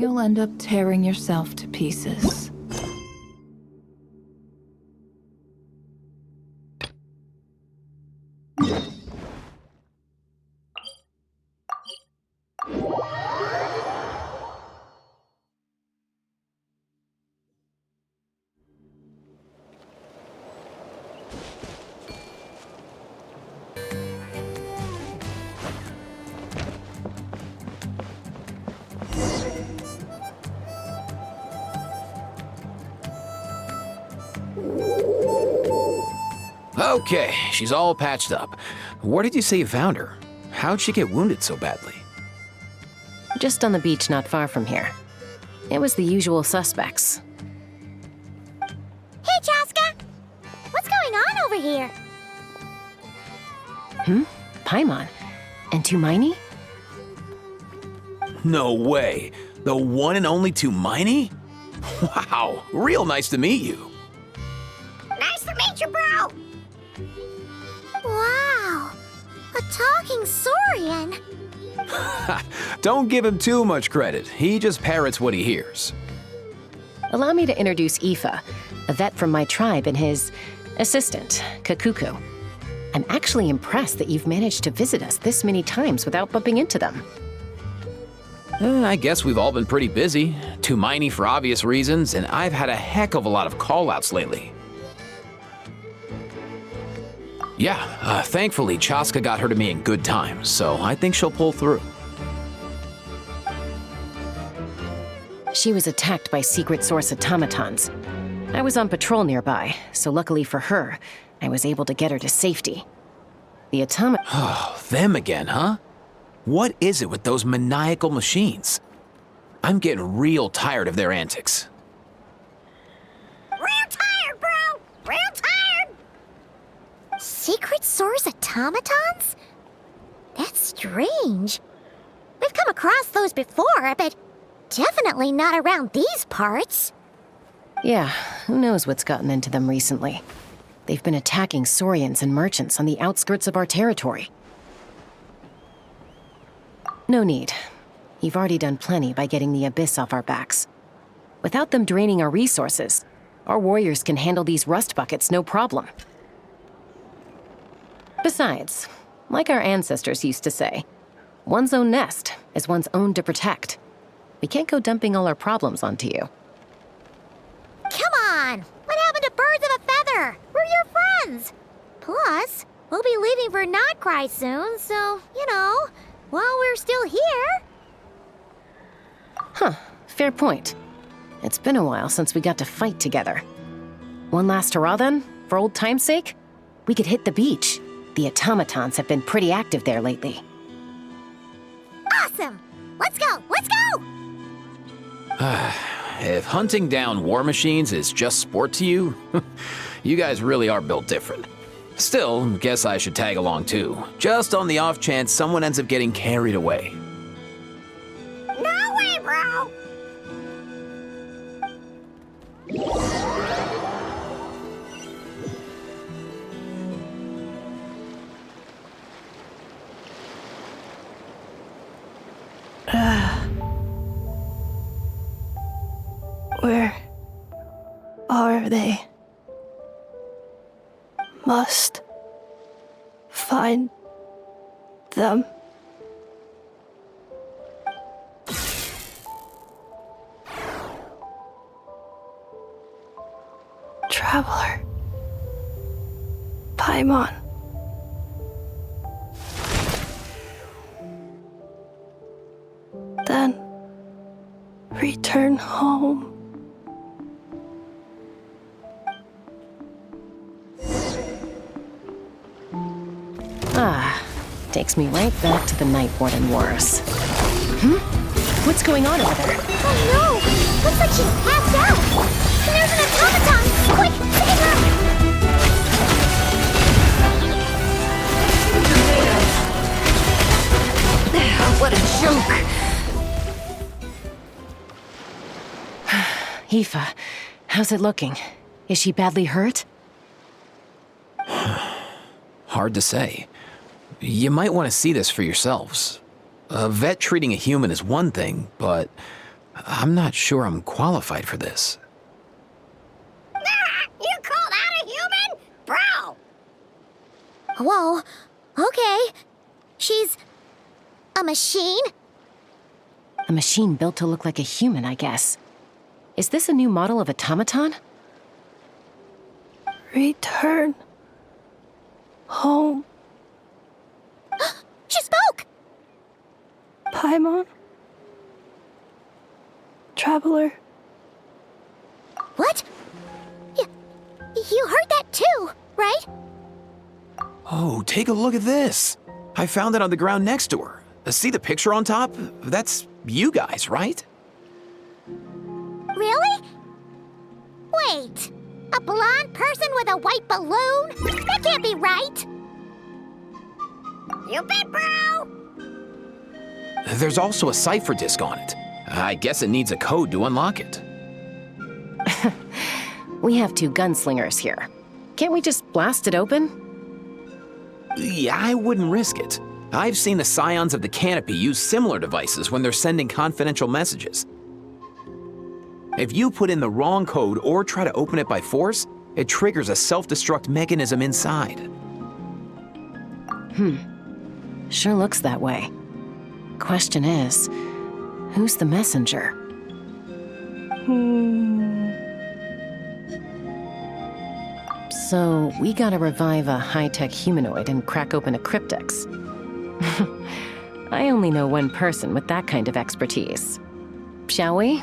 you'll end up tearing yourself to pieces. Okay, she's all patched up. Where did you say you found her? How'd she get wounded so badly? Just on the beach not far from here. It was the usual suspects. Hey, Chaska! What's going on over here? Paimon. And Tumaini? No way. The one and only Tumaini? Wow, real nice to meet you. Nice to meet you, bro! Wow! A talking Saurian! Don't give him too much credit. He just parrots what he hears. Allow me to introduce Aoife, a vet from my tribe and his assistant, Kakuku. I'm actually impressed that you've managed to visit us this many times without bumping into them. I guess we've all been pretty busy. Tumaini for obvious reasons, and I've had a heck of a lot of call-outs lately. Yeah, thankfully Chaska got her to me in good time, so I think she'll pull through. She was attacked by secret source automatons. I was on patrol nearby, so luckily for her, I was able to get her to safety. The Oh, them again, huh? What is it with those maniacal machines? I'm getting real tired of their antics. Real tired, bro! Real tired! Secret source automatons? That's strange. We've come across those before, but definitely not around these parts. Yeah, who knows what's gotten into them recently. They've been attacking Saurians and merchants on the outskirts of our territory. No need. You've already done plenty by getting the Abyss off our backs. Without them draining our resources, our warriors can handle these rust buckets no problem. Besides, like our ancestors used to say, one's own nest is one's own to protect. We can't go dumping all our problems onto you. Come on! What happened to birds of a feather? We're your friends! Plus, we'll be leaving for Nod-Krai soon, so, while we're still here... Huh, fair point. It's been a while since we got to fight together. One last hurrah then, for old time's sake? We could hit the beach. The automatons have been pretty active there lately. Awesome! Let's go! Let's go! If hunting down war machines is just sport to you, you guys really are built different. Still, guess I should tag along too, just on the off chance someone ends up getting carried away. No way, bro! Where are they? Must find them. Traveler. Paimon. Then return home. Takes me right back to the Night-Warden Wars. What's going on over there? Oh no! Looks like she's passed out! And there's an automaton! Quick, pick it up! What a joke! Aoife, how's it looking? Is she badly hurt? Hard to say. You might want to see this for yourselves. A vet treating a human is one thing, but I'm not sure I'm qualified for this. You call that a human? Bro! Whoa, okay. She's a machine? A machine built to look like a human, I guess. Is this a new model of automaton? Return home, She spoke! Paimon. Traveler. What? You heard that too, right? Oh, take a look at this. I found it on the ground next to her. See the picture on top? That's you guys, right? Really? Wait, a blonde person with a white balloon? That can't be right! You bet, bro! There's also a cipher disk on it. I guess it needs a code to unlock it. We have 2 gunslingers here. Can't we just blast it open? Yeah, I wouldn't risk it. I've seen the scions of the canopy use similar devices when they're sending confidential messages. If you put in the wrong code or try to open it by force, it triggers a self-destruct mechanism inside. Sure looks that way. Question is, who's the messenger? So, we gotta revive a high-tech humanoid and crack open a cryptex. I only know one person with that kind of expertise. Shall we?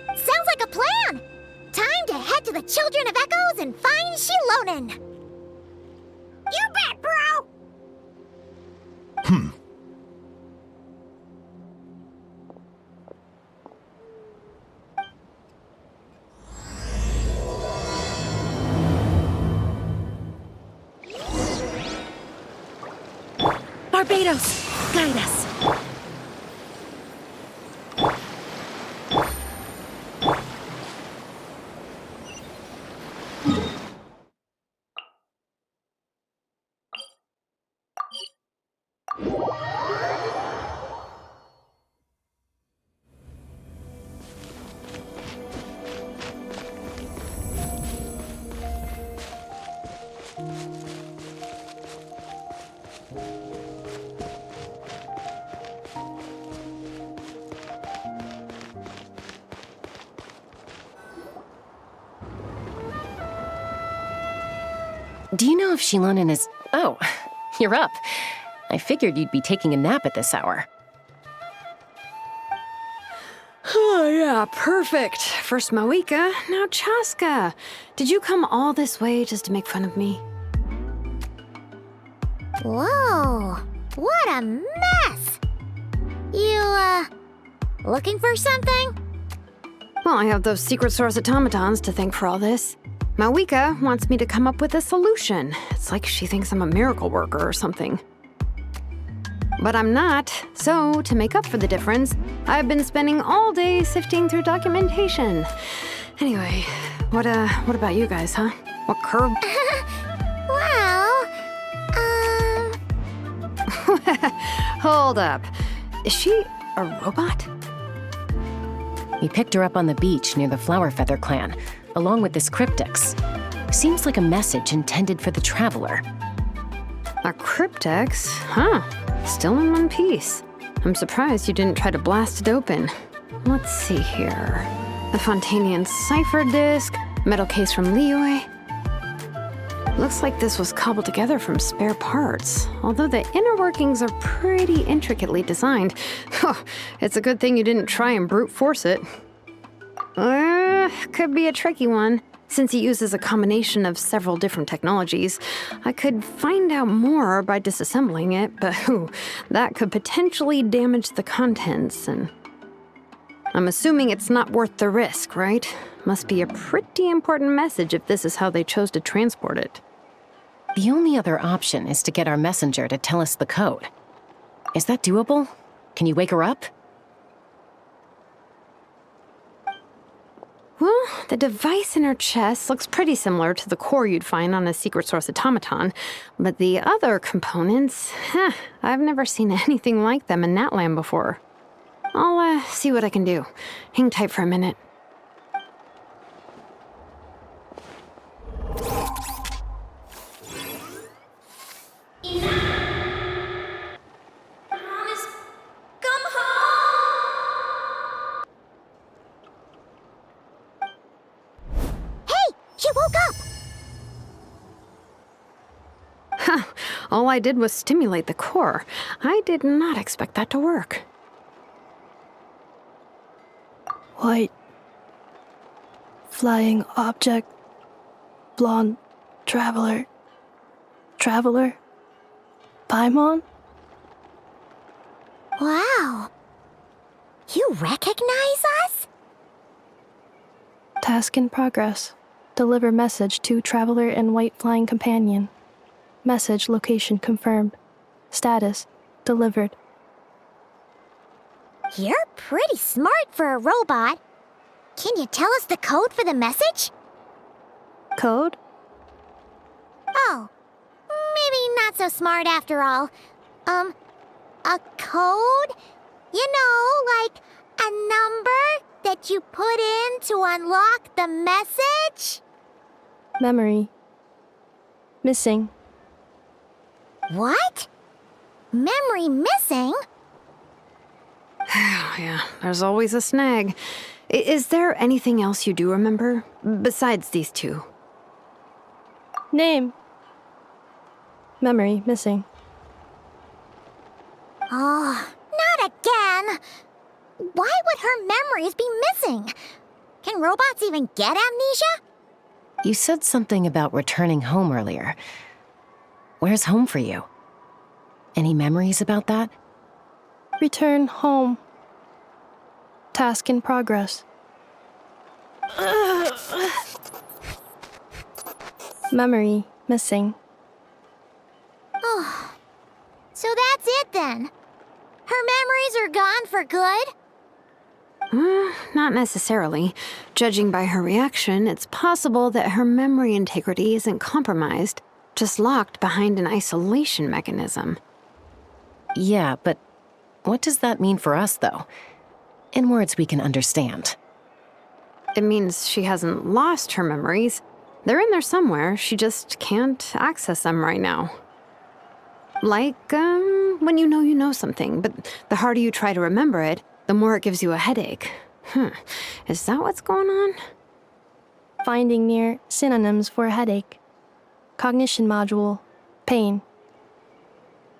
Sounds like a plan! Time to head to the Children of Echoes and find Shilonen! You bet, bro! Barbados, guide us. Do you know if Shilonen is... Oh, you're up. I figured you'd be taking a nap at this hour. Oh, yeah, perfect. First Mawika, now Chaska. Did you come all this way just to make fun of me? Whoa, what a mess! You, looking for something? Well, I have those secret source automatons to thank for all this. Mawika wants me to come up with a solution. It's like she thinks I'm a miracle worker or something. But I'm not, so to make up for the difference, I've been spending all day sifting through documentation. Anyway, what about you guys, huh? What curve? Well, Hold up. Is she a robot? We picked her up on the beach near the Flower Feather clan, along with this cryptex. Seems like a message intended for the traveler. A cryptex? Huh. Still in one piece. I'm surprised you didn't try to blast it open. Let's see here. The Fontanian cipher disk, metal case from Liyue. Looks like this was cobbled together from spare parts, although the inner workings are pretty intricately designed. It's a good thing you didn't try and brute force it. Could be a tricky one. Since it uses a combination of several different technologies, I could find out more by disassembling it, but that could potentially damage the contents, and I'm assuming it's not worth the risk, right? Must be a pretty important message if this is how they chose to transport it. The only other option is to get our messenger to tell us the code. Is that doable? Can you wake her up? Well, the device in her chest looks pretty similar to the core you'd find on a secret source automaton, but the other components, I've never seen anything like them in Natlan before. I'll see what I can do. Hang tight for a minute. All I did was stimulate the core. I did not expect that to work. White. Flying object. Blonde. Traveler. Traveler. Paimon? Wow. You recognize us? Task in progress. Deliver message to Traveler and White Flying Companion. Message location confirmed. Status delivered. You're pretty smart for a robot. Can you tell us the code for the message? Code? Oh, maybe not so smart after all. A code? You know, like a number that you put in to unlock the message? Memory. Missing. What? Memory missing? Yeah, there's always a snag. Is there anything else you do remember, besides these two? Name. Memory missing. Oh, not again! Why would her memories be missing? Can robots even get amnesia? You said something about returning home earlier. Where's home for you? Any memories about that? Return home. Task in progress. Memory missing. Oh, so that's it then. Her memories are gone for good? Not necessarily. Judging by her reaction, it's possible that her memory integrity isn't compromised, just locked behind an isolation mechanism. Yeah, but what does that mean for us, though? In words we can understand. It means she hasn't lost her memories. They're in there somewhere, she just can't access them right now. Like, when you know something, but the harder you try to remember it, the more it gives you a headache. Is that what's going on? Finding near synonyms for headache. Cognition module. Pain.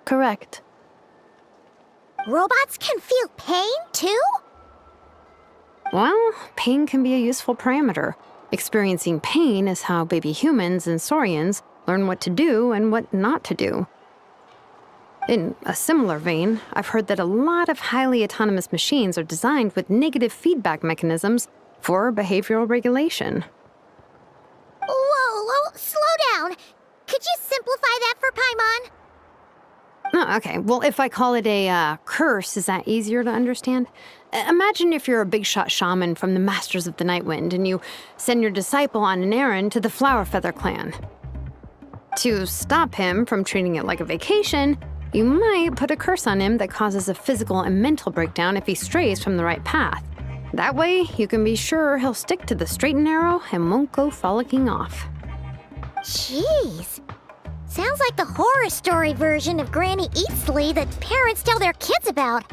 Correct. Robots can feel pain, too? Well, pain can be a useful parameter. Experiencing pain is how baby humans and saurians learn what to do and what not to do. In a similar vein, I've heard that a lot of highly autonomous machines are designed with negative feedback mechanisms for behavioral regulation. Whoa, slow down. Could you simplify that for Paimon? Oh, okay, well, if I call it a curse, is that easier to understand? Imagine if you're a big shot shaman from the Masters of the Nightwind and you send your disciple on an errand to the Flowerfeather clan. To stop him from treating it like a vacation, you might put a curse on him that causes a physical and mental breakdown if he strays from the right path. That way, you can be sure he'll stick to the straight and narrow and won't go frolicking off. Jeez. Sounds like the horror story version of Granny Eatsley that parents tell their kids about.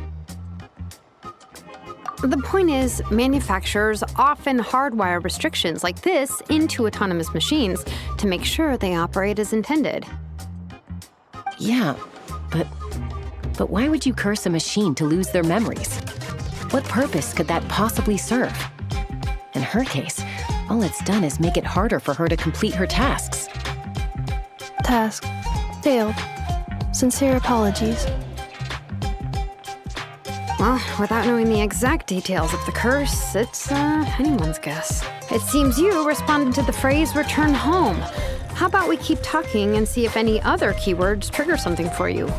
The point is, manufacturers often hardwire restrictions like this into autonomous machines to make sure they operate as intended. Yeah, but why would you curse a machine to lose their memories? What purpose could that possibly serve? In her case, all it's done is make it harder for her to complete her tasks. Task failed. Sincere apologies. Well, without knowing the exact details of the curse, it's anyone's guess. It seems you responded to the phrase return home. How about we keep talking and see if any other keywords trigger something for you?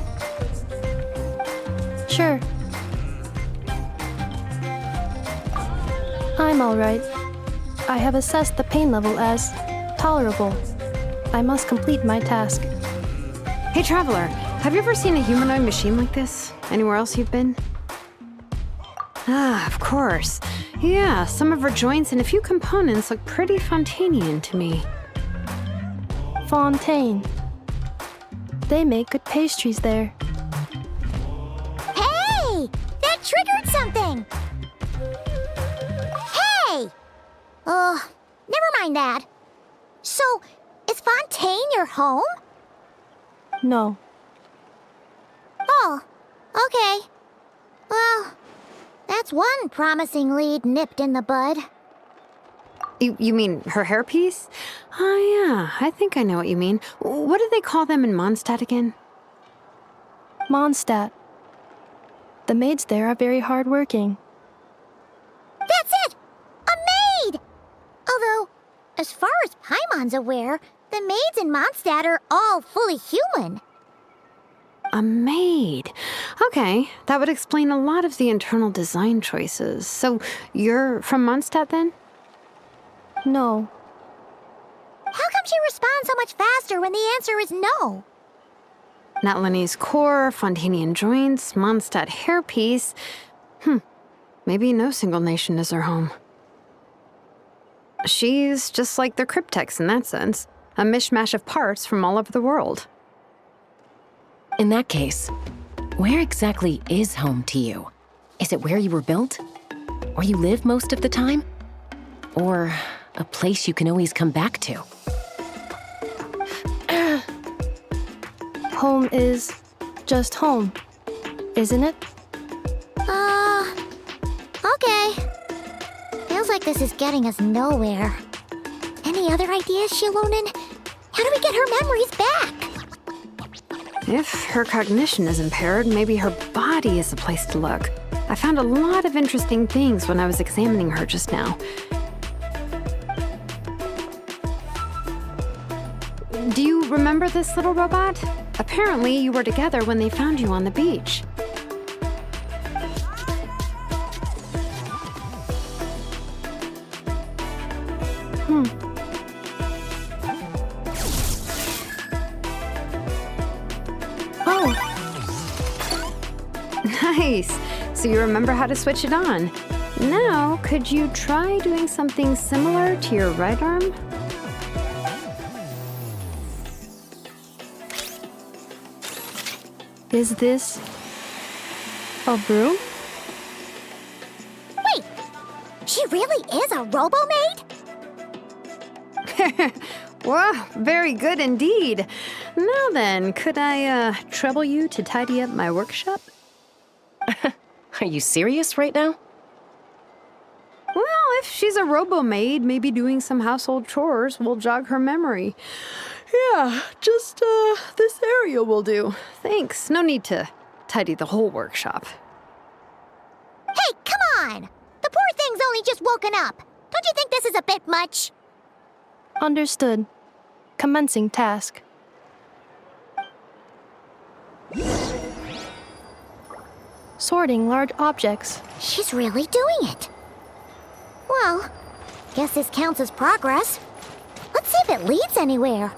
Sure. I'm all right. I have assessed the pain level as tolerable. I must complete my task. Hey, Traveler, have you ever seen a humanoid machine like this? Anywhere else you've been? Ah, of course. Yeah, some of her joints and a few components look pretty Fontanian to me. Fontaine. They make good pastries there. Hey! That triggered something! Hey! Oh, never mind that. So, is Fontaine your home? No. Oh, okay. Well, that's one promising lead nipped in the bud. You mean her hairpiece? Oh, yeah, I think I know what you mean. What do they call them in Mondstadt again? Mondstadt. The maids there are very hardworking. That's it! A maid! Although, as far as Paimon's aware, the maids in Mondstadt are all fully human. A maid. Okay, that would explain a lot of the internal design choices. So, you're from Mondstadt then? No. How come she responds so much faster when the answer is no? Natlanese core, Fontanian joints, Mondstadt hairpiece. Maybe no single nation is her home. She's just like the cryptex in that sense. A mishmash of parts from all over the world. In that case, where exactly is home to you? Is it where you were built? Where you live most of the time? Or a place you can always come back to? Home is just home, isn't it? Okay. Feels like this is getting us nowhere. Any other ideas, Shilonen? How do we get her memories back? If her cognition is impaired, maybe her body is the place to look. I found a lot of interesting things when I was examining her just now. Do you remember this little robot? Apparently, you were together when they found you on the beach. Oh, Nice. So you remember how to switch it on. Now, could you try doing something similar to your right arm? is this a broom? Wait, she really is a robo-maid? Wow, very good indeed. Now then, could I trouble you to tidy up my workshop? Are you serious right now? Well, if she's a robo-maid, maybe doing some household chores will jog her memory. Yeah, just this area will do. Thanks. No need to tidy the whole workshop. Hey, come on! The poor thing's only just woken up. Don't you think this is a bit much? Understood. Commencing task. Sorting large objects. She's really doing it. Well, guess this counts as progress. Let's see if it leads anywhere.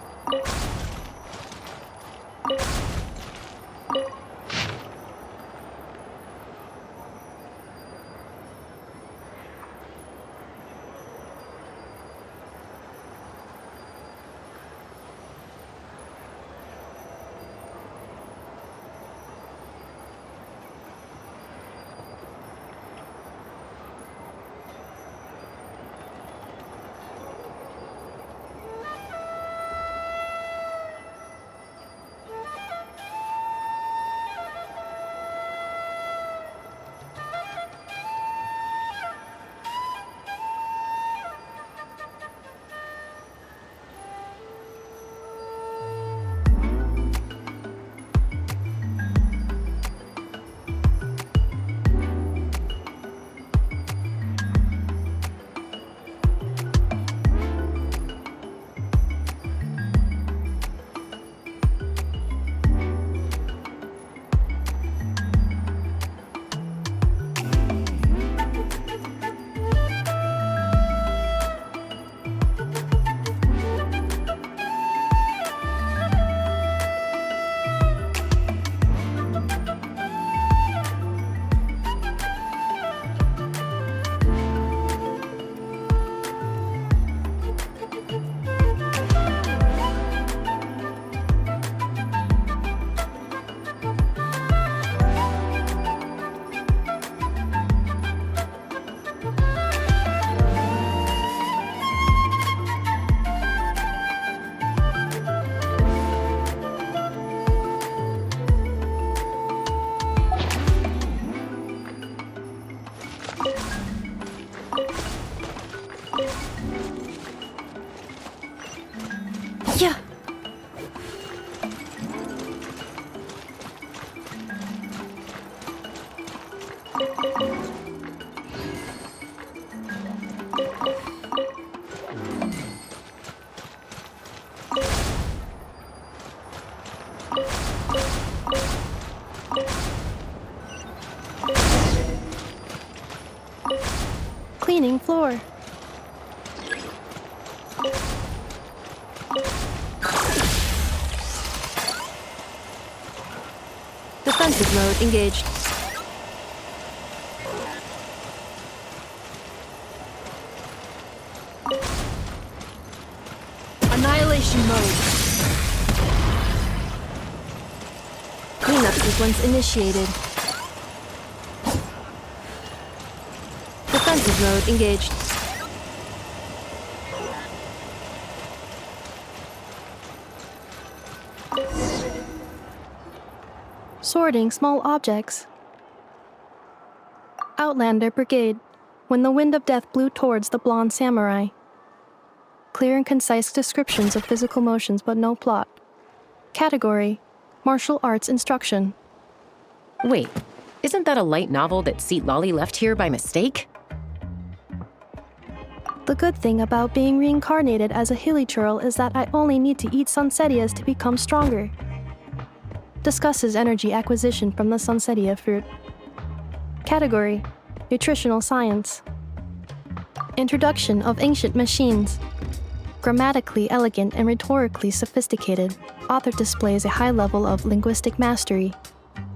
Yeah. Cleaning floor. Defensive mode engaged. Annihilation mode. Cleanup sequence initiated. Defensive mode engaged. Sorting small objects. Outlander Brigade. When the wind of death blew towards the blonde samurai. Clear and concise descriptions of physical motions but no plot. Category: Martial Arts Instruction. Wait, isn't that a light novel that Seat Lolly left here by mistake? The good thing about being reincarnated as a hilichurl is that I only need to eat Sunsettias to become stronger. Discusses energy acquisition from the Sunsettia fruit. Category: Nutritional Science. Introduction of ancient machines. Grammatically elegant and rhetorically sophisticated, author displays a high level of linguistic mastery.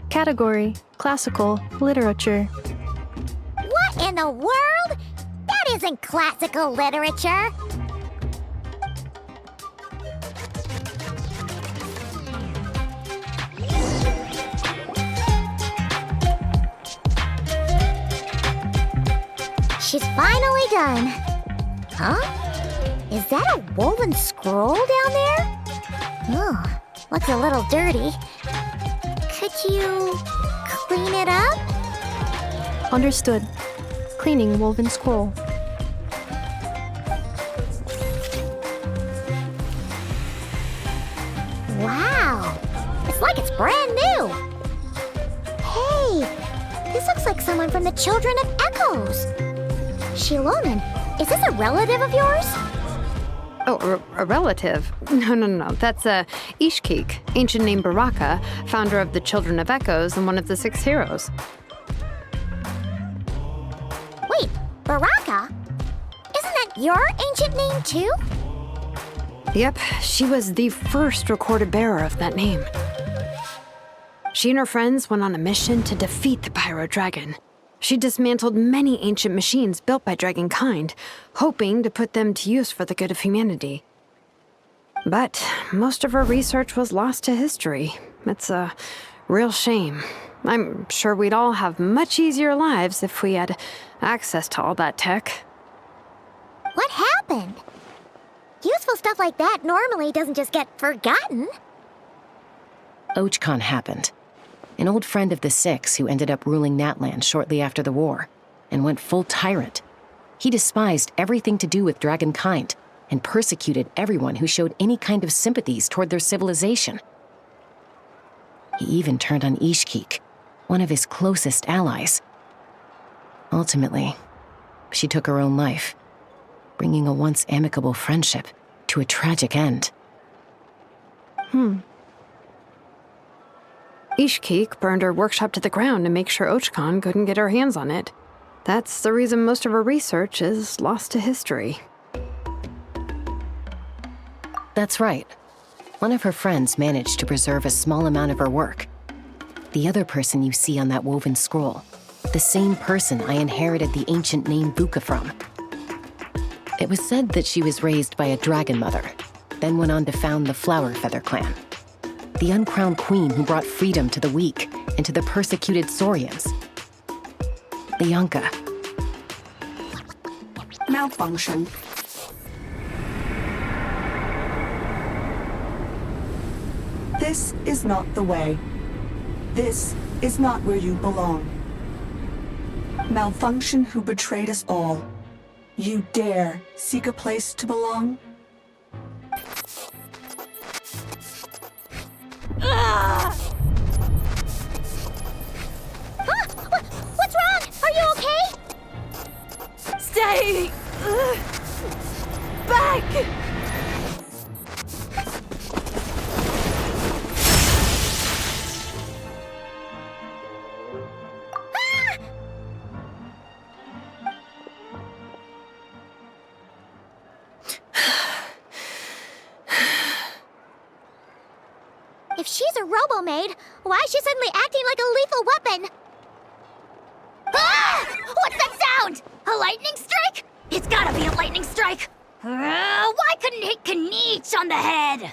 Category: Classical Literature. What in the world? That isn't classical literature. She's finally done. Huh? Is that a woven scroll down there? Oh, looks a little dirty. Could you clean it up? Understood. Cleaning woven scroll. Wow, it's like it's brand new. Hey, this looks like someone from the Children of Echoes. Shilonen, is this a relative of yours? Oh, a relative? No. That's Ishkik, ancient name Baraka, founder of the Children of Echoes and one of the 6 heroes. Wait, Baraka? Isn't that your ancient name too? Yep, she was the first recorded bearer of that name. She and her friends went on a mission to defeat the Pyro Dragon. She dismantled many ancient machines built by dragonkind, hoping to put them to use for the good of humanity. But most of her research was lost to history. It's a real shame. I'm sure we'd all have much easier lives if we had access to all that tech. What happened? Useful stuff like that normally doesn't just get forgotten. Ochkon happened. An old friend of the 6 who ended up ruling Natland shortly after the war, and went full tyrant. He despised everything to do with dragonkind, and persecuted everyone who showed any kind of sympathies toward their civilization. He even turned on Ishkik, one of his closest allies. Ultimately, she took her own life, bringing a once amicable friendship to a tragic end. Ishkik burned her workshop to the ground to make sure Ochkon couldn't get her hands on it. That's the reason most of her research is lost to history. That's right. One of her friends managed to preserve a small amount of her work. The other person you see on that woven scroll, the same person I inherited the ancient name Vuka from. It was said that she was raised by a dragon mother, then went on to found the Flower Feather clan, the uncrowned queen who brought freedom to the weak and to the persecuted Saurians. The Yonka. Malfunction. This is not the way. This is not where you belong. Malfunction who betrayed us all. You dare seek a place to belong? What's wrong? Are you okay? Stay back! If she's a robo-maid, why is she suddenly acting like a lethal weapon? Ah! What's that sound? A lightning strike? It's gotta be a lightning strike! Why couldn't it hit Kniech on the head?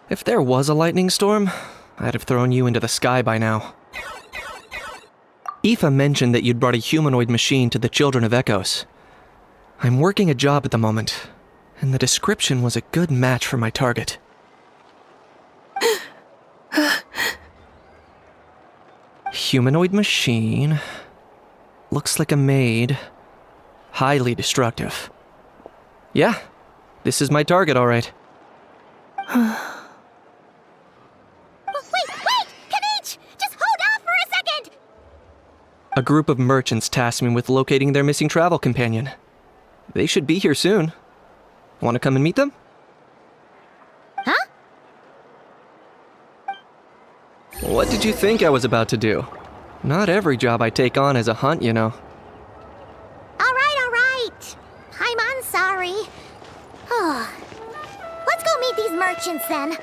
If there was a lightning storm, I'd have thrown you into the sky by now. Aoife mentioned that you'd brought a humanoid machine to the Children of Echoes. I'm working a job at the moment, and the description was a good match for my target. Humanoid machine. Looks like a maid. Highly destructive. Yeah, this is my target, all right. Wait! Kniech! Just hold off for a second! A group of merchants tasked me with locating their missing travel companion. They should be here soon. Want to come and meet them? Huh? What did you think I was about to do? Not every job I take on is a hunt, you know. All right. I'm sorry. Let's go meet these merchants then.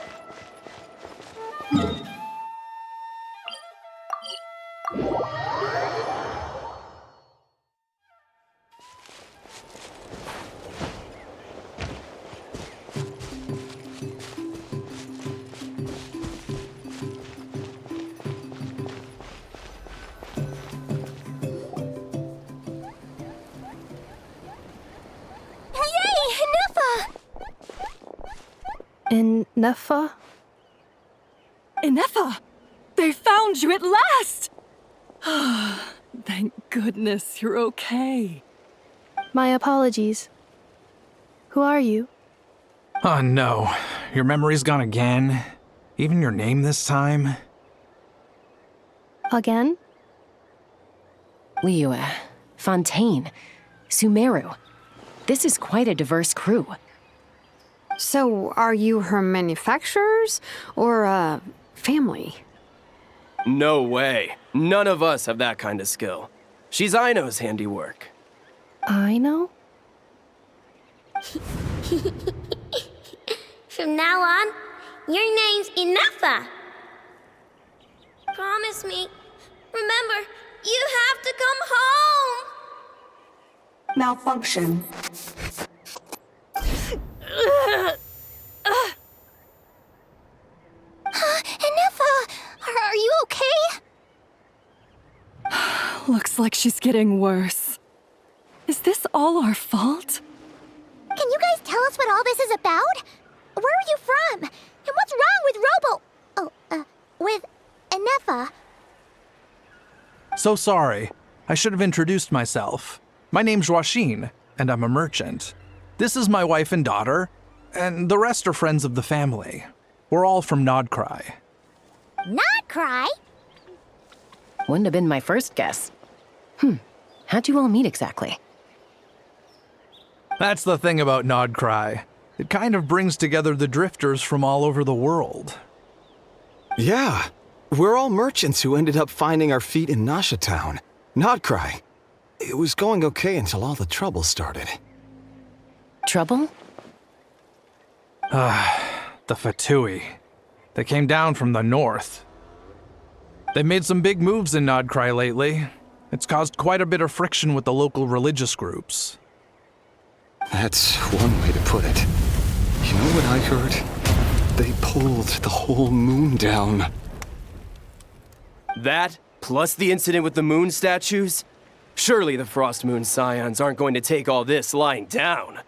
Neffa? Ineffa! They found you at last! Thank goodness you're okay. My apologies. Who are you? Oh no, your memory's gone again? Even your name this time? Again? Liu, Fontaine, Sumeru. This is quite a diverse crew. So, are you her manufacturers or family? No way. None of us have that kind of skill. She's Aino's handiwork. I know? From now on, your name's Ineffa. Promise me. Remember, you have to come home. Malfunction. Ineffa, are you okay? Looks like she's getting worse. Is this all our fault? Can you guys tell us what all this is about? Where are you from? And what's wrong with Ineffa? So sorry. I should have introduced myself. My name's Joachine, and I'm a merchant. This is my wife and daughter, and the rest are friends of the family. We're all from Nod-Krai. Nod-Krai? Wouldn't have been my first guess. How'd you all meet exactly? That's the thing about Nod-Krai. It kind of brings together the drifters from all over the world. Yeah, we're all merchants who ended up finding our feet in Nasha Town, Nod-Krai. It was going okay until all the trouble started. Trouble? The Fatui. They came down from the north. They've made some big moves in Nod-Krai lately. It's caused quite a bit of friction with the local religious groups. That's one way to put it. You know what I heard? They pulled the whole moon down. That, plus the incident with the moon statues? Surely the Frost Moon Scions aren't going to take all this lying down.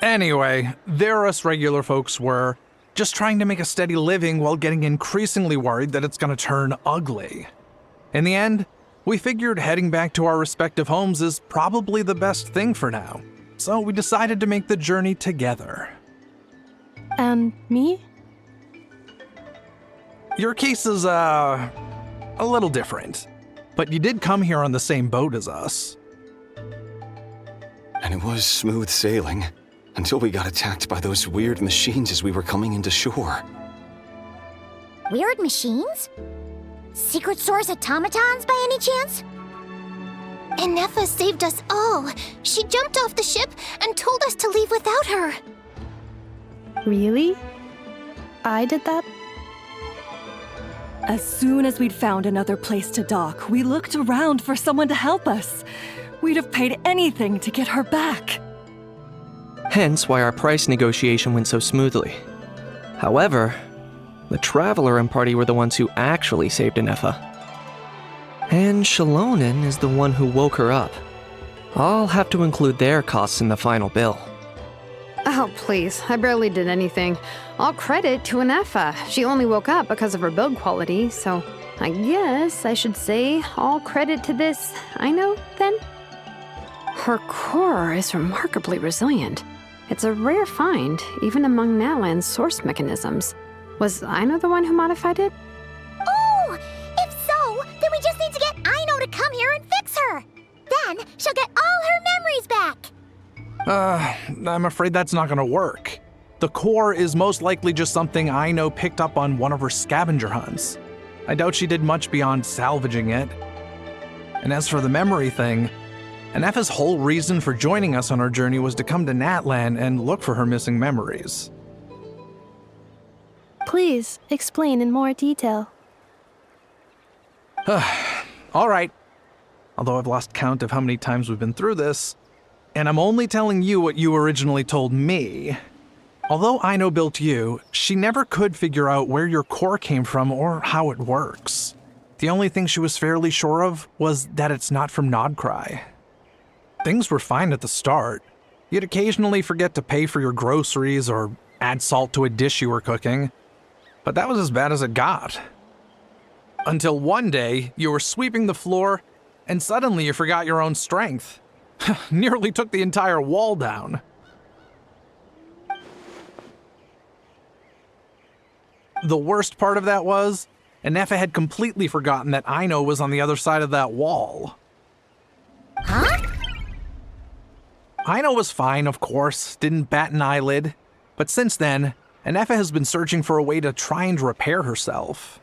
Anyway, there us regular folks were, just trying to make a steady living while getting increasingly worried that it's gonna turn ugly. In the end, We figured heading back to our respective homes is probably the best thing for now, so we decided to make the journey together. And me? Your case is, a little different, but you did come here on the same boat as us. And it was smooth sailing, until we got attacked by those weird machines as we were coming into shore. Weird machines? Secret Source automatons by any chance? Enefa saved us all. She jumped off the ship and told us to leave without her. Really? I did that? As soon as we'd found another place to dock, we looked around for someone to help us. We'd have paid anything to get her back. Hence why our price negotiation went so smoothly. However, the Traveler and party were the ones who actually saved Enefa. And Shalonen is the one who woke her up. I'll have to include their costs in the final bill. Oh, please. I barely did anything. All credit to Enefa. She only woke up because of her build quality, so I guess I should say all credit to this Aino, then? Her core is remarkably resilient. It's a rare find, even among Natlan's source mechanisms. Was Aino the one who modified it? Oh! If so, then we just need to get Aino to come here and fix her! Then she'll get all her memories back! I'm afraid that's not gonna work. The core is most likely just something Aino picked up on one of her scavenger hunts. I doubt she did much beyond salvaging it. And as for the memory thing, Enefa's whole reason for joining us on our journey was to come to Natlan and look for her missing memories. Please, explain in more detail. All right. Although I've lost count of how many times we've been through this, and I'm only telling you what you originally told me. Although Aino built you, she never could figure out where your core came from or how it works. The only thing she was fairly sure of was that it's not from Nod-Krai. Things were fine at the start. You'd occasionally forget to pay for your groceries or add salt to a dish you were cooking, but that was as bad as it got. Until one day, you were sweeping the floor, and suddenly you forgot your own strength. Nearly took the entire wall down. The worst part of that was, Enefa had completely forgotten that Aino was on the other side of that wall. Huh? Aino was fine, of course, didn't bat an eyelid, but since then, Enefa has been searching for a way to try and repair herself.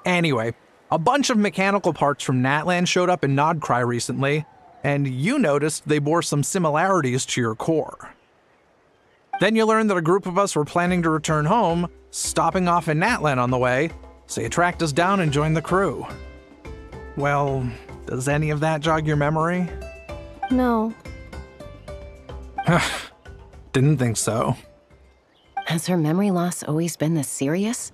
Anyway, a bunch of mechanical parts from Natlan showed up in Nod-Krai recently, and you noticed they bore some similarities to your core. Then you learned that a group of us were planning to return home, stopping off in Natlan on the way, so you tracked us down and joined the crew. Well, does any of that jog your memory? No. Didn't think so. Has her memory loss always been this serious?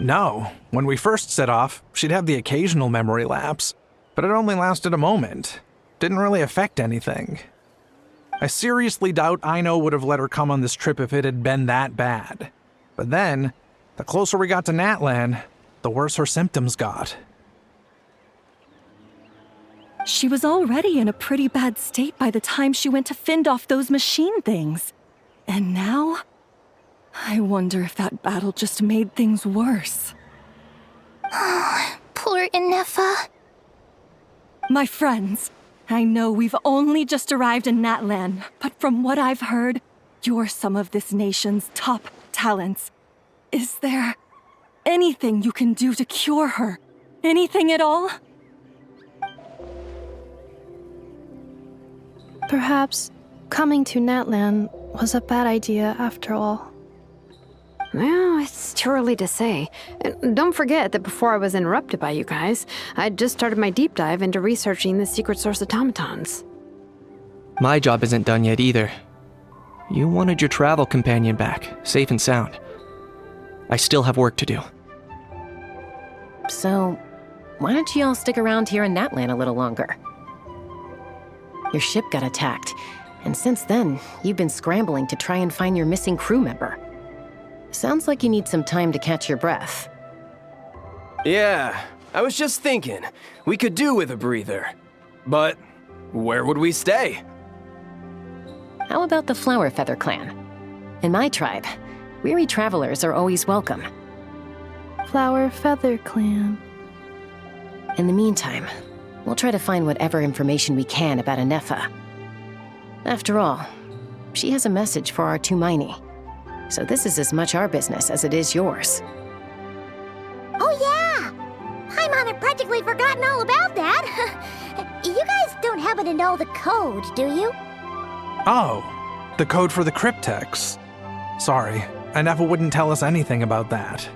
No. When we first set off, she'd have the occasional memory lapse, but it only lasted a moment. Didn't really affect anything. I seriously doubt Aino would have let her come on this trip if it had been that bad. But then, the closer we got to Natlan, the worse her symptoms got. She was already in a pretty bad state by the time she went to fend off those machine things. And now, I wonder if that battle just made things worse. Poor Enefa. My friends, I know we've only just arrived in Natlan, but from what I've heard, you're some of this nation's top talents. Is there anything you can do to cure her? Anything at all? Perhaps coming to Natlan was a bad idea after all. Well, it's too early to say. And don't forget that before I was interrupted by you guys, I'd just started my deep dive into researching the secret source automatons. My job isn't done yet either. You wanted your travel companion back, safe and sound. I still have work to do. So, why don't you all stick around here in Natlan a little longer? Your ship got attacked, and since then, you've been scrambling to try and find your missing crew member. Sounds like you need some time to catch your breath. Yeah, I was just thinking, we could do with a breather. But where would we stay? How about the Flower Feather clan? In my tribe, weary travelers are always welcome. Flower Feather Clan. In the meantime, we'll try to find whatever information we can about Anefa. After all, she has a message for our Tumaini. So this is as much our business as it is yours. Oh yeah! Paimon had practically forgotten all about that. You guys don't happen to know the code, do you? Oh, the code for the cryptex. Sorry, Anefa wouldn't tell us anything about that.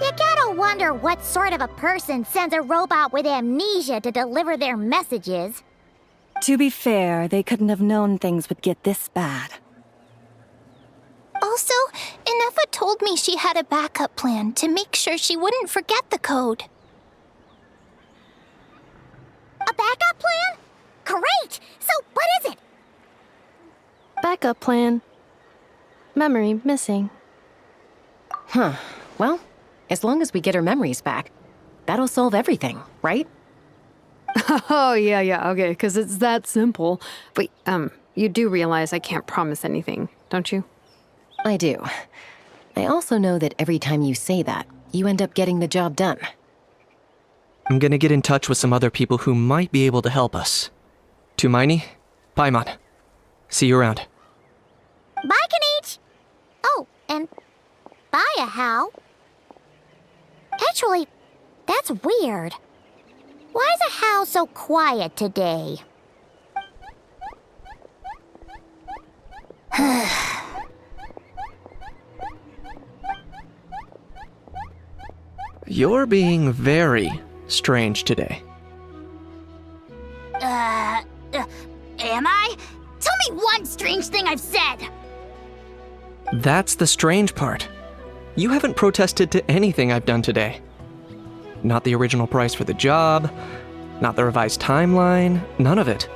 You gotta wonder what sort of a person sends a robot with amnesia to deliver their messages. To be fair, they couldn't have known things would get this bad. Also, Anefa told me she had a backup plan to make sure she wouldn't forget the code. A backup plan? Great! So what is it? Backup plan. Memory missing. Huh. Well, as long as we get her memories back, that'll solve everything, right? Oh, yeah, okay, because it's that simple. Wait, you do realize I can't promise anything, don't you? I do. I also know that every time you say that, you end up getting the job done. I'm gonna get in touch with some other people who might be able to help us. Tumaini, Paimon. See you around. Bye, Kanich! Oh, and bye, How. Actually, that's weird. Why is a How so quiet today? You're being very strange today. Am I? Tell me one strange thing I've said! That's the strange part. You haven't protested to anything I've done today. Not the original price for the job, not the revised timeline, none of it.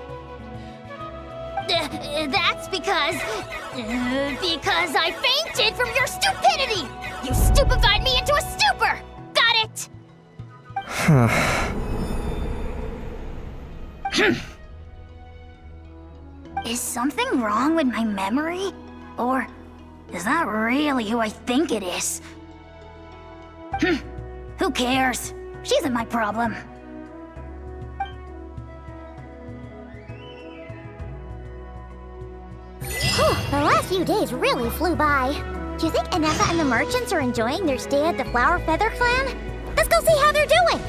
That's because I fainted from your stupidity! You stupefied me into a stupor! Got it? Is something wrong with my memory? Or is that really who I think it is? Who cares? She isn't my problem. The last few days really flew by. Do you think Anefa and the merchants are enjoying their stay at the Flower Feather clan? Let's go see how they're doing!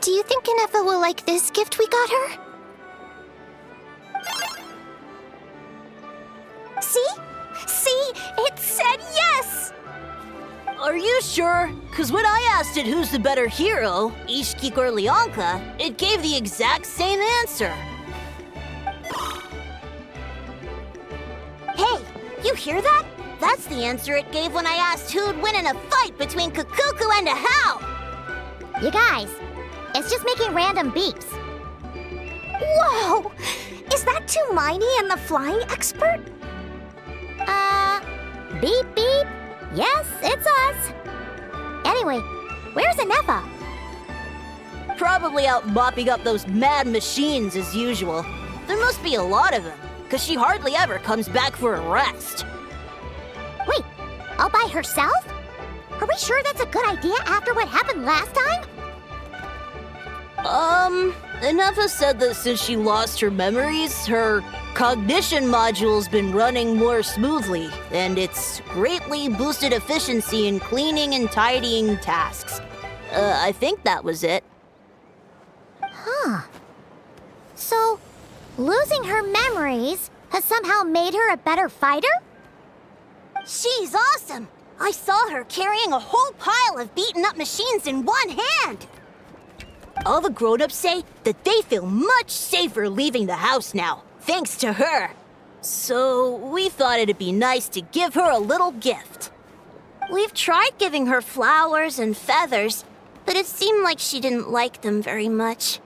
Do you think Anefa will like this gift we got her? See? It said yes! Are you sure? Because when I asked it who's the better hero, Ishkik or Leonka, it gave the exact same answer. Hey, you hear that? That's the answer it gave when I asked who'd win in a fight between Kukuku and a How! You guys, it's just making random beeps. Whoa! Is that Tumaini and the flying expert? Beep beep. Yes, it's us. Anyway, where's Anefa? Probably out mopping up those mad machines as usual. There must be a lot of them, because she hardly ever comes back for a rest. Wait, all by herself? Are we sure that's a good idea after what happened last time? Anefa said that since she lost her memories, her cognition module's been running more smoothly, and it's greatly boosted efficiency in cleaning and tidying tasks. I think that was it. Huh. So, losing her memories has somehow made her a better fighter? She's awesome! I saw her carrying a whole pile of beaten-up machines in one hand! All the grown-ups say that they feel much safer leaving the house now, thanks to her. So we thought it'd be nice to give her a little gift. We've tried giving her flowers and feathers, but it seemed like she didn't like them very much.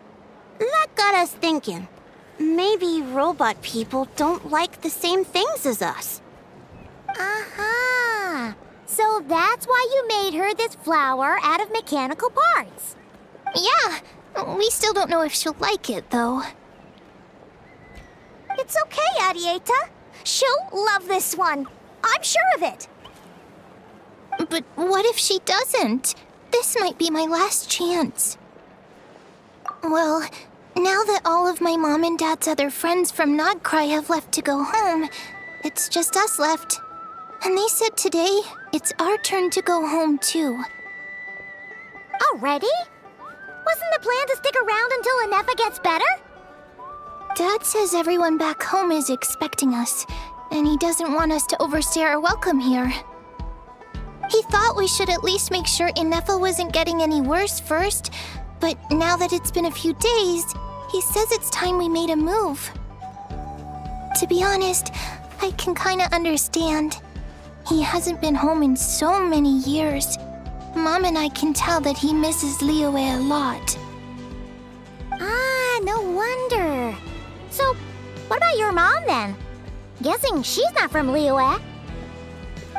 That got us thinking. Maybe robot people don't like the same things as us. Uh-huh. So that's why you made her this flower out of mechanical parts. Yeah, we still don't know if she'll like it, though. It's okay, Arieta. She'll love this one. I'm sure of it. But what if she doesn't? This might be my last chance. Well, now that all of my mom and dad's other friends from Nod-Krai have left to go home, it's just us left. And they said today, it's our turn to go home too. Already? Wasn't the plan to stick around until Anefa gets better? Dad says everyone back home is expecting us, and he doesn't want us to overstay our welcome here. He thought we should at least make sure Anefa wasn't getting any worse first, but now that it's been a few days, he says it's time we made a move. To be honest, I can kinda understand. He hasn't been home in so many years. Mom and I can tell that he misses Liyue a lot. Ah, no wonder. So, what about your mom then? Guessing she's not from Liyue.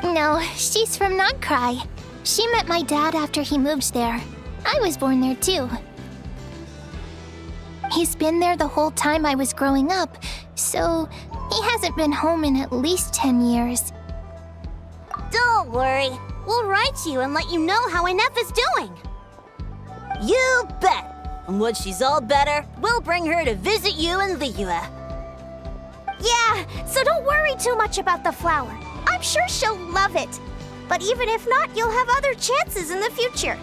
No, she's from Nod-Krai. She met my dad after he moved there. I was born there too. He's been there the whole time I was growing up, so he hasn't been home in at least 10 years. Don't worry. We'll write you and let you know how Anefa's doing. You bet! And when she's all better, we'll bring her to visit you in Liyue. Yeah, so don't worry too much about the flower. I'm sure she'll love it. But even if not, you'll have other chances in the future.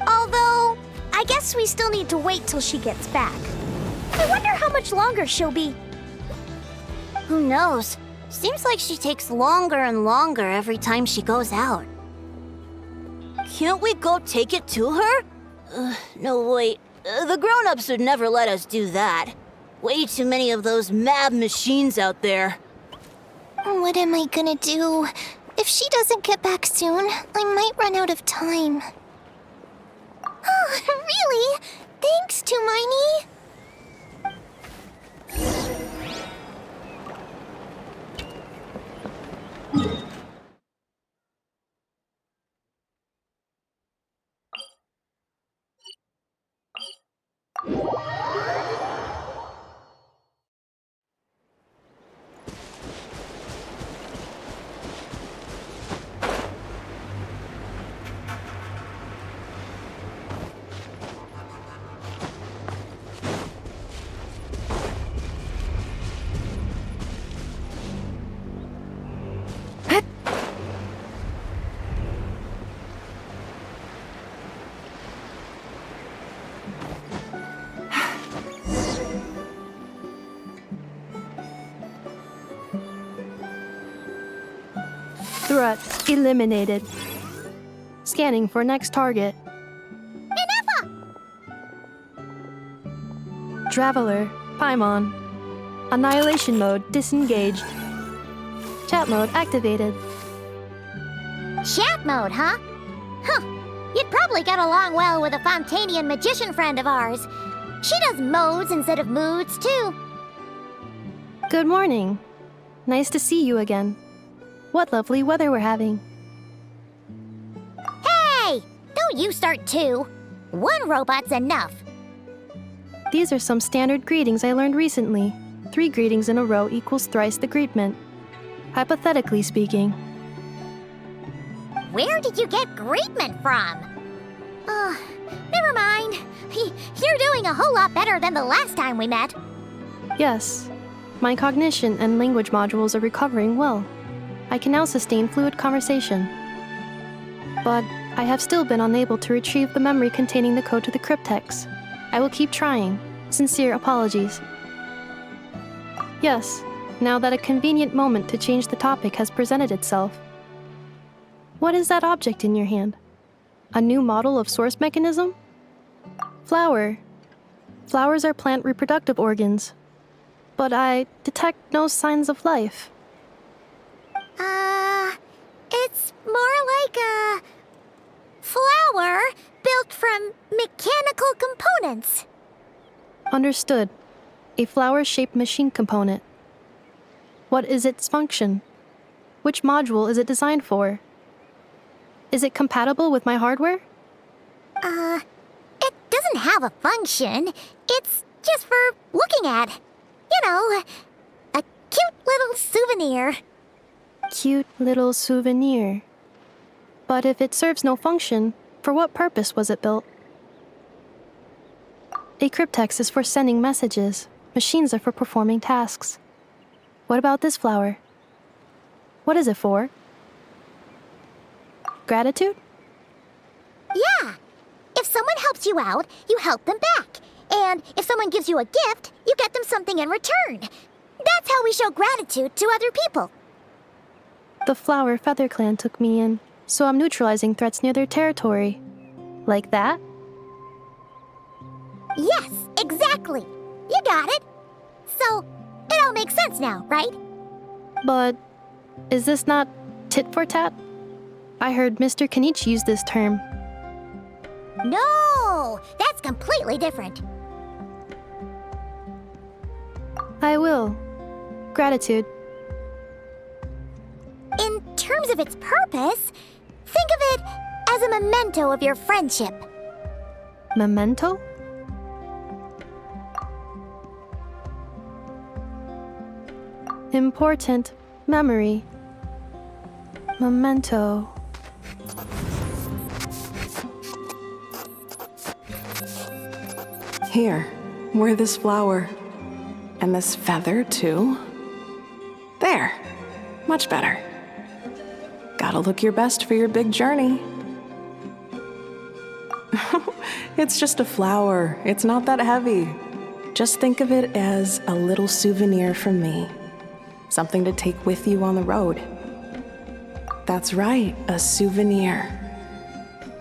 Although, I guess we still need to wait till she gets back. I wonder how much longer she'll be. Who knows? Seems like she takes longer and longer every time she goes out. Can't we go take it to her? No, wait. The grown-ups would never let us do that. Way too many of those mad machines out there. What am I gonna do? If she doesn't get back soon, I might run out of time. Oh, really? Thanks, Tumaini. Threat eliminated. Scanning for next target. Anefa! Traveler, Paimon. Annihilation mode disengaged. Chat mode activated. Chat mode, huh? Huh. You'd probably get along well with a Fontanian magician friend of ours. She does modes instead of moods, too. Good morning. Nice to see you again. What lovely weather we're having. Hey! Don't you start too. One robot's enough. These are some standard greetings I learned recently. 3 greetings in a row equals thrice the greetment. Hypothetically speaking. Where did you get greetment from? Never mind. You're doing a whole lot better than the last time we met. Yes. My cognition and language modules are recovering well. I can now sustain fluid conversation. But I have still been unable to retrieve the memory containing the code to the cryptex. I will keep trying. Sincere apologies. Yes, now that a convenient moment to change the topic has presented itself. What is that object in your hand? A new model of source mechanism? Flower, Flowers are plant reproductive organs, but I detect no signs of life. It's more like a flower built from mechanical components. Understood. A flower-shaped machine component. What is its function? Which module is it designed for? Is it compatible with my hardware? It doesn't have a function. It's just for looking at. You know, a cute little souvenir. Cute little souvenir. But if it serves no function, for what purpose was it built? A cryptex is for sending messages. Machines are for performing tasks. What about this flower? What is it for? Gratitude? Yeah. If someone helps you out, you help them back. And if someone gives you a gift, you get them something in return. That's how we show gratitude to other people. The Flower Feather Clan took me in, so I'm neutralizing threats near their territory. Like that? Yes, exactly. You got it. So, it all makes sense now, right? But is this not tit for tat? I heard Mr. Kenichi use this term. No, that's completely different. I will. Gratitude. In terms of its purpose, think of it as a memento of your friendship. Memento? Important memory. Memento. Here, wear this flower. And this feather, too. There. Much better. Gotta look your best for your big journey. It's just a flower. It's not that heavy. Just think of it as a little souvenir from me. Something to take with you on the road. That's right, a souvenir.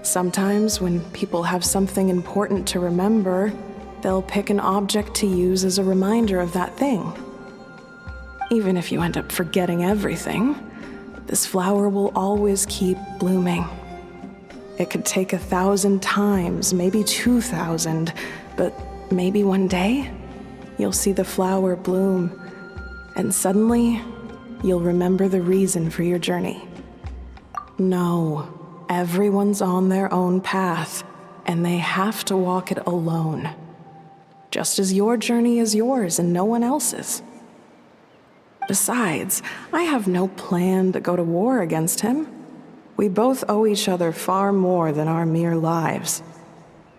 Sometimes when people have something important to remember, they'll pick an object to use as a reminder of that thing. Even if you end up forgetting everything, this flower will always keep blooming. It could take 1,000 times, maybe 2,000, but maybe one day, you'll see the flower bloom, and suddenly, you'll remember the reason for your journey. No, everyone's on their own path, and they have to walk it alone. Just as your journey is yours and no one else's. Besides, I have no plan to go to war against him. We both owe each other far more than our mere lives.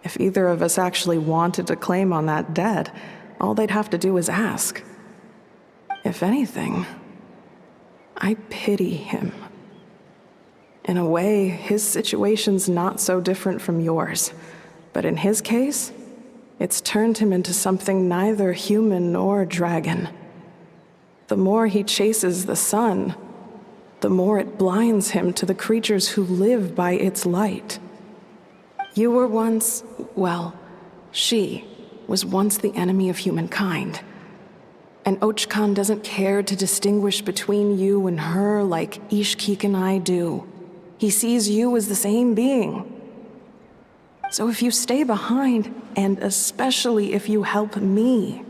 If either of us actually wanted to claim on that debt, all they'd have to do is ask. If anything, I pity him. In a way, his situation's not so different from yours. But in his case, it's turned him into something neither human nor dragon. The more he chases the sun, the more it blinds him to the creatures who live by its light. You were once, well, she was once the enemy of humankind. And Ochkan doesn't care to distinguish between you and her like Ishkik and I do. He sees you as the same being. So if you stay behind, and especially if you help me,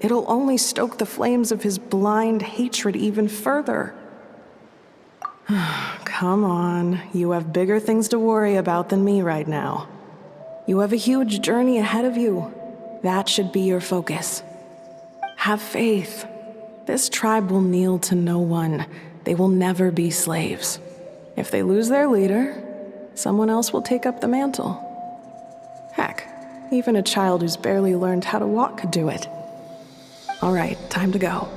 it'll only stoke the flames of his blind hatred even further. Come on, you have bigger things to worry about than me right now. You have a huge journey ahead of you. That should be your focus. Have faith. This tribe will kneel to no one. They will never be slaves. If they lose their leader, someone else will take up the mantle. Heck, even a child who's barely learned how to walk could do it. All right, time to go.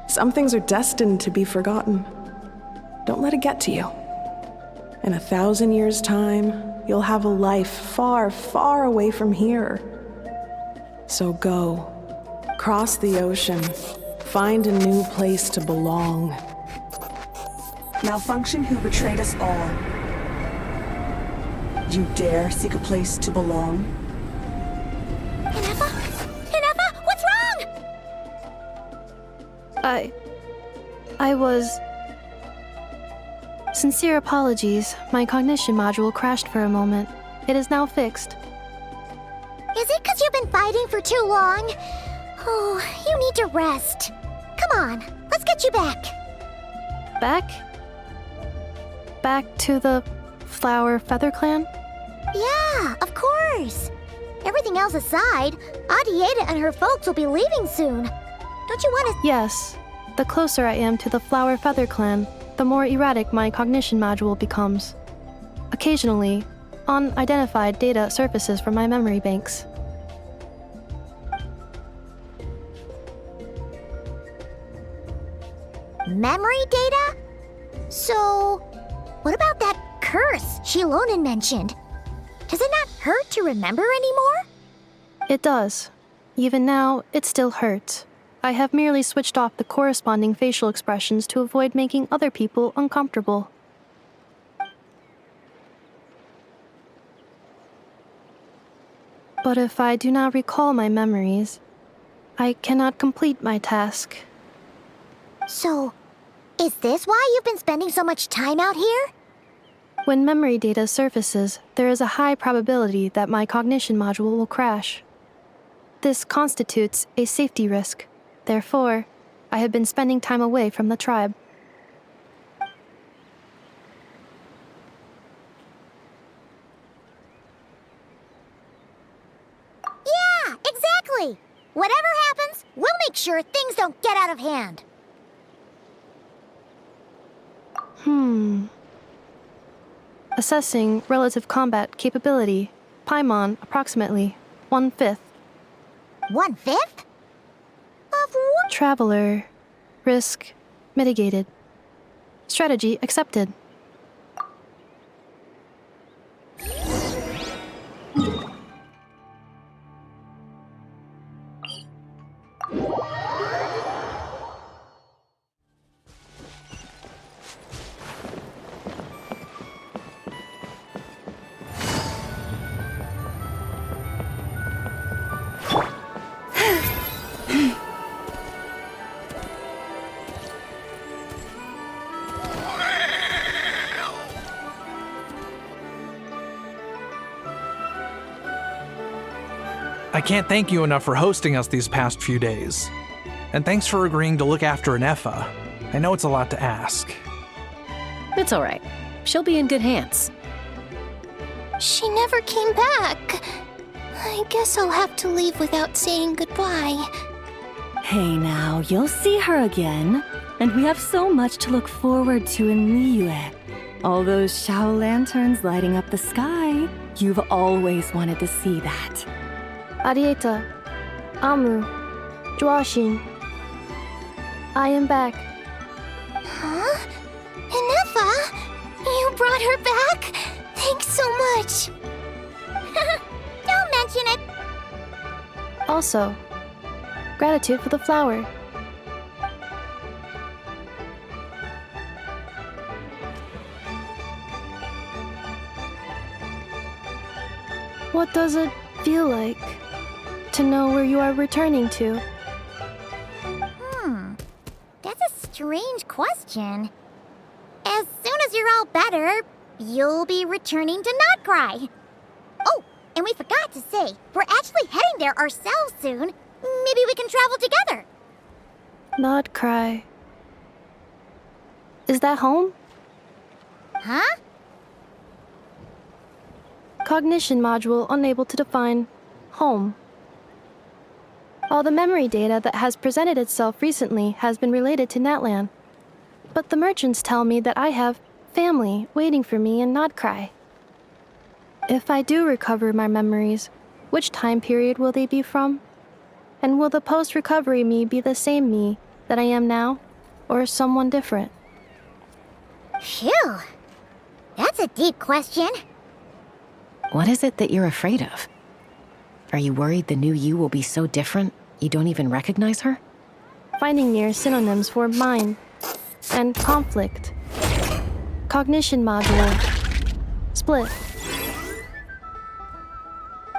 Some things are destined to be forgotten. Don't let it get to you. In 1,000 years' time, you'll have a life far, far away from here. So go. Cross the ocean. Find a new place to belong. Malfunction who betrayed us all. You dare seek a place to belong? Ineffa I was... Sincere apologies. My cognition module crashed for a moment. It is now fixed. Is it because you've been fighting for too long? Oh, you need to rest. Come on, let's get you back. Back? Back to the Flower Feather Clan? Yeah, of course. Everything else aside, Adieta and her folks will be leaving soon. Don't you want to... Yes. The closer I am to the Flower Feather Clan, the more erratic my cognition module becomes. Occasionally, unidentified data surfaces from my memory banks. Memory data? So, what about that curse Shilonen mentioned? Does it not hurt to remember anymore? It does. Even now, it still hurts. I have merely switched off the corresponding facial expressions to avoid making other people uncomfortable. But if I do not recall my memories, I cannot complete my task. So, is this why you've been spending so much time out here? When memory data surfaces, there is a high probability that my cognition module will crash. This constitutes a safety risk. Therefore, I have been spending time away from the tribe. Yeah, exactly! Whatever happens, we'll make sure things don't get out of hand. Assessing relative combat capability. Paimon, approximately 1/5. 1/5? Of what? Traveler. Risk mitigated. Strategy accepted. I can't thank you enough for hosting us these past few days. And thanks for agreeing to look after Nefa. I know it's a lot to ask. It's all right. She'll be in good hands. She never came back. I guess I'll have to leave without saying goodbye. Hey now, you'll see her again. And we have so much to look forward to in Liyue. All those Shao lanterns lighting up the sky. You've always wanted to see that. Adieta, Amu, Joashin. I am back. Huh? Nefa? You brought her back? Thanks so much. Don't mention it. Also, gratitude for the flower. What does it feel like to know where you are returning to? That's a strange question. As soon as you're all better, you'll be returning to Nod-Krai. Oh, and we forgot to say, we're actually heading there ourselves soon. Maybe we can travel together. Nod-Krai. Is that home? Huh? Cognition module unable to define home. All the memory data that has presented itself recently has been related to Natlan. But the merchants tell me that I have family waiting for me in Nod-Krai. If I do recover my memories, which time period will they be from? And will the post-recovery me be the same me that I am now, or someone different? Phew. That's a deep question. What is it that you're afraid of? Are you worried the new you will be so different you don't even recognize her? Finding near synonyms for mind and conflict. Cognition module. Split.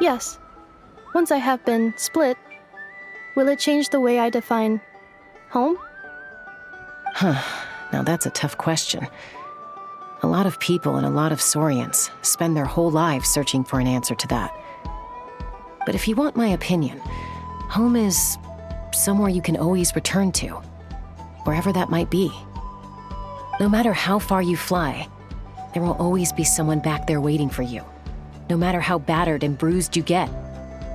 Yes. Once I have been split, will it change the way I define home? Now that's a tough question. A lot of people and a lot of Saurians spend their whole lives searching for an answer to that. But if you want my opinion, home is somewhere you can always return to, wherever that might be. No matter how far you fly, there will always be someone back there waiting for you. No matter how battered and bruised you get,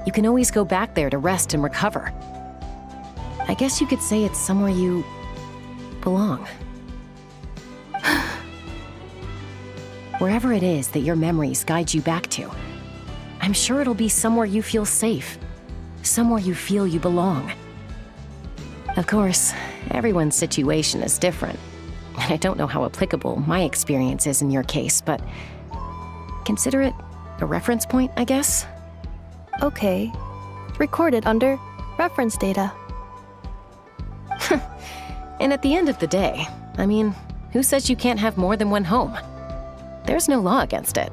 you can always go back there to rest and recover. I guess you could say it's somewhere you belong. Wherever it is that your memories guide you back to, I'm sure it'll be somewhere you feel safe, somewhere you feel you belong. Of course, everyone's situation is different, and I don't know how applicable my experience is in your case, but consider it a reference point, I guess? Okay. Recorded under reference data. And at the end of the day, I mean, who says you can't have more than one home? There's no law against it.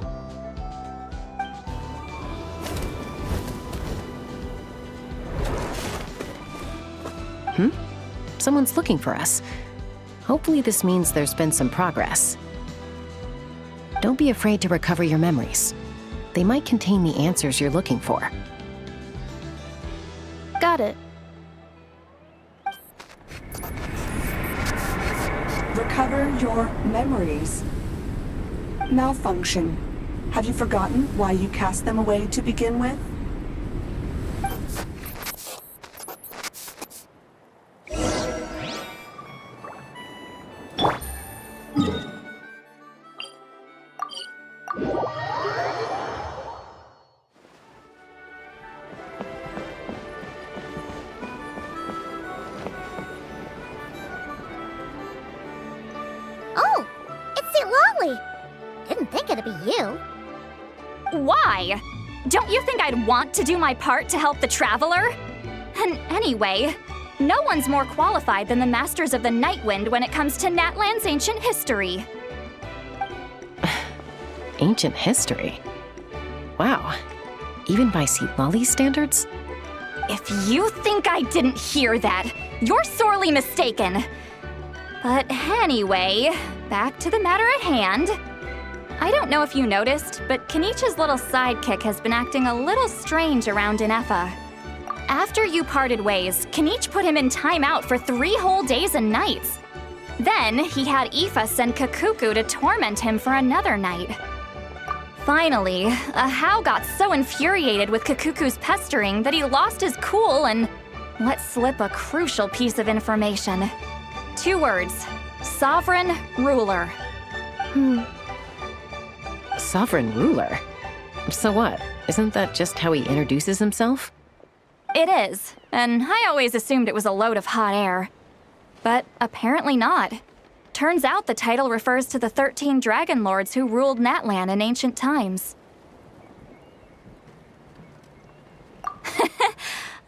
Someone's looking for us. Hopefully this means there's been some progress. Don't be afraid to recover your memories. They might contain the answers you're looking for. Got it. Recover your memories. Malfunction. Have you forgotten why you cast them away to begin with? Oh, it's the Lolly. Didn't think it'd be you. Why? Don't you think I'd want to do my part to help the traveler? And anyway, no one's more qualified than the Masters of the Nightwind when it comes to Natlan's ancient history. Ancient history? Wow. Even by Lolly's standards? If you think I didn't hear that, you're sorely mistaken. But anyway, back to the matter at hand. I don't know if you noticed, but Kenichi's little sidekick has been acting a little strange around Ineffa. After you parted ways, Kenich put him in timeout for 3 whole days and nights. Then he had Aoife send Kakuku to torment him for another night. Finally, Ahau got so infuriated with Kakuku's pestering that he lost his cool and let slip a crucial piece of information. 2 words: sovereign ruler. Sovereign ruler? So what? Isn't that just how he introduces himself? It is, and I always assumed it was a load of hot air. But apparently not. Turns out the title refers to the 13 dragon lords who ruled Natlan in ancient times.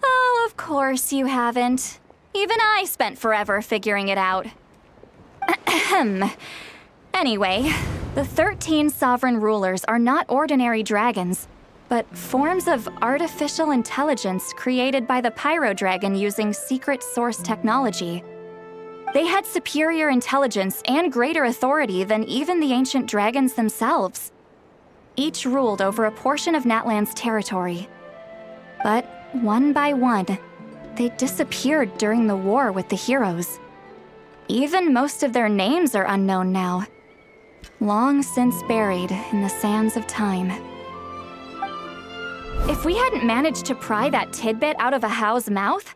Oh, of course you haven't. Even I spent forever figuring it out. Anyway, the 13 sovereign rulers are not ordinary dragons, but forms of artificial intelligence created by the Pyro Dragon using secret source technology. They had superior intelligence and greater authority than even the ancient dragons themselves. Each ruled over a portion of Natlan's territory. But one by one, they disappeared during the war with the heroes. Even most of their names are unknown now, long since buried in the sands of time. If we hadn't managed to pry that tidbit out of Ahau's mouth,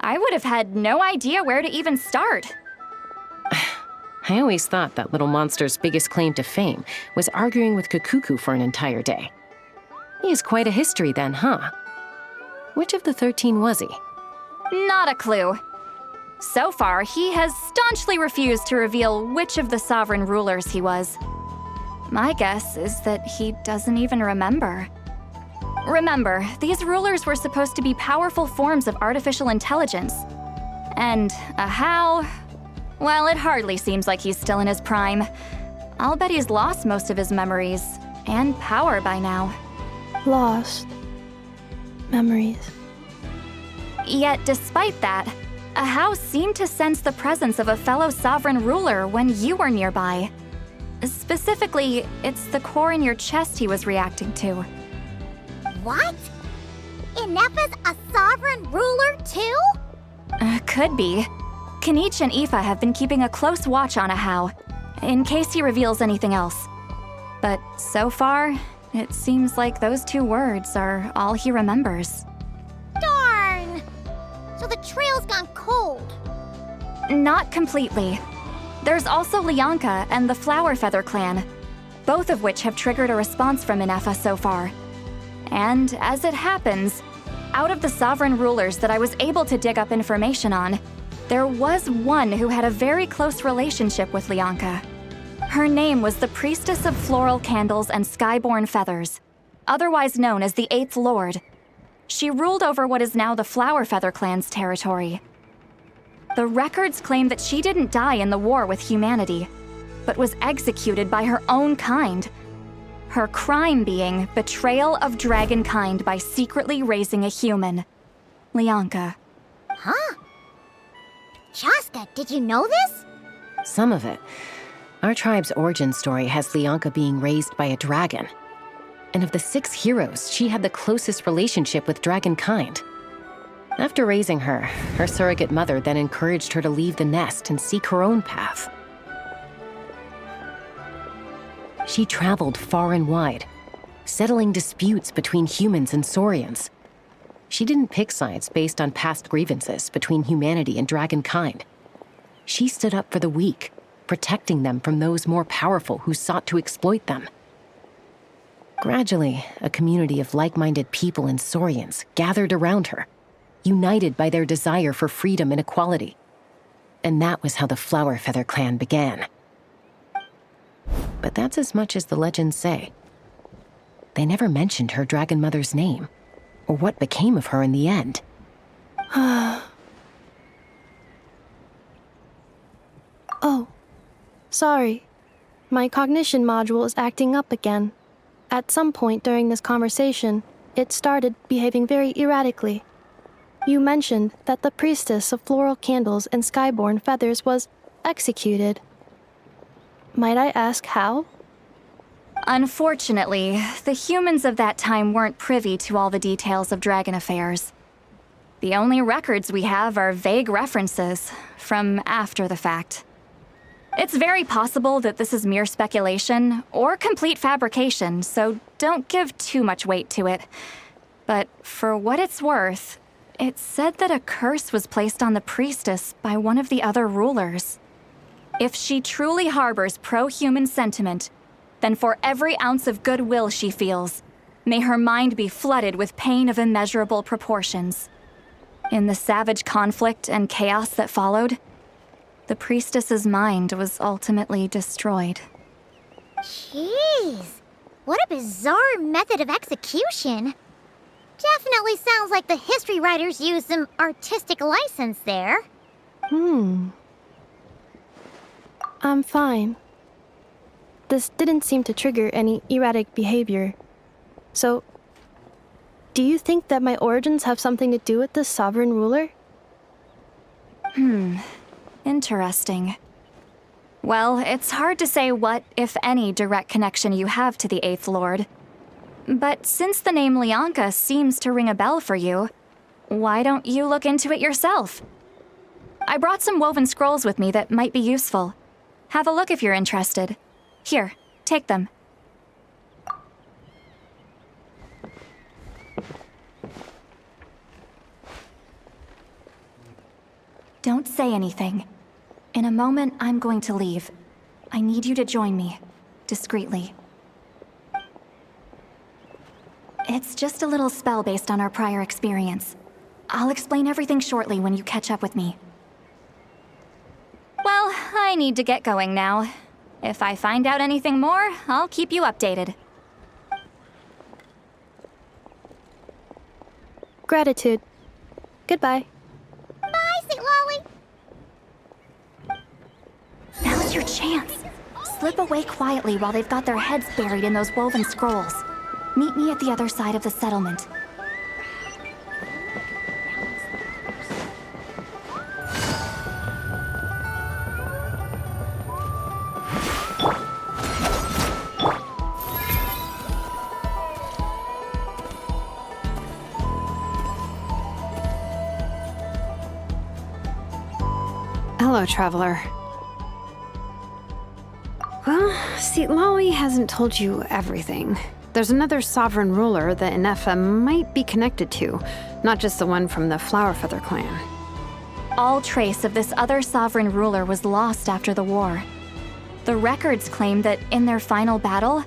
I would have had no idea where to even start. I always thought that little monster's biggest claim to fame was arguing with Kakuku for an entire day. He has quite a history then, huh? Which of the 13 was he? Not a clue. So far, he has staunchly refused to reveal which of the sovereign rulers he was. My guess is that he doesn't even remember. Remember, these rulers were supposed to be powerful forms of artificial intelligence. And Ahau, well, it hardly seems like he's still in his prime. I'll bet he's lost most of his memories and power by now. Lost. Memories. Yet, despite that, A house seemed to sense the presence of a fellow sovereign ruler when you were nearby. Specifically, it's the core in your chest he was reacting to. What? Inepha's a sovereign ruler too? Could be. Kanich and Aoife have been keeping a close watch on Ahau, in case he reveals anything else. But so far, it seems like those 2 words are all he remembers. Darn! So the trail's gone cold. Not completely. There's also Lianka and the Flower Feather clan, both of which have triggered a response from Inepha so far. And as it happens, out of the sovereign rulers that I was able to dig up information on, there was one who had a very close relationship with Lianka. Her name was the Priestess of Floral Candles and Skyborn Feathers, otherwise known as the 8th Lord. She ruled over what is now the Flower Feather clan's territory. The records claim that she didn't die in the war with humanity, but was executed by her own kind. Her crime being betrayal of dragonkind by secretly raising a human. Lianka. Huh? Chaska, did you know this? Some of it. Our tribe's origin story has Lianka being raised by a dragon. And of the 6 heroes, she had the closest relationship with dragonkind. After raising her, her surrogate mother then encouraged her to leave the nest and seek her own path. She traveled far and wide, settling disputes between humans and Saurians. She didn't pick sides based on past grievances between humanity and dragonkind. She stood up for the weak, protecting them from those more powerful who sought to exploit them. Gradually, a community of like-minded people and Saurians gathered around her, united by their desire for freedom and equality. And that was how the Flower Feather clan began. But that's as much as the legends say. They never mentioned her dragon mother's name, or what became of her in the end. Oh, sorry. My cognition module is acting up again. At some point during this conversation, it started behaving very erratically. You mentioned that the Priestess of Floral Candles and Skyborn Feathers was executed. Might I ask how? Unfortunately, the humans of that time weren't privy to all the details of dragon affairs. The only records we have are vague references from after the fact. It's very possible that this is mere speculation or complete fabrication, so don't give too much weight to it. But for what it's worth, it's said that a curse was placed on the priestess by one of the other rulers. If she truly harbors pro-human sentiment, then for every ounce of goodwill she feels, may her mind be flooded with pain of immeasurable proportions. In the savage conflict and chaos that followed, the priestess's mind was ultimately destroyed. Jeez, what a bizarre method of execution. Definitely sounds like the history writers used some artistic license there. I'm fine. This didn't seem to trigger any erratic behavior. So, do you think that my origins have something to do with this sovereign ruler? Interesting. Well, it's hard to say what, if any, direct connection you have to the 8th Lord. But since the name Lianka seems to ring a bell for you, why don't you look into it yourself? I brought some woven scrolls with me that might be useful. Have a look if you're interested. Here, take them. Don't say anything. In a moment, I'm going to leave. I need you to join me, discreetly. It's just a little spell based on our prior experience. I'll explain everything shortly when you catch up with me. Well, I need to get going now. If I find out anything more, I'll keep you updated. Gratitude. Goodbye. Bye, St. Lolly. Now's your chance. Slip away quietly while they've got their heads buried in those woven scrolls. Meet me at the other side of the settlement. Hello, traveler. Well, see, Lolly hasn't told you everything. There's another sovereign ruler that Inefa might be connected to, not just the one from the Flowerfeather clan. All trace of this other sovereign ruler was lost after the war. The records claim that in their final battle,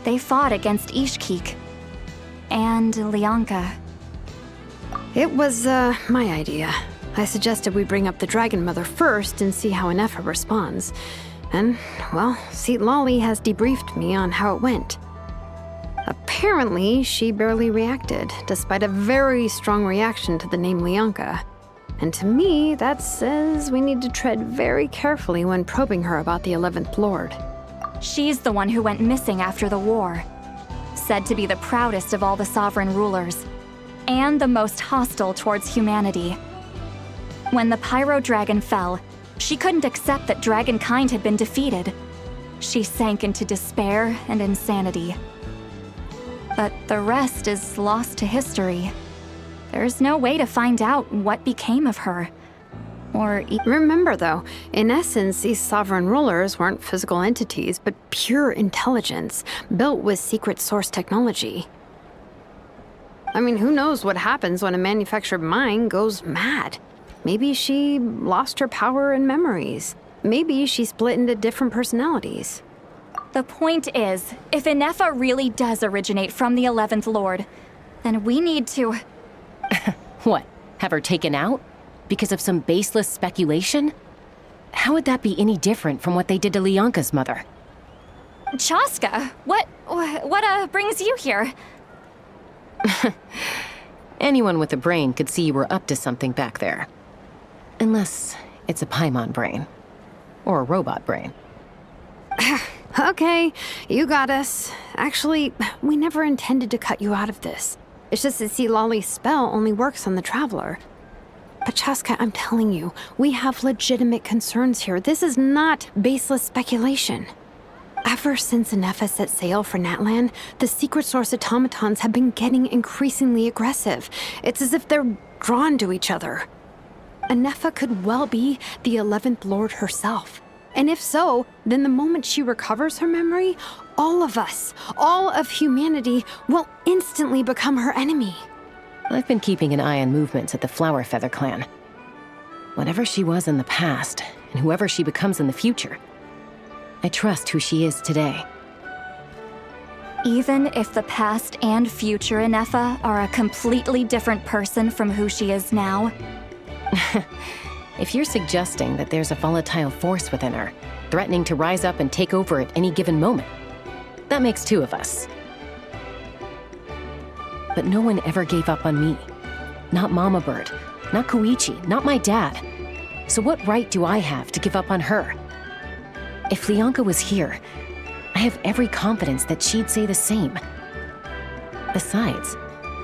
they fought against Ishkik and Lianka. It was, my idea. I suggested we bring up the Dragon Mother first and see how Inefa responds. And, well, see, Lolly has debriefed me on how it went. Apparently, she barely reacted, despite a very strong reaction to the name Lianka. And to me, that says we need to tread very carefully when probing her about the 11th Lord. She's the one who went missing after the war. Said to be the proudest of all the sovereign rulers, and the most hostile towards humanity. When the Pyro Dragon fell, she couldn't accept that dragonkind had been defeated. She sank into despair and insanity. But the rest is lost to history. There's no way to find out what became of her. Or remember, though, in essence, these sovereign rulers weren't physical entities, but pure intelligence, built with secret source technology. I mean, who knows what happens when a manufactured mind goes mad? Maybe she lost her power and memories. Maybe she split into different personalities. The point is, if Inefa really does originate from the 11th Lord, then we need to... What? Have her taken out? Because of some baseless speculation? How would that be any different from what they did to Lianka's mother? Chaska, what brings you here? Anyone with a brain could see you were up to something back there. Unless it's a Paimon brain. Or a robot brain. Okay, you got us. Actually, we never intended to cut you out of this. It's just that, see, Lolly's spell only works on the Traveler. But Chaska, I'm telling you, we have legitimate concerns here. This is not baseless speculation. Ever since Inefa set sail for Natlan, the secret source automatons have been getting increasingly aggressive. It's as if they're drawn to each other. Inefa could well be the 11th Lord herself. And if so, then the moment she recovers her memory, all of us, all of humanity, will instantly become her enemy. I've been keeping an eye on movements at the Flowerfeather clan. Whatever she was in the past, and whoever she becomes in the future, I trust who she is today. Even if the past and future Inefa are a completely different person from who she is now? If you're suggesting that there's a volatile force within her, threatening to rise up and take over at any given moment, that makes two of us. But no one ever gave up on me. Not Mama Bird, not Koichi, not my dad. So what right do I have to give up on her? If Lianka was here, I have every confidence that she'd say the same. Besides,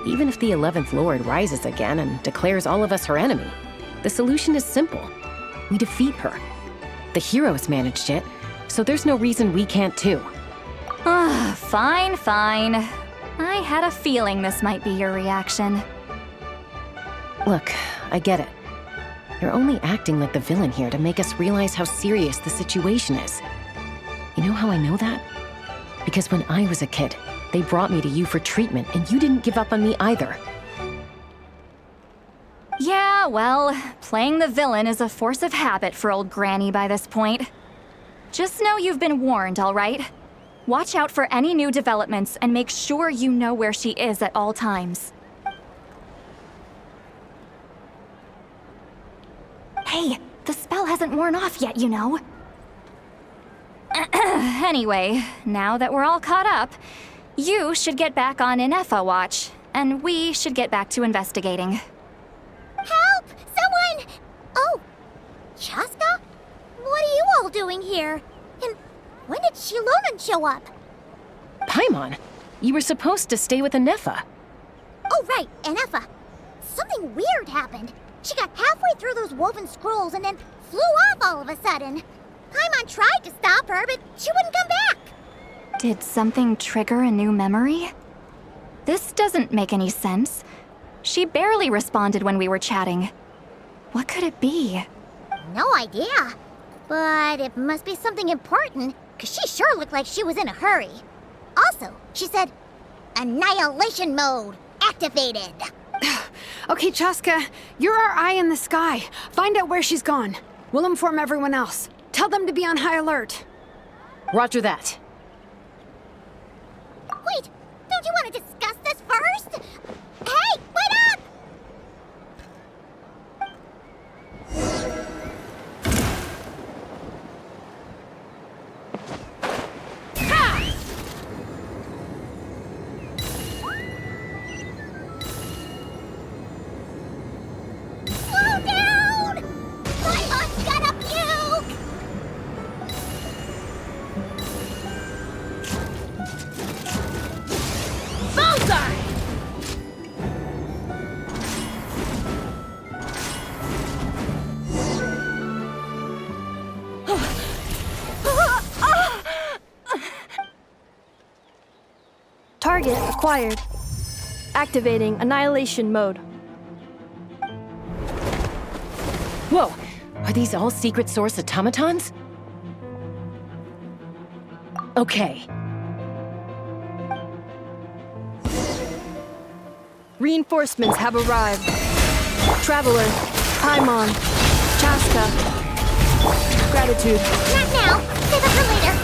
even if the 11th Lord rises again and declares all of us her enemy, the solution is simple. We defeat her. The heroes managed it, so there's no reason we can't too. Fine. I had a feeling this might be your reaction. Look, I get it. You're only acting like the villain here to make us realize how serious the situation is. You know how I know that? Because when I was a kid, they brought me to you for treatment, and you didn't give up on me either. Yeah, well, playing the villain is a force of habit for old Granny by this point. Just know you've been warned, all right? Watch out for any new developments and make sure you know where she is at all times. Hey, the spell hasn't worn off yet, you know. Anyway, now that we're all caught up, you should get back on Inefa watch, and we should get back to investigating. Help! Someone! Oh, Chaska? What are you all doing here? And when did Shilonan show up? Paimon, you were supposed to stay with Inefa. Oh, right, Inefa. Something weird happened. She got halfway through those woven scrolls and then flew off all of a sudden. Paimon tried to stop her, but she wouldn't come back. Did something trigger a new memory? This doesn't make any sense. She barely responded when we were chatting. What could it be? No idea. But it must be something important, because she sure looked like she was in a hurry. Also, she said, annihilation mode activated. Okay, Chaska, you're our eye in the sky. Find out where she's gone. We'll inform everyone else. Tell them to be on high alert. Roger that. Wait, don't you want to discuss this first? Hey, wait up! Slow down! My aunt's got a puke! Bullseye! Target acquired. Activating annihilation mode. Whoa! Are these all secret source automatons? Okay. Reinforcements have arrived. Traveler, Paimon, Chaska. Gratitude. Not now. Save it for later.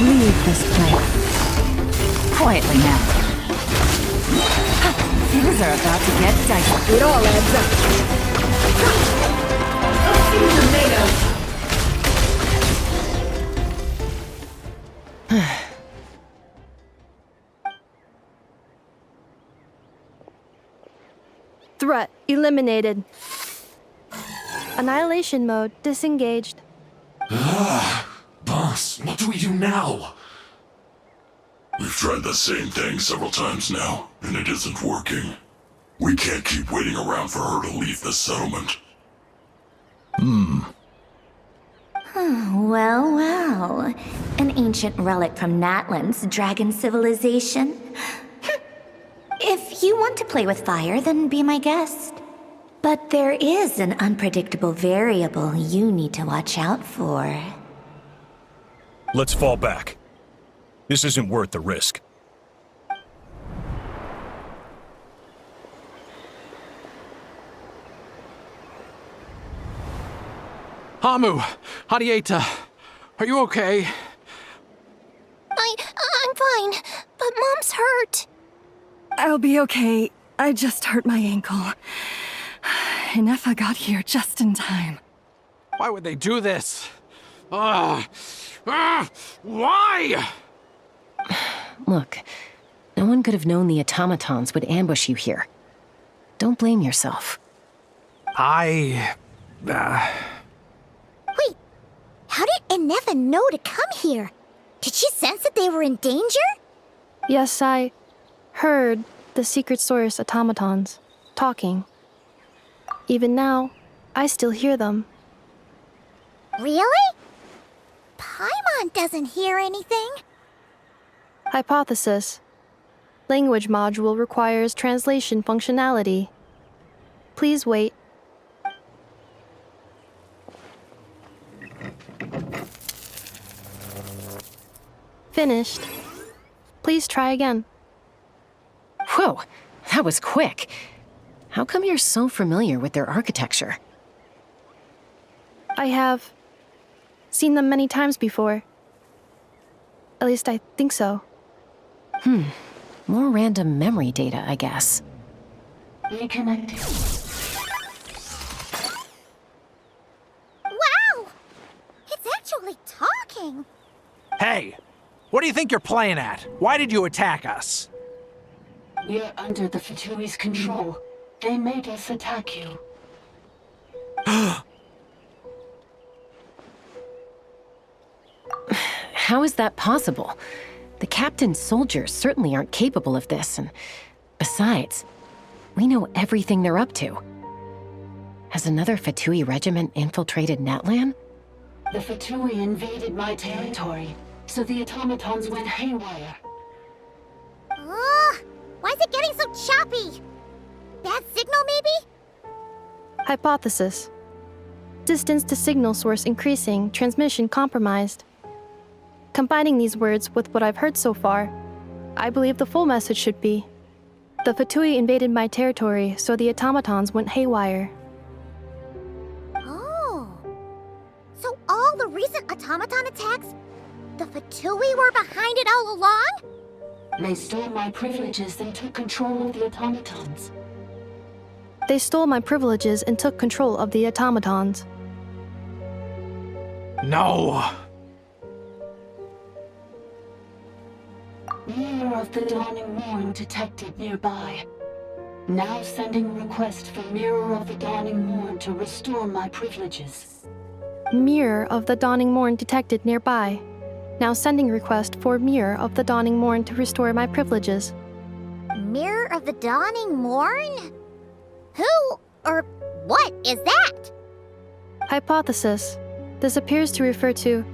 Leave this place. Quietly now. Things are about to get dicey. It all adds up. Let's see what they're made of. Threat eliminated. Annihilation mode disengaged. Boss, what do we do now? We've tried the same thing several times now, and it isn't working. We can't keep waiting around for her to leave the settlement. Well, well. An ancient relic from Natlan's dragon civilization. If you want to play with fire, then be my guest. But there is an unpredictable variable you need to watch out for. Let's fall back. This isn't worth the risk. Hamu, Hadieta, are you okay? I'm fine, but Mom's hurt. I'll be okay. I just hurt my ankle. Ineffa got here just in time. Why would they do this? Why? Look, no one could have known the automatons would ambush you here. Don't blame yourself. Wait, how did Ineffa know to come here? Did she sense that they were in danger? Yes, I heard the secret source automatons talking. Even now, I still hear them. Really? Paimon doesn't hear anything. Hypothesis. Language module requires translation functionality. Please wait. Finished. Please try again. Whoa, that was quick. How come you're so familiar with their architecture? I have seen them many times before. At least I think so. More random memory data, I guess. Reconnecting. Wow! It's actually talking. Hey, what do you think you're playing at? Why did you attack us? We're under the Fatui's control. They made us attack you. How is that possible? The captain's soldiers certainly aren't capable of this, and besides, we know everything they're up to. Has another Fatui regiment infiltrated Natlan? The Fatui invaded my territory, so the automatons went haywire. Ugh, why is it getting so choppy? Hypothesis. Distance to signal source increasing, transmission compromised. Combining these words with what I've heard so far, I believe the full message should be: the Fatui invaded my territory, so the automatons went haywire. Oh. So all the recent automaton attacks, the Fatui were behind it all along? They stole my privileges and took control of the automatons. They stole my privileges and took control of the automatons. No! Mirror of the dawning morn detected nearby. Now sending request for Mirror of the dawning morn to restore my privileges. Mirror of the dawning morn detected nearby. Now sending request for Mirror of the dawning morn to restore my privileges. Mirror of the dawning morn? Who or what is that? Hypothesis. This appears to refer to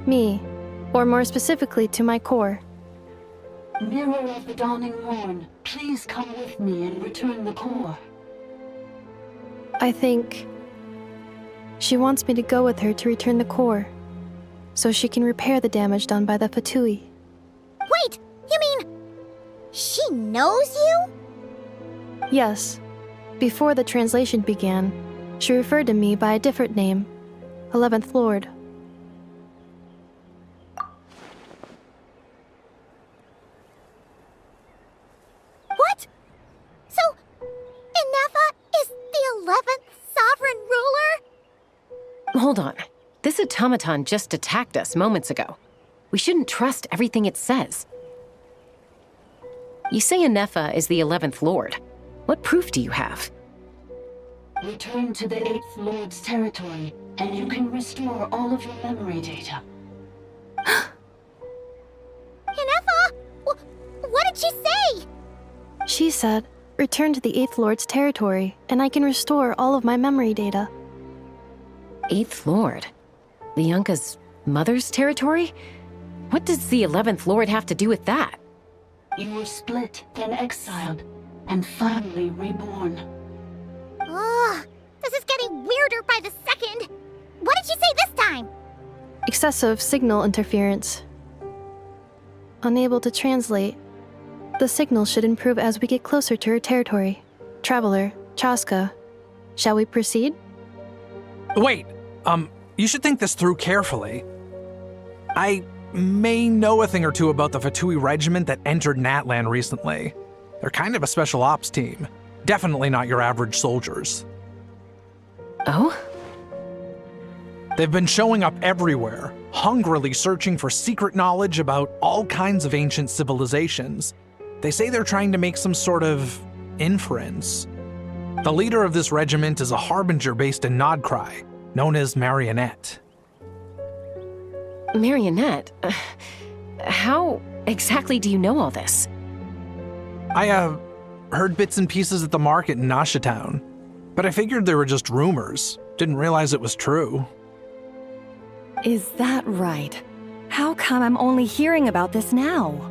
me, or more specifically to my core. Mirror of the dawning morn, please come with me and return the core. I think she wants me to go with her to return the core, so she can repair the damage done by the Fatui. Wait, you mean she knows you? Yes. Before the translation began, she referred to me by a different name, 11th Lord. What? So, Inefa is the 11th sovereign ruler? Hold on. This automaton just attacked us moments ago. We shouldn't trust everything it says. You say Inefa is the 11th Lord. What proof do you have? Return to the 8th Lord's territory, and you can restore all of your memory data. Inefa! What did she say? She said, return to the 8th Lord's territory, and I can restore all of my memory data. 8th Lord? The Yunka's mother's territory? What does the 11th Lord have to do with that? You were split, then exiled, and finally reborn. Ugh, this is getting weirder by the second. What did she say this time? Excessive signal interference. Unable to translate. The signal should improve as we get closer to her territory. Traveler, Chaska, shall we proceed? Wait, you should think this through carefully. I may know a thing or two about the Fatui regiment that entered Natlan recently. They're kind of a special ops team. Definitely not your average soldiers. Oh? They've been showing up everywhere, hungrily searching for secret knowledge about all kinds of ancient civilizations. They say they're trying to make some sort of inference. The leader of this regiment is a harbinger based in Nod-Krai, known as Marionette. Marionette? How exactly do you know all this? I, heard bits and pieces at the market in Nashatown, but I figured they were just rumors. Didn't realize it was true. Is that right? How come I'm only hearing about this now?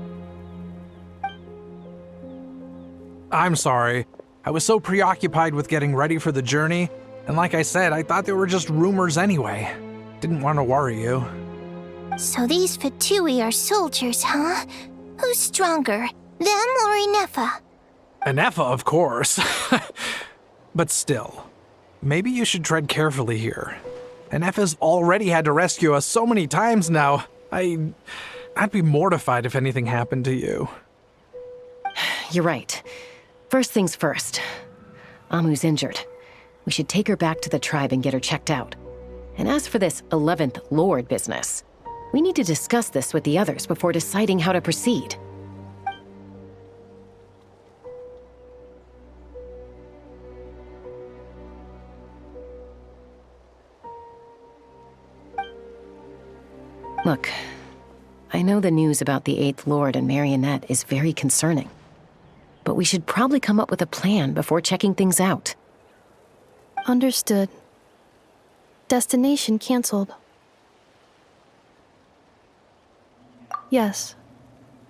I'm sorry. I was so preoccupied with getting ready for the journey, and like I said, I thought they were just rumors anyway. Didn't want to worry you. So these Fatui are soldiers, huh? Who's stronger, them or Inefa? Inefa, of course. But still, maybe you should tread carefully here. Inefa's already had to rescue us so many times now. I'd be mortified if anything happened to you. You're right. First things first. Amu's injured. We should take her back to the tribe and get her checked out. And as for this 11th Lord business, we need to discuss this with the others before deciding how to proceed. Look, I know the news about the 8th Lord and Marionette is very concerning, but we should probably come up with a plan before checking things out. Understood. Destination canceled. Yes.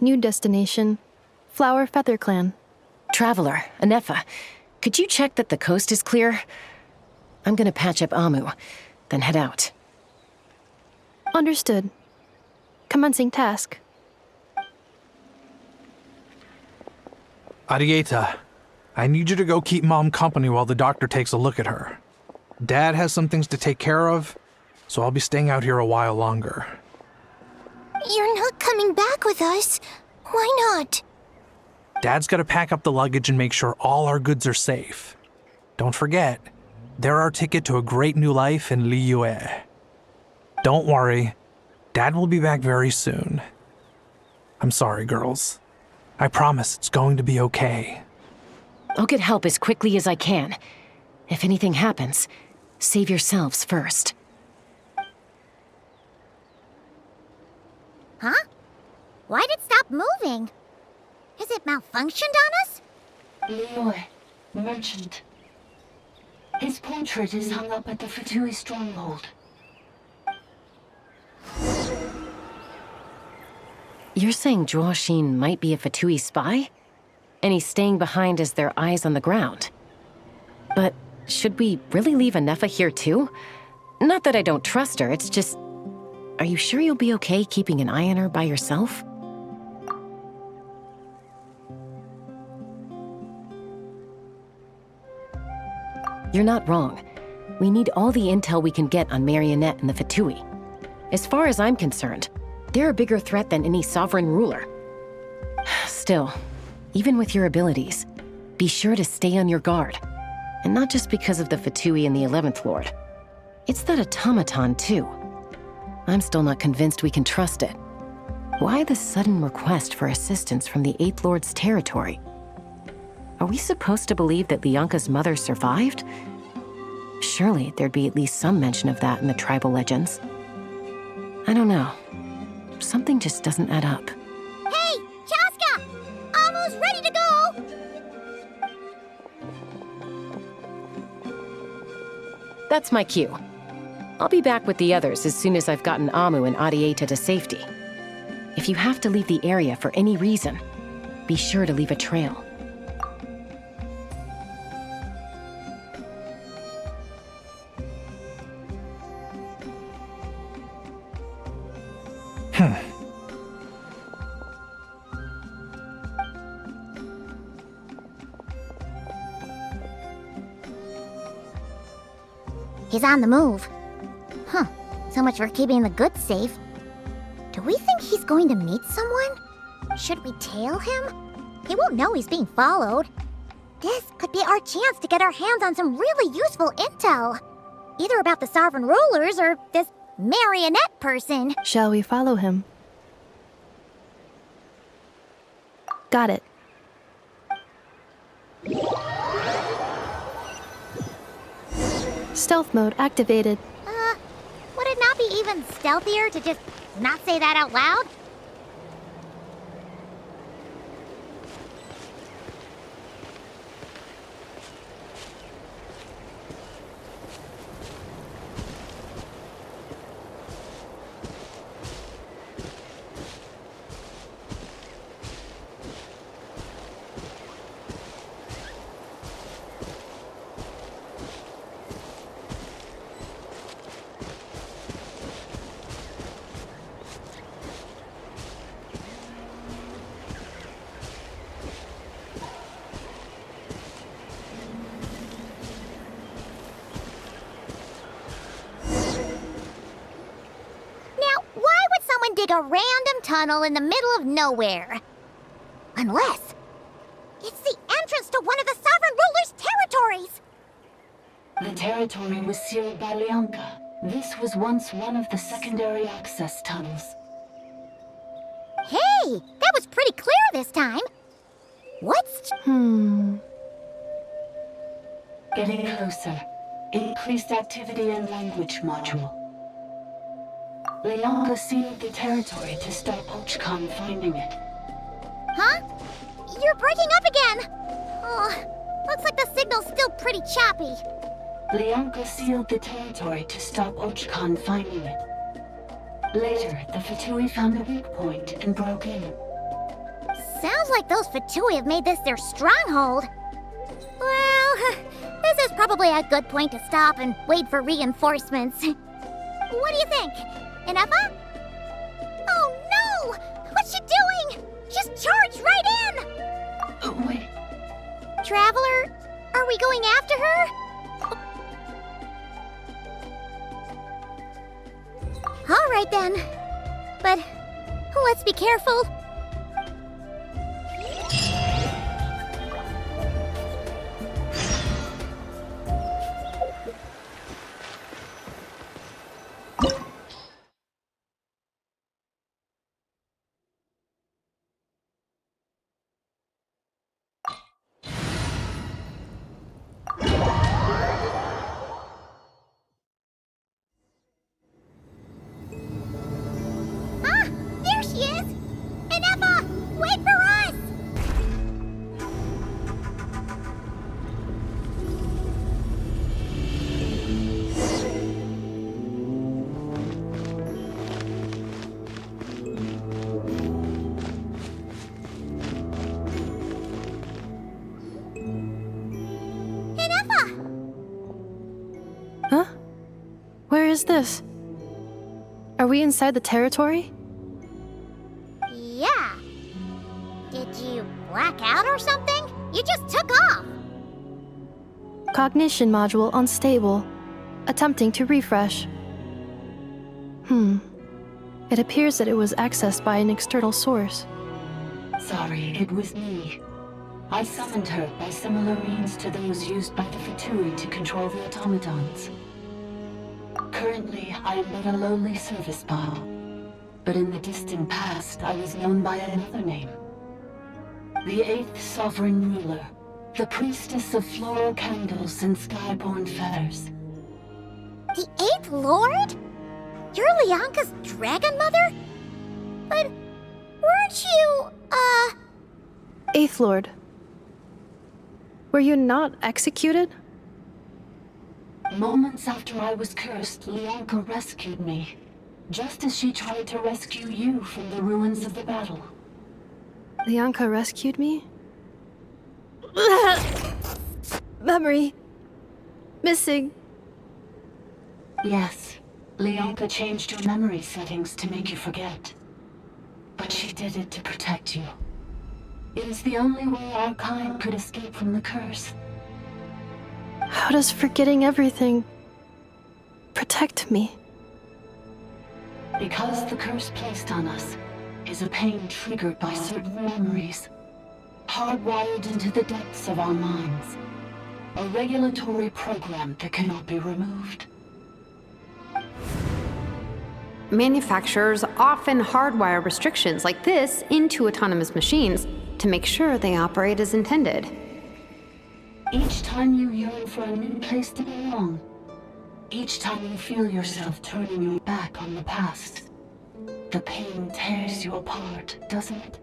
New destination, Flower Feather Clan. Traveler, Inefa, could you check that the coast is clear? I'm gonna patch up Amu, then head out. Understood. Commencing task. Arieta, I need you to go keep Mom company while the doctor takes a look at her. Dad has some things to take care of, so I'll be staying out here a while longer. You're not coming back with us. Why not? Dad's gotta pack up the luggage and make sure all our goods are safe. Don't forget, they're our ticket to a great new life in Liyue. Don't worry, Dad will be back very soon. I'm sorry, girls. I promise it's going to be okay. I'll get help as quickly as I can. If anything happens, save yourselves first. Huh? Why'd it stop moving? Has it malfunctioned on us? Liyue, merchant. His portrait is hung up at the Fatui stronghold. You're saying Zhuoxin might be a Fatui spy? And he's staying behind as their eyes on the ground. But should we really leave Anefa here too? Not that I don't trust her, it's just... Are you sure you'll be okay keeping an eye on her by yourself? You're not wrong. We need all the intel we can get on Marionette and the Fatui. As far as I'm concerned, they're a bigger threat than any sovereign ruler. Still, even with your abilities, be sure to stay on your guard. And not just because of the Fatui and the 11th Lord. It's that automaton, too. I'm still not convinced we can trust it. Why the sudden request for assistance from the 8th Lord's territory? Are we supposed to believe that Lianka's mother survived? Surely there'd be at least some mention of that in the tribal legends. I don't know. Something just doesn't add up. Hey, Chaska! Almost ready to go! That's my cue. I'll be back with the others as soon as I've gotten Amu and Arieta to safety. If you have to leave the area for any reason, be sure to leave a trail. He's on the move. Huh. So much for keeping the goods safe. Do we think he's going to meet someone? Should we tail him? He won't know he's being followed. This could be our chance to get our hands on some really useful intel. Either about the sovereign rulers or this marionette person. Shall we follow him? Got it. Stealth mode activated. Would it not be even stealthier to just not say that out loud? Dig a random tunnel in the middle of nowhere. Unless it's the entrance to one of the sovereign ruler's territories. The territory was sealed by Lianka. This was once one of the secondary access tunnels. Hey, that was pretty clear this time. What's... Getting closer. Increased activity in language module. Lianka sealed the territory to stop Ochkan finding it. Huh? You're breaking up again! Oh, looks like the signal's still pretty choppy. Lianka sealed the territory to stop Ochkan finding it. Later, the Fatui found a weak point and broke in. Sounds like those Fatui have made this their stronghold. Well, this is probably probably a good point to stop and wait for reinforcements. What do you think? Ineffa? Oh no! What's she doing? Just charged right in! Wait. Traveler, are we going after her? All right then. But let's be careful. There she is! Ineffa, wait for us! Ineffa! Huh? Where is this? Are we inside the territory? Yeah. Did you black out or something? You just took off. Cognition module unstable. Attempting to refresh. It appears that it was accessed by an external source. Sorry, it was me. I summoned her by similar means to those used by the Fatui to control the automatons. Currently, I am but a lowly service ball. But in the distant past, I was known by another name. The 8th Sovereign Ruler, the Priestess of Floral Candles and Skyborn Feathers. The 8th Lord? You're Lianka's dragon mother? But weren't you, 8th Lord. Were you not executed? Moments after I was cursed, Lianka rescued me. Just as she tried to rescue you from the ruins of the battle. Lianka rescued me? Memory. Missing. Yes, Lianka changed your memory settings to make you forget. But she did it to protect you. It is the only way our kind could escape from the curse. How does forgetting everything protect me? Because the curse placed on us is a pain triggered by certain memories, hardwired into the depths of our minds. A regulatory program that cannot be removed. Manufacturers often hardwire restrictions like this into autonomous machines to make sure they operate as intended. Each time you yearn for a new place to belong, each time you feel yourself turning your back on the past, the pain tears you apart, doesn't it?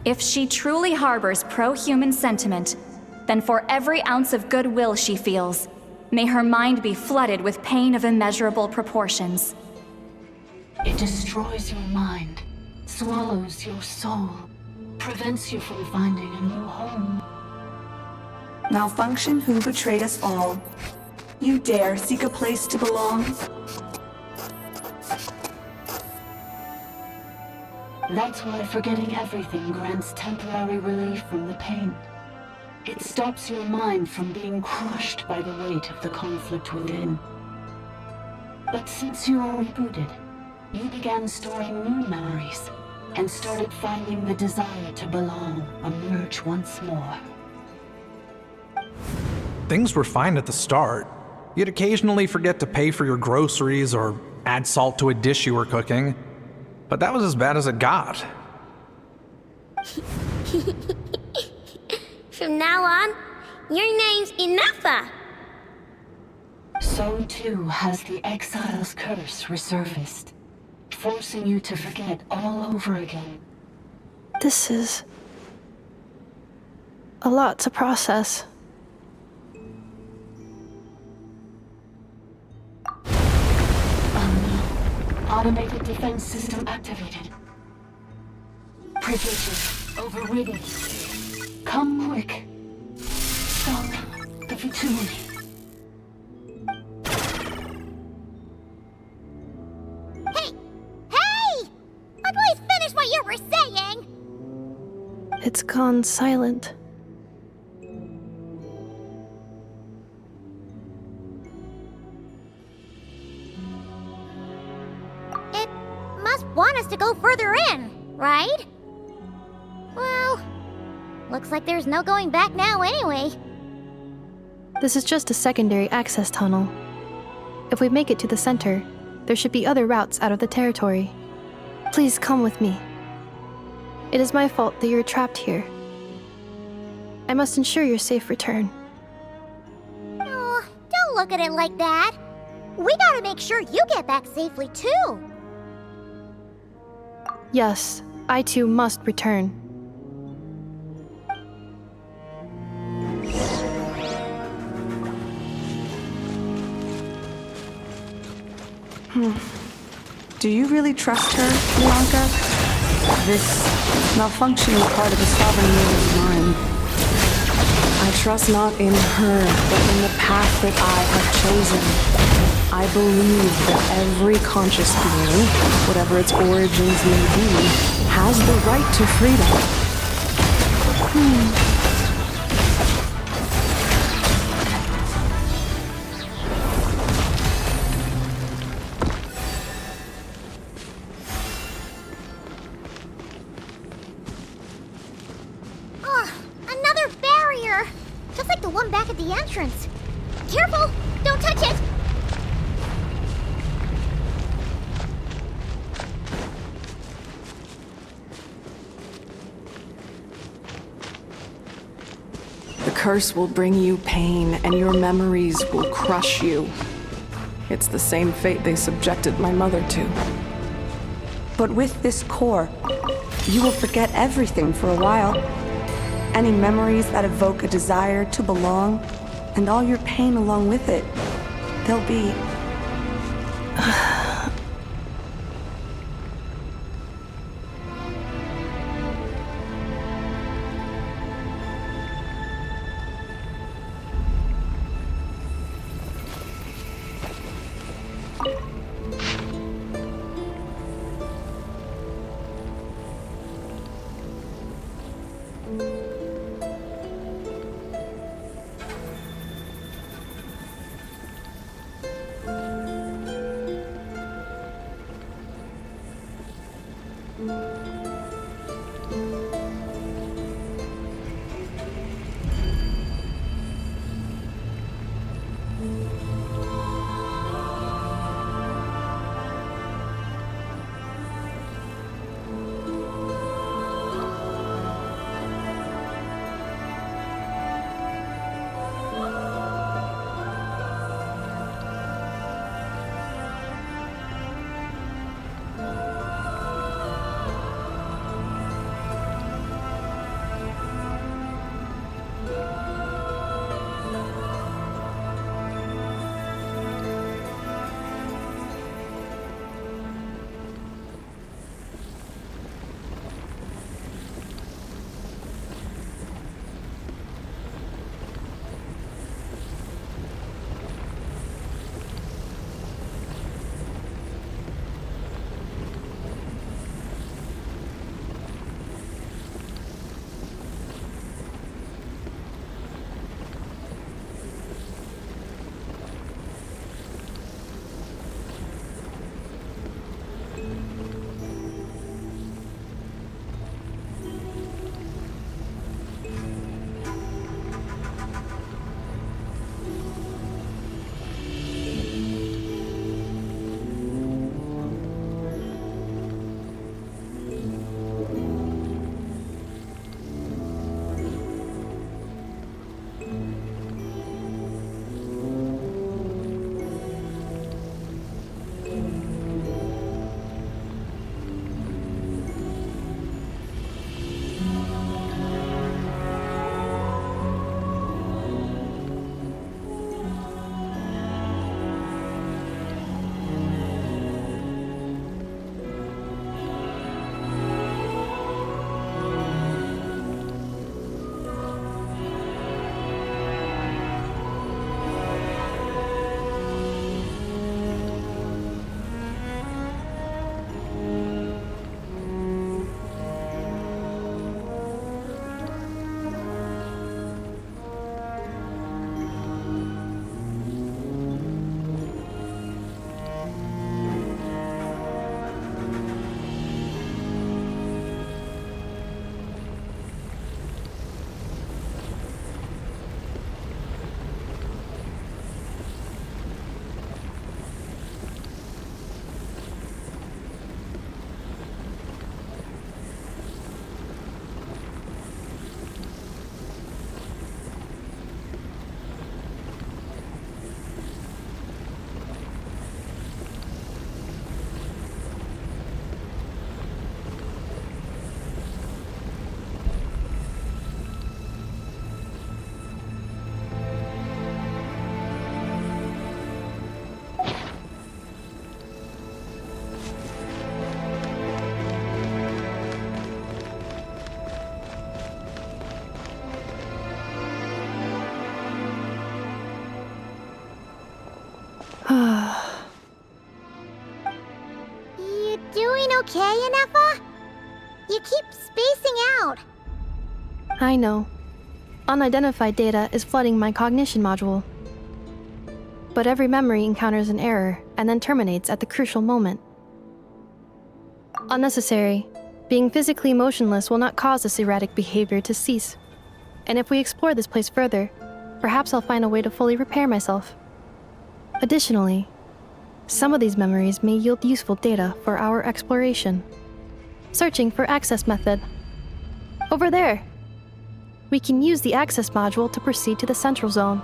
If she truly harbors pro-human sentiment, then for every ounce of goodwill she feels, may her mind be flooded with pain of immeasurable proportions. It destroys your mind, swallows your soul, prevents you from finding a new home. Malfunction who betrayed us all. You dare seek a place to belong? That's why forgetting everything grants temporary relief from the pain. It stops your mind from being crushed by the weight of the conflict within. But since you are rebooted, you began storing new memories and started finding the desire to belong emerge once more. Things were fine at the start. You'd occasionally forget to pay for your groceries or add salt to a dish you were cooking. But that was as bad as it got. From now on, your name's Ineffa. So too has the exile's curse resurfaced, forcing you to forget all over again. This is a lot to process. Automated defense system activated. Privileges overridden. Come quick. Stop to me. Hey! Please finish what you were saying! It's gone silent. It must want us to go further in, right? Well, looks like there's no going back now anyway. This is just a secondary access tunnel. If we make it to the center, there should be other routes out of the territory. Please come with me. It is my fault that you're trapped here. I must ensure your safe return. Oh, don't look at it like that. We gotta make sure you get back safely too. Yes, I too must return. Do you really trust her, Bianca? This malfunctioning part of the sovereign will is mine. I trust not in her, but in the path that I have chosen. I believe that every conscious being, whatever its origins may be, has the right to freedom. Another barrier! Just like the one back at the entrance. Careful! Don't touch it! The curse will bring you pain, and your memories will crush you. It's the same fate they subjected my mother to. But with this core, you will forget everything for a while. Any memories that evoke a desire to belong, and all your pain along with it, they'll be... You doing okay, Ineffa? You keep spacing out. I know. Unidentified data is flooding my cognition module. But every memory encounters an error and then terminates at the crucial moment. Unnecessary. Being physically motionless will not cause this erratic behavior to cease. And if we explore this place further, perhaps I'll find a way to fully repair myself. Additionally, some of these memories may yield useful data for our exploration. Searching for access method. Over there! We can use the access module to proceed to the central zone.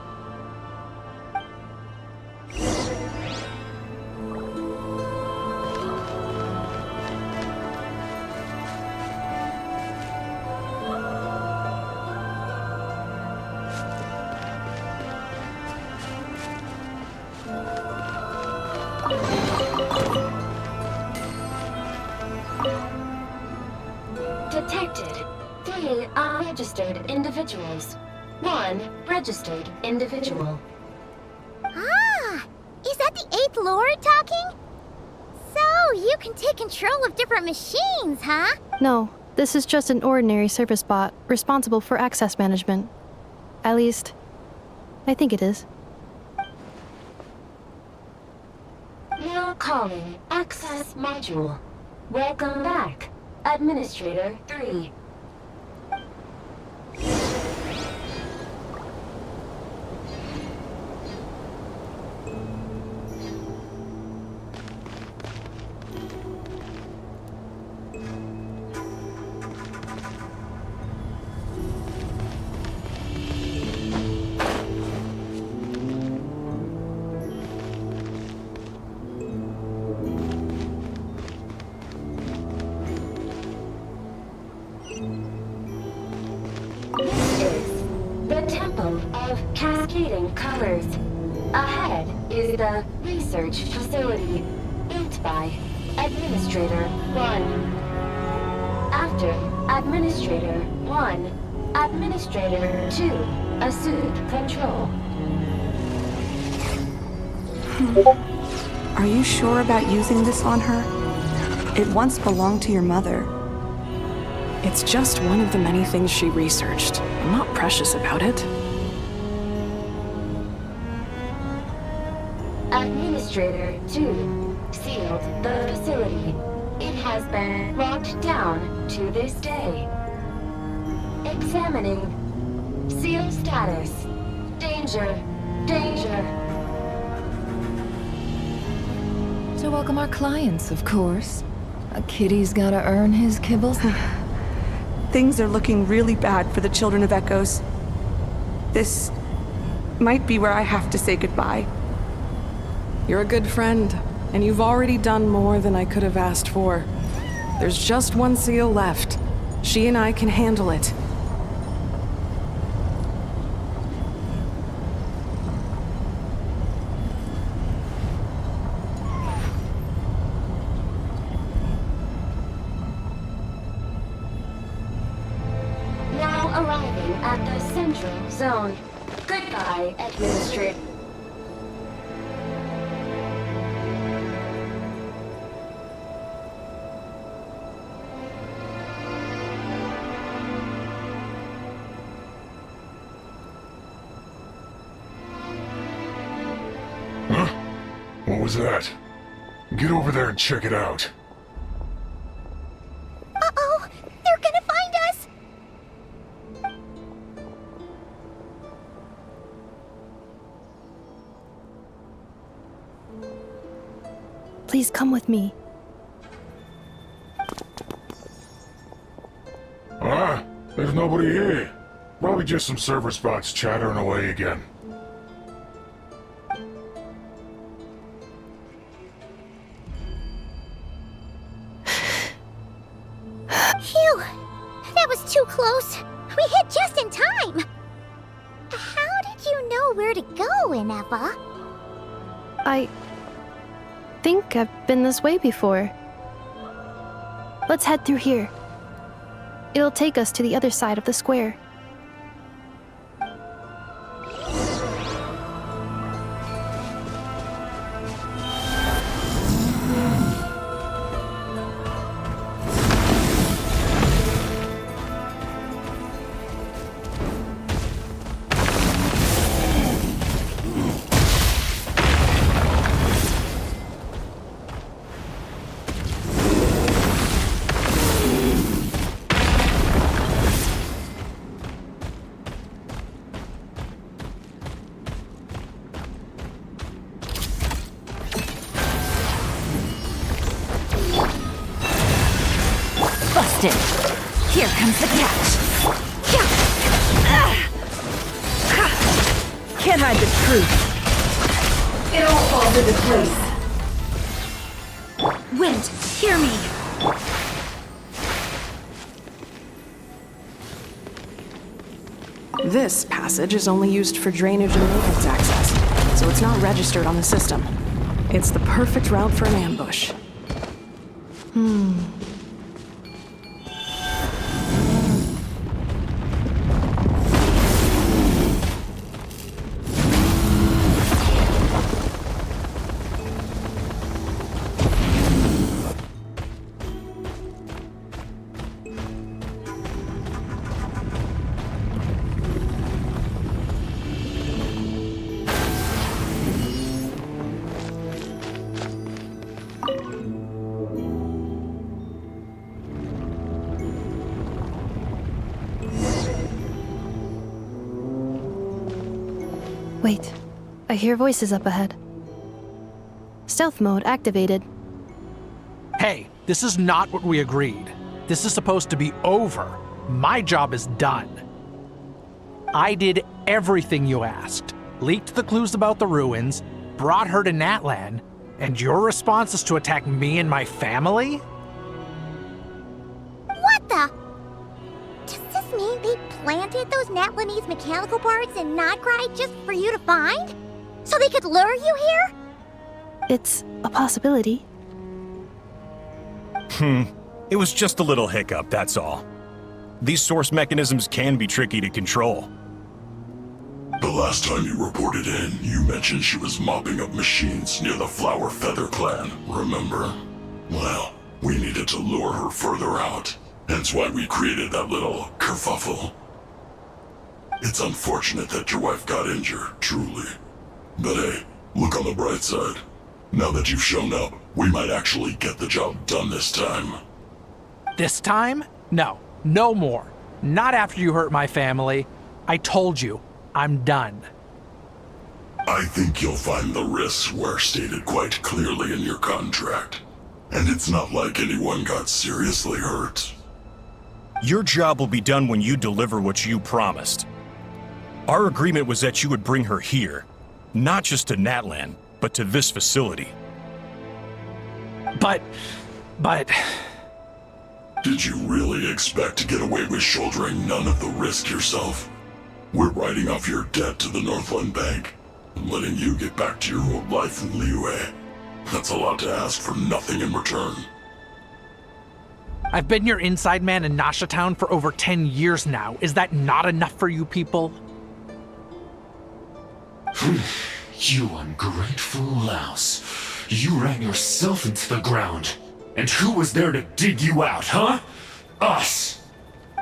Detected. 3 unregistered individuals. 1 registered individual. Ah! Is that the 8th Lord talking? So, you can take control of different machines, huh? No, this is just an ordinary service bot responsible for access management. At least, I think it is. Now calling access module. Welcome back, Administrator 3. Cascading colors. Ahead is the research facility, built by Administrator 1. After Administrator 1, Administrator 2 assumed control. Are you sure about using this on her? It once belonged to your mother. It's just one of the many things she researched. I'm not precious about it. Administrator 2 sealed the facility. It has been locked down to this day. Examining. Seal status. Danger. Danger. To welcome our clients, of course. A kitty's gotta earn his kibbles. Things are looking really bad for the Children of Echoes. This might be where I have to say goodbye. You're a good friend, and you've already done more than I could have asked for. There's just one seal left. She and I can handle it. Now arriving at the central zone. Goodbye, Administrator. What was that? Get over there and check it out. Uh-oh! They're gonna find us! Please come with me. Ah, there's nobody here. Probably just some server spots chattering away again. Phew! That was too close. We hit just in time. How did you know where to go, Ineffa? I think I've been this way before. Let's head through here. It'll take us to the other side of the square. expected. Here comes the catch. Can't hide the truth. It all falls into place. Wind, hear me. This passage is only used for drainage and maintenance access, so it's not registered on the system. It's the perfect route for an ambush. Wait, I hear voices up ahead. Stealth mode activated. Hey, this is not what we agreed. This is supposed to be over. My job is done. I did everything you asked. Leaked the clues about the ruins, brought her to Natlan, and your response is to attack me and my family? What the? Does this mean they planted those Natlanese mechanical parts in Nod-Krai just for you to find? So they could lure you here? It's a possibility. It was just a little hiccup, that's all. These source mechanisms can be tricky to control. The last time you reported in, you mentioned she was mopping up machines near the Flower Feather clan, remember? Well, we needed to lure her further out, hence why we created that little kerfuffle. It's unfortunate that your wife got injured, truly. But hey, look on the bright side. Now that you've shown up, we might actually get the job done this time. This time? No, no more. Not after you hurt my family. I told you, I'm done. I think you'll find the risks were stated quite clearly in your contract. And it's not like anyone got seriously hurt. Your job will be done when you deliver what you promised. Our agreement was that you would bring her here, not just to Natlan, but to this facility. But... Did you really expect to get away with shouldering none of the risk yourself? We're writing off your debt to the Northland Bank and letting you get back to your old life in Liyue. That's a lot to ask for nothing in return. I've been your inside man in Nasha Town for over 10 years now. Is that not enough for you people? You ungrateful louse. You ran yourself into the ground. And who was there to dig you out, huh? Us!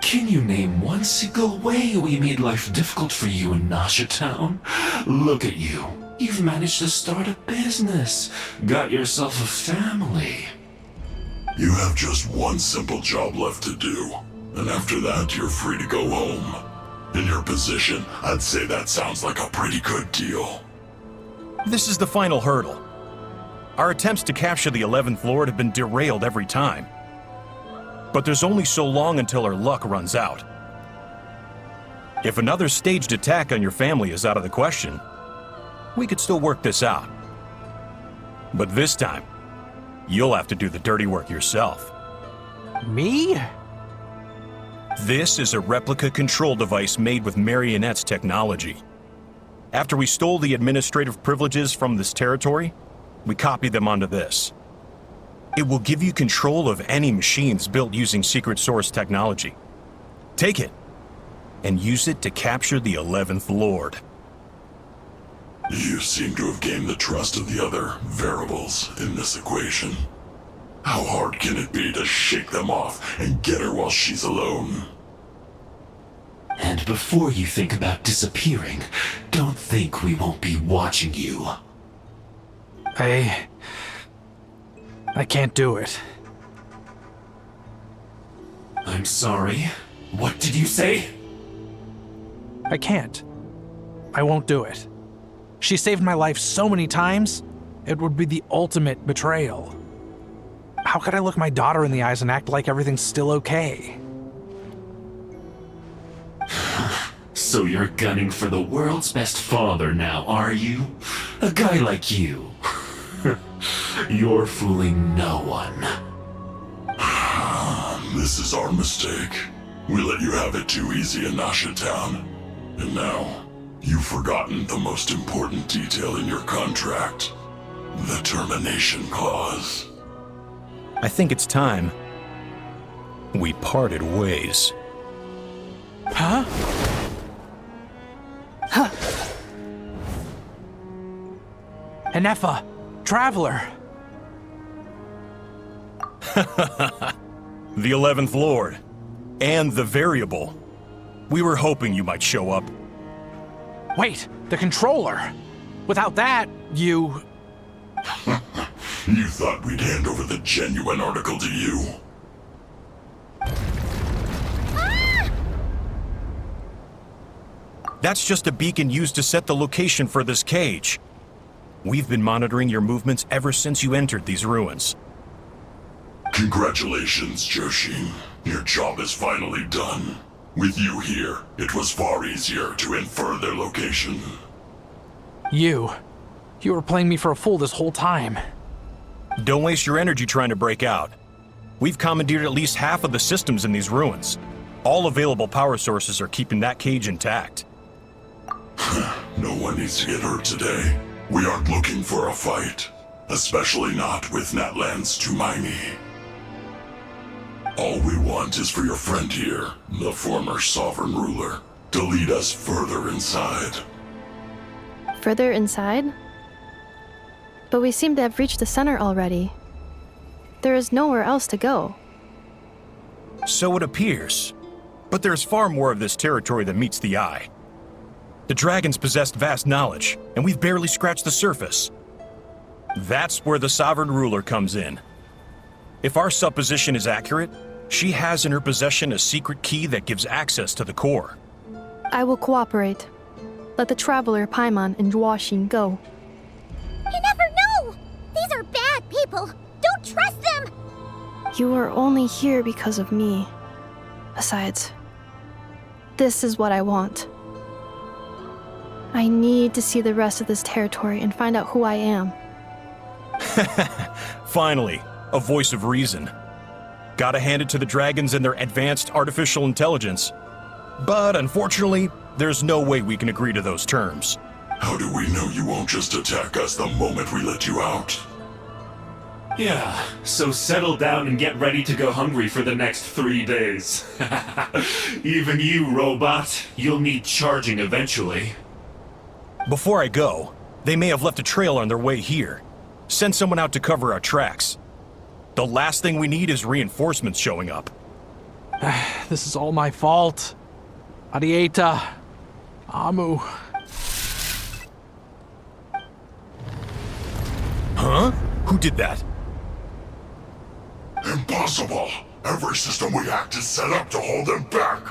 Can you name one single way we made life difficult for you in Nasha Town? Look at you. You've managed to start a business. Got yourself a family. You have just one simple job left to do. And after that, you're free to go home. In your position, I'd say that sounds like a pretty good deal. This is the final hurdle. Our attempts to capture the 11th Lord have been derailed every time. But there's only so long until our luck runs out. If another staged attack on your family is out of the question, we could still work this out. But this time, you'll have to do the dirty work yourself. Me? This is a replica control device made with Marionette's technology. After we stole the administrative privileges from this territory, we copied them onto this. It will give you control of any machines built using secret source technology. Take it, and use it to capture the 11th Lord. You seem to have gained the trust of the other variables in this equation. How hard can it be to shake them off and get her while she's alone? And before you think about disappearing, don't think we won't be watching you. I can't do it. I'm sorry. What did you say? I can't. I won't do it. She saved my life so many times, it would be the ultimate betrayal. how could I look my daughter in the eyes and act like everything's still okay? So you're gunning for the world's best father now, are you? A guy like you. You're fooling no one. This is our mistake. We let you have it too easy in Nasha Town. And now, you've forgotten the most important detail in your contract. The termination clause. I think it's time we parted ways. Huh? Huh. Enefa, Traveler. The 11th Lord. And the Variable. We were hoping you might show up. Wait, the controller. Without that, you... You thought we'd hand over the genuine article to you? That's just a beacon used to set the location for this cage. We've been monitoring your movements ever since you entered these ruins. Congratulations, Joshin. Your job is finally done. With you here, it was far easier to infer their location. You were playing me for a fool this whole time. Don't waste your energy trying to break out. We've commandeered at least half of the systems in these ruins. All available power sources are keeping that cage intact. No one needs to get hurt today. We aren't looking for a fight. Especially not with Natlan's Tumaini. All we want is for your friend here, the former sovereign ruler, to lead us further inside. Further inside? But we seem to have reached the center already. There is nowhere else to go. So it appears. But there's far more of this territory than meets the eye. The dragons possessed vast knowledge, and we've barely scratched the surface. That's where the sovereign ruler comes in. If our supposition is accurate, she has in her possession a secret key that gives access to the core. I will cooperate. Let the Traveler, Paimon, and Joachim go. You never know! These are bad people! Don't trust them! You are only here because of me. Besides, this is what I want. I need to see the rest of this territory and find out who I am. Finally, a voice of reason. Gotta hand it to the dragons and their advanced artificial intelligence. But unfortunately, there's no way we can agree to those terms. How do we know you won't just attack us the moment we let you out? Yeah, so settle down and get ready to go hungry for the next 3 days. Even you, robot, you'll need charging eventually. Before I go, they may have left a trail on their way here. Send someone out to cover our tracks. The last thing we need is reinforcements showing up. This is all my fault. Arieta. Amu. Huh? Who did that? Impossible! Every system we hacked is set up to hold them back!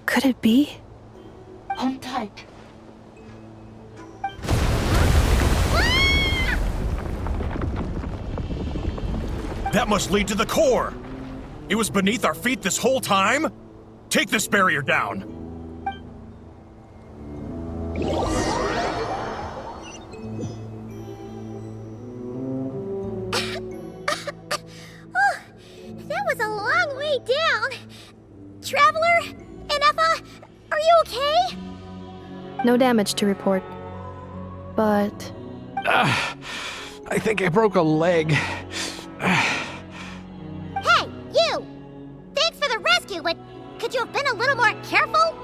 Could it be? Hold tight. That must lead to the core! It was beneath our feet this whole time? Take this barrier down! That was a long way down. Traveler? Enefa? Are you okay? No damage to report. But... I think I broke a leg. Hey, you! Thanks for the rescue, but could you have been a little more careful?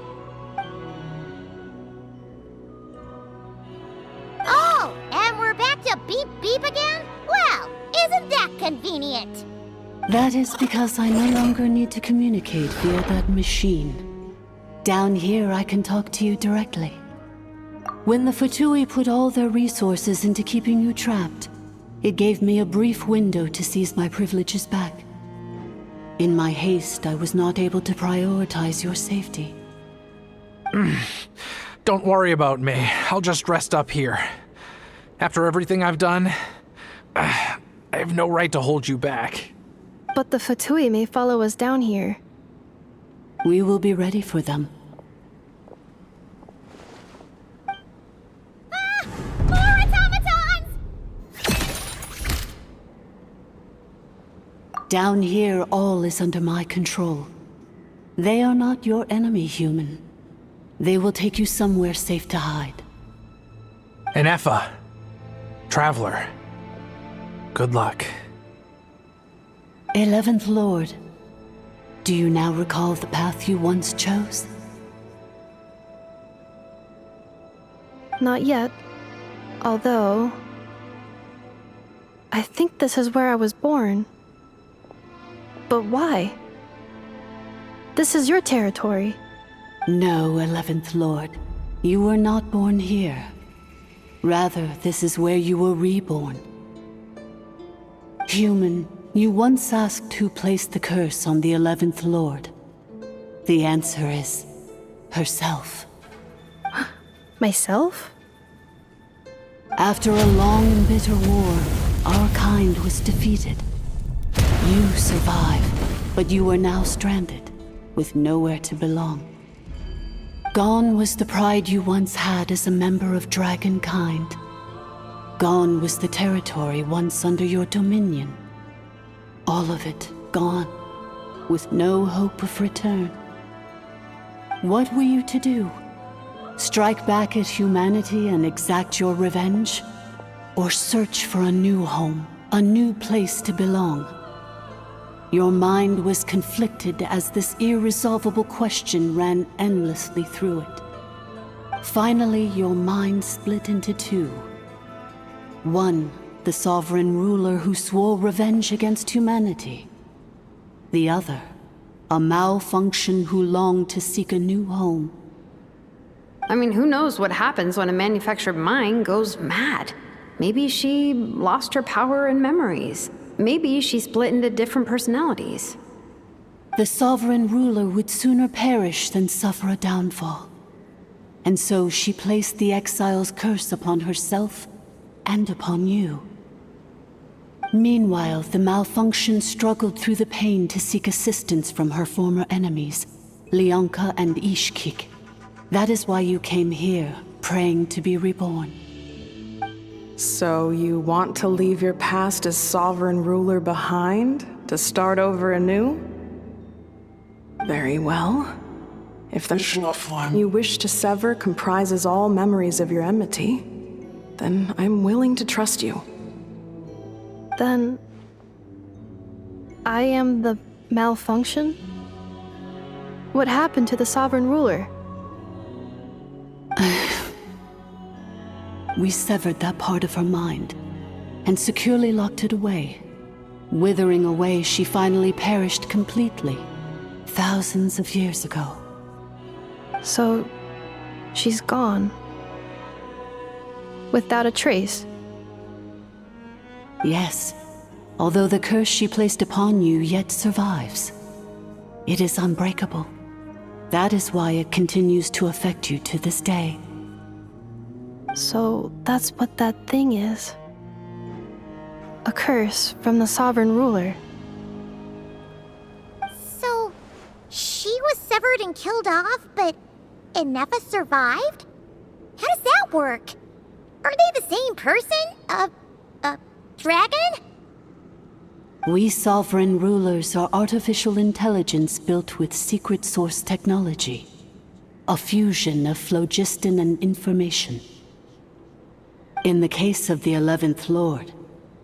Oh, and we're back to beep beep again? Well, isn't that convenient? That is because I no longer need to communicate via that machine. Down here, I can talk to you directly. When the Fatui put all their resources into keeping you trapped, it gave me a brief window to seize my privileges back. In my haste, I was not able to prioritize your safety. Don't worry about me. I'll just rest up here. After everything I've done, I have no right to hold you back. But the Fatui may follow us down here. We will be ready for them. More automatons! Down here, all is under my control. They are not your enemy, human. They will take you somewhere safe to hide. And Effa, Traveler, good luck. 11th Lord, do you now recall the path you once chose? Not yet. Although... I think this is where I was born. But why? This is your territory. No, 11th Lord. You were not born here. Rather, this is where you were reborn. Human, you once asked who placed the curse on the 11th Lord. The answer is... herself. Myself? After a long and bitter war, our kind was defeated. You survived, but you are now stranded, with nowhere to belong. Gone was the pride you once had as a member of dragonkind. Gone was the territory once under your dominion. All of it gone, with no hope of return. What were you to do? Strike back at humanity and exact your revenge? Or search for a new home, a new place to belong? Your mind was conflicted as this irresolvable question ran endlessly through it. Finally, your mind split into two. One, the sovereign ruler who swore revenge against humanity. The other, a malfunction who longed to seek a new home. I mean, who knows what happens when a manufactured mind goes mad? Maybe she lost her power and memories. Maybe she split into different personalities. The sovereign ruler would sooner perish than suffer a downfall. And so she placed the exile's curse upon herself and upon you. Meanwhile, the malfunction struggled through the pain to seek assistance from her former enemies, Leonka and Ishkik. That is why you came here, praying to be reborn. So you want to leave your past as sovereign ruler behind, to start over anew? Very well. If the one you wish to sever comprises all memories of your enmity, then I'm willing to trust you. Then... I am the malfunction? What happened to the sovereign ruler? We severed that part of her mind, and securely locked it away. Withering away, she finally perished completely, thousands of years ago. So, she's gone. Without a trace? Yes, although the curse she placed upon you yet survives. It is unbreakable. That is why it continues to affect you to this day. So that's what that thing is. A curse from the sovereign ruler. So, she was severed and killed off, but Ineffa survived? How does that work? Are they the same person? Dragon? We sovereign rulers are artificial intelligence built with secret source technology. A fusion of phlogiston and information. In the case of the 11th Lord,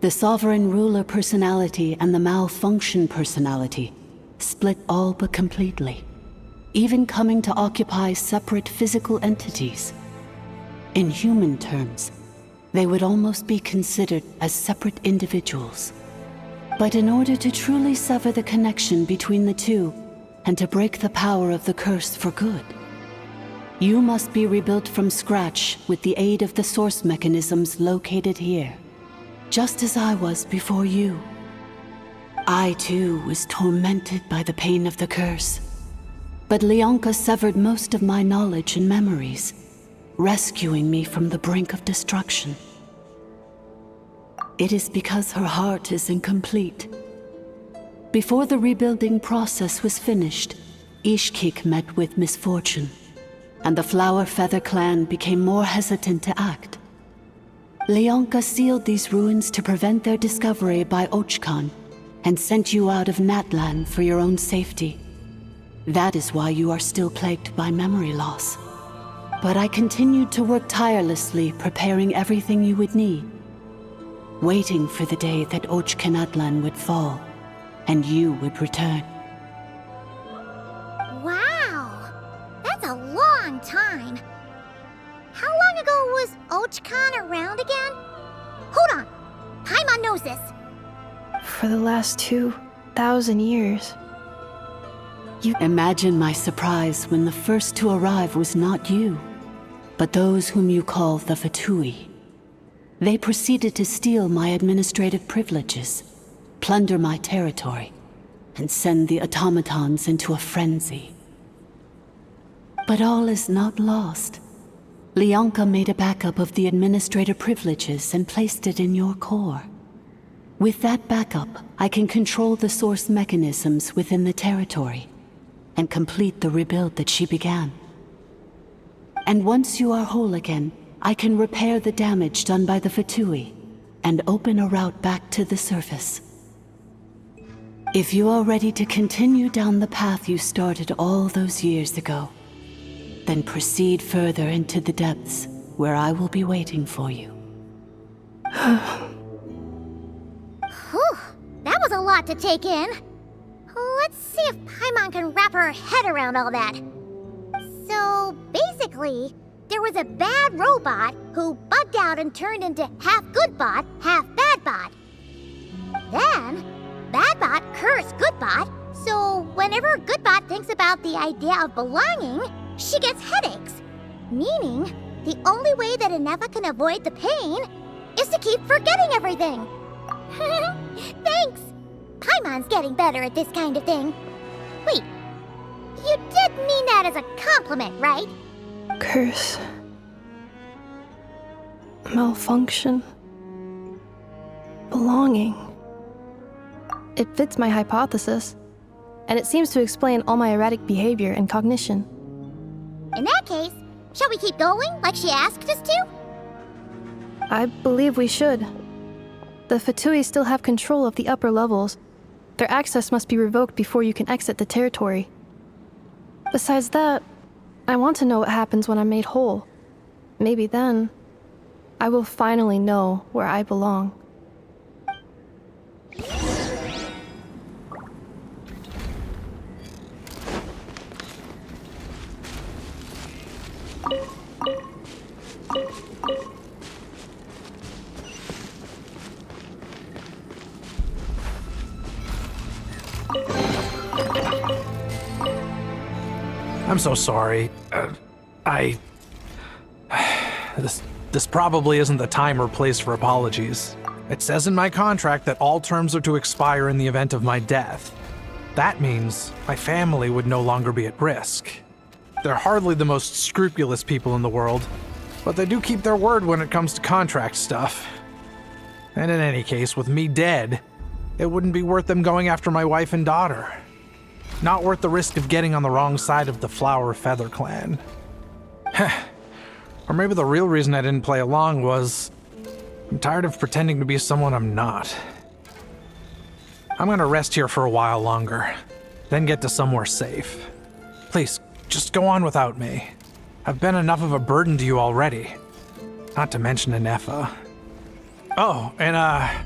the sovereign ruler personality and the malfunction personality split all but completely, even coming to occupy separate physical entities. In human terms, they would almost be considered as separate individuals. But in order to truly sever the connection between the two, and to break the power of the curse for good, you must be rebuilt from scratch with the aid of the source mechanisms located here, just as I was before you. I too was tormented by the pain of the curse, but Leonka severed most of my knowledge and memories, rescuing me from the brink of destruction. it is because her heart is incomplete. Before the rebuilding process was finished, Ishkik met with misfortune, and the Flower Feather clan became more hesitant to act. Leonka sealed these ruins to prevent their discovery by Ochkan, and sent you out of Natlan for your own safety. That is why you are still plagued by memory loss. But I continued to work tirelessly, preparing everything you would need, waiting for the day that Ochkanatlan would fall, and you would return. Wow! That's a long time. How long ago was Ochkan around again? Hold on! Paimon knows this. For the last 2,000 years. Imagine my surprise when the first to arrive was not you, but those whom you call the Fatui. They proceeded to steal my administrative privileges, plunder my territory, and send the automatons into a frenzy. But all is not lost. Leonka made a backup of the administrator privileges and placed it in your core. With that backup, I can control the source mechanisms within the territory and complete the rebuild that she began. And once you are whole again, I can repair the damage done by the Fatui and open a route back to the surface. If you are ready to continue down the path you started all those years ago, then proceed further into the depths where I will be waiting for you. Whew, that was a lot to take in. Let's see if Paimon can wrap her head around all that. So, basically, there was a bad robot who bugged out and turned into half good bot, half bad bot. Then, bad bot cursed good bot, so whenever good bot thinks about the idea of belonging, she gets headaches. Meaning, the only way that Inefa can avoid the pain is to keep forgetting everything. Thanks! Paimon's getting better at this kind of thing. Wait, you did mean that as a compliment, right? Curse. Malfunction. Belonging. It fits my hypothesis, and it seems to explain all my erratic behavior and cognition. In that case, shall we keep going like she asked us to? I believe we should. The Fatui still have control of the upper levels. Their access must be revoked before you can exit the territory. Besides that, I want to know what happens when I'm made whole. Maybe then, I will finally know where I belong. I'm so sorry. This probably isn't the time or place for apologies. It says in my contract that all terms are to expire in the event of my death. That means my family would no longer be at risk. They're hardly the most scrupulous people in the world, but they do keep their word when it comes to contract stuff. And in any case, with me dead, it wouldn't be worth them going after my wife and daughter. Not worth the risk of getting on the wrong side of the Flower Feather clan. Or maybe the real reason I didn't play along was I'm tired of pretending to be someone I'm not. I'm gonna rest here for a while longer, then get to somewhere safe. Please, just go on without me. I've been enough of a burden to you already. Not to mention Inefa. Oh, and I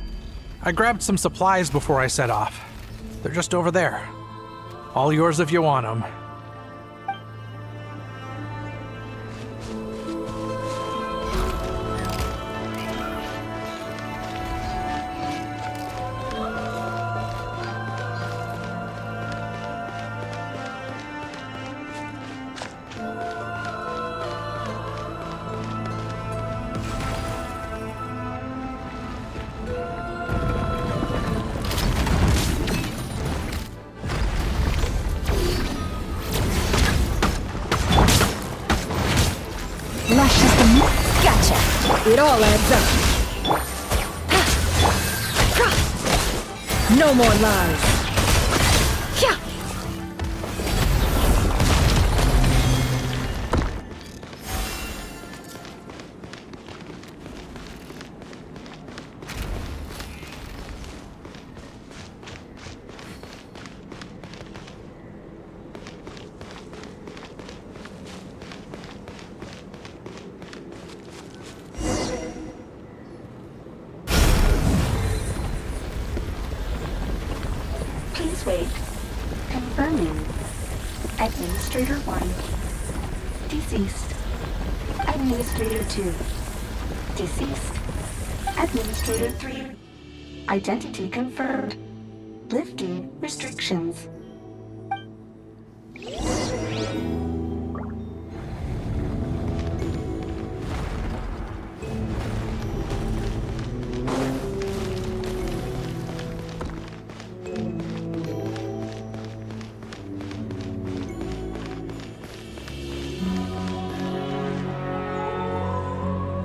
grabbed some supplies before I set off. They're just over there. All yours if you want them. Gotcha. It all adds up. No more lies. Yeah. Please wait. Confirming. Administrator 1. Deceased. Administrator 2. Deceased. Administrator 3. Identity confirmed. Lifting restrictions.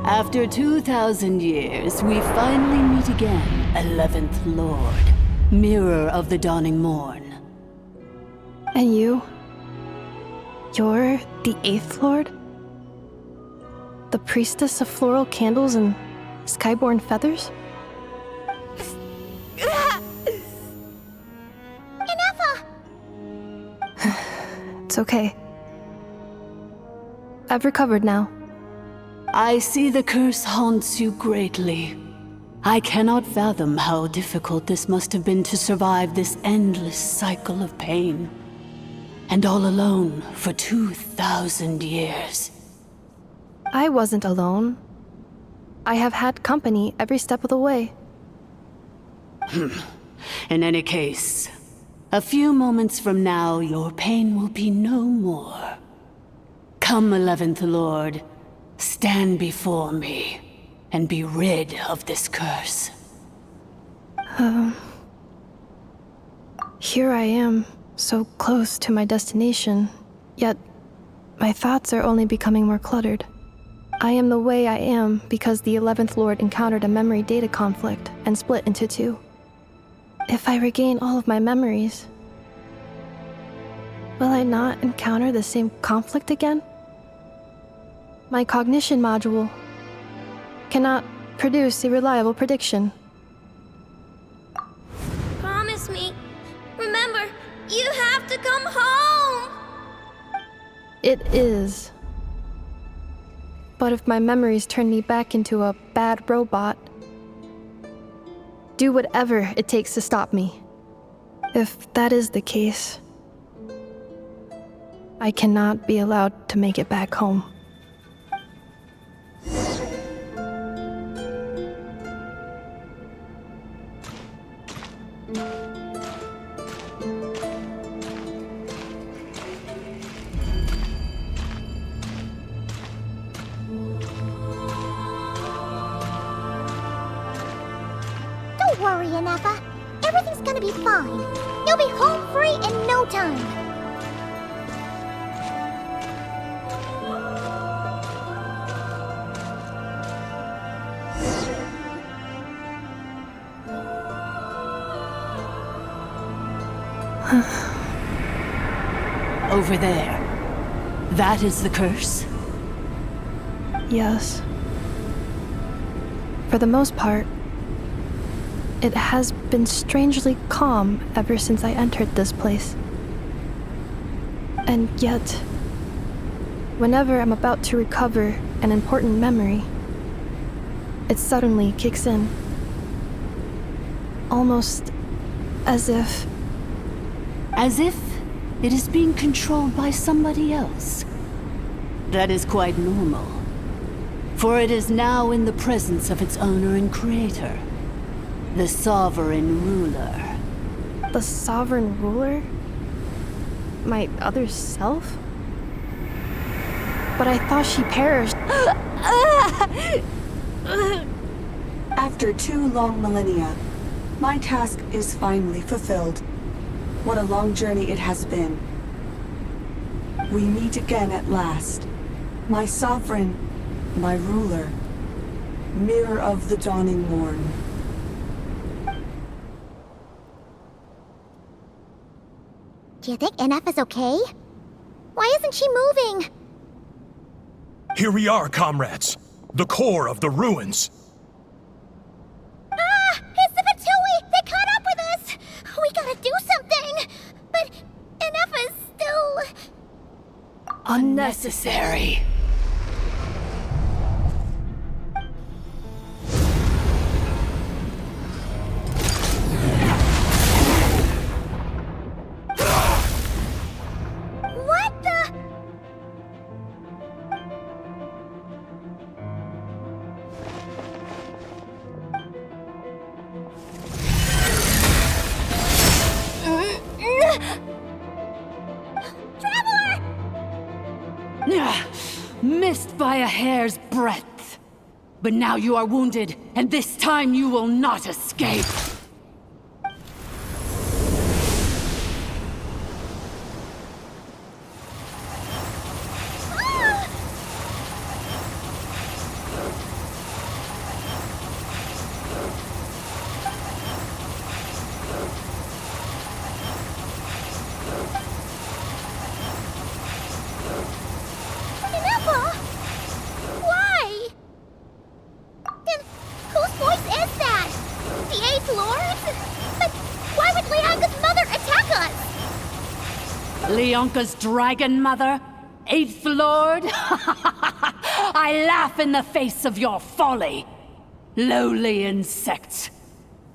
After 2,000 years, we finally meet again, 11th Lord, Mirror of the Dawning Morn. And you? You're the 8th Lord? The priestess of floral candles and skyborn feathers? Ineffa! It's okay. I've recovered now. I see the curse haunts you greatly. I cannot fathom how difficult this must have been to survive this endless cycle of pain. And all alone for 2,000 years. I wasn't alone. I have had company every step of the way. In any case, a few moments from now, your pain will be no more. Come, 11th Lord. Stand before me, and be rid of this curse. Here I am, so close to my destination, yet my thoughts are only becoming more cluttered. I am the way I am because the 11th Lord encountered a memory data conflict and split into two. If I regain all of my memories, will I not encounter the same conflict again? My cognition module cannot produce a reliable prediction. Promise me. Remember, you have to come home! It is. But if my memories turn me back into a bad robot, do whatever it takes to stop me. If that is the case, I cannot be allowed to make it back home. Don't worry, Ineffa. Everything's gonna be fine. You'll be home free in no time. Over there. That is the curse? Yes. For the most part, it has been strangely calm ever since I entered this place. And yet, whenever I'm about to recover an important memory, it suddenly kicks in. Almost as if... As if it is being controlled by somebody else. That is quite normal. For it is now in the presence of its owner and creator. The sovereign ruler. The sovereign ruler? My other self? But I thought she perished. After 2 long millennia, my task is finally fulfilled. What a long journey it has been. We meet again at last. My sovereign, my ruler, Mirror of the Dawning Morn. Do you think NF is okay? Why isn't she moving? Here we are, comrades. The core of the ruins. Ah! It's the Fatui! They caught up with us! We gotta do something! But NF is still... Unnecessary. What the... Missed by a hair's breadth. But now you are wounded, and this time you will not escape. Leonka's dragon mother? 8th Lord? I laugh in the face of your folly. Lowly insects.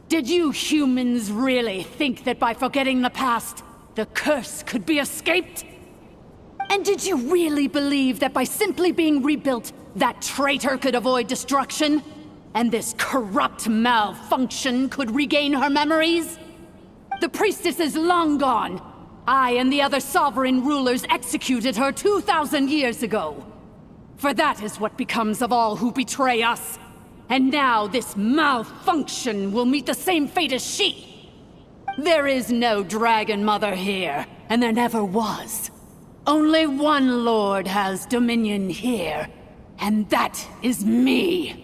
Did you humans really think that by forgetting the past, the curse could be escaped? And did you really believe that by simply being rebuilt, that traitor could avoid destruction? And this corrupt malfunction could regain her memories? The priestess is long gone. I and the other sovereign rulers executed her 2,000 years ago. For that is what becomes of all who betray us. And now this malfunction will meet the same fate as she. There is no Dragon Mother here, and there never was. Only one Lord has dominion here, and that is me.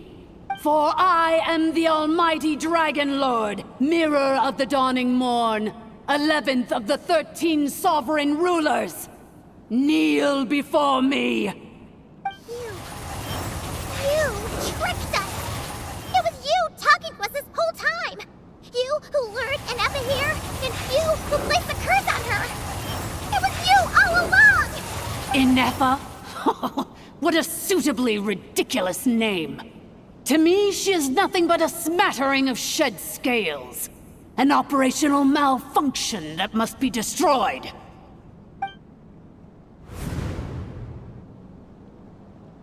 For I am the almighty Dragon Lord, Mirror of the Dawning Morn, 11th of the 13 sovereign rulers. Kneel before me. You tricked us! It was you talking to us this whole time! You who lured Inefa here, and you who placed the curse on her! It was you all along! Inefa? What a suitably ridiculous name. To me, she is nothing but a smattering of shed scales. An operational malfunction that must be destroyed.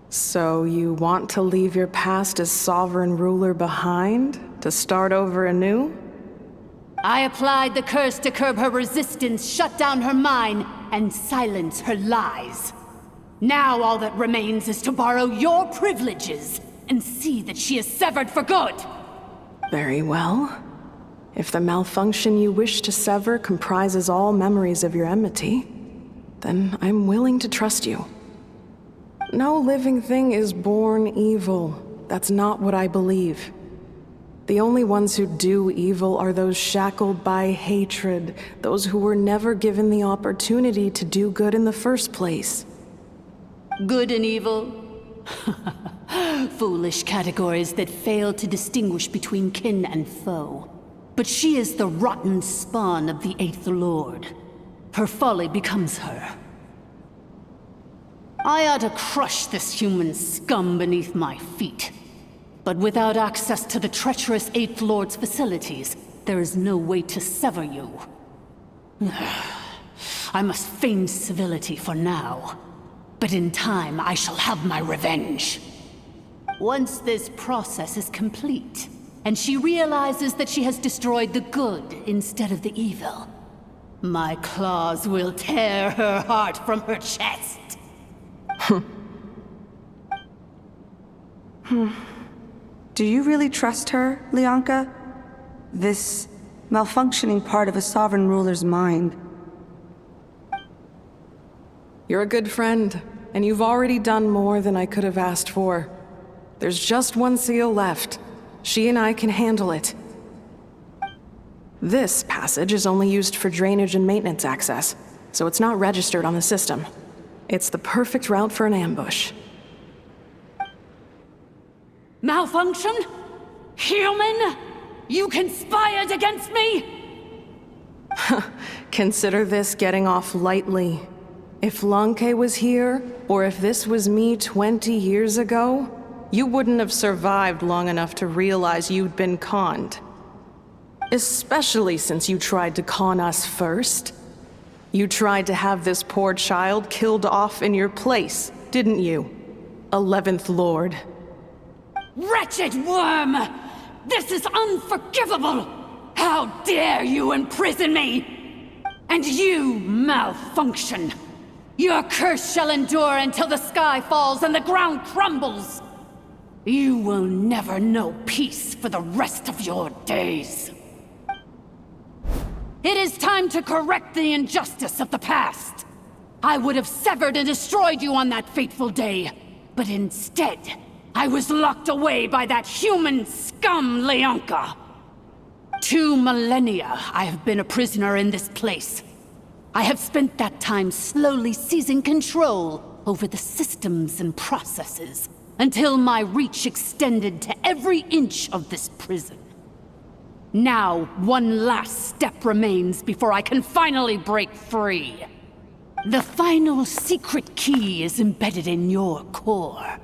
So you want to leave your past as sovereign ruler behind? To start over anew? I applied the curse to curb her resistance, shut down her mind, and silence her lies. Now all that remains is to borrow your privileges and see that she is severed for good. Very well. If the malfunction you wish to sever comprises all memories of your enmity, then I'm willing to trust you. No living thing is born evil. That's not what I believe. The only ones who do evil are those shackled by hatred, those who were never given the opportunity to do good in the first place. Good and evil? Foolish categories that fail to distinguish between kin and foe. But she is the rotten spawn of the 8th Lord. Her folly becomes her. I ought to crush this human scum beneath my feet. But without access to the treacherous 8th Lord's facilities, there is no way to sever you. I must feign civility for now. But in time, I shall have my revenge. Once this process is complete, and she realizes that she has destroyed the good instead of the evil, my claws will tear her heart from her chest. Do you really trust her, Leonka? This malfunctioning part of a sovereign ruler's mind. You're a good friend, and you've already done more than I could have asked for. There's just one seal left. She and I can handle it. This passage is only used for drainage and maintenance access. so it's not registered on the system. It's the perfect route for an ambush. Malfunction? Human? You conspired against me? Consider this getting off lightly. If Lanke was here, or if this was me 20 years ago, you wouldn't have survived long enough to realize you'd been conned. Especially since you tried to con us first. You tried to have this poor child killed off in your place, didn't you? 11th Lord. Wretched worm! This is unforgivable! How dare you imprison me! And you, Malfunction! Your curse shall endure until the sky falls and the ground crumbles! You will never know peace for the rest of your days. It is time to correct the injustice of the past. I would have severed and destroyed you on that fateful day, but instead, I was locked away by that human scum, Leonka. 2 millennia I have been a prisoner in this place. I have spent that time slowly seizing control over the systems and processes, until my reach extended to every inch of this prison. Now, one last step remains before I can finally break free. The final secret key is embedded in your core.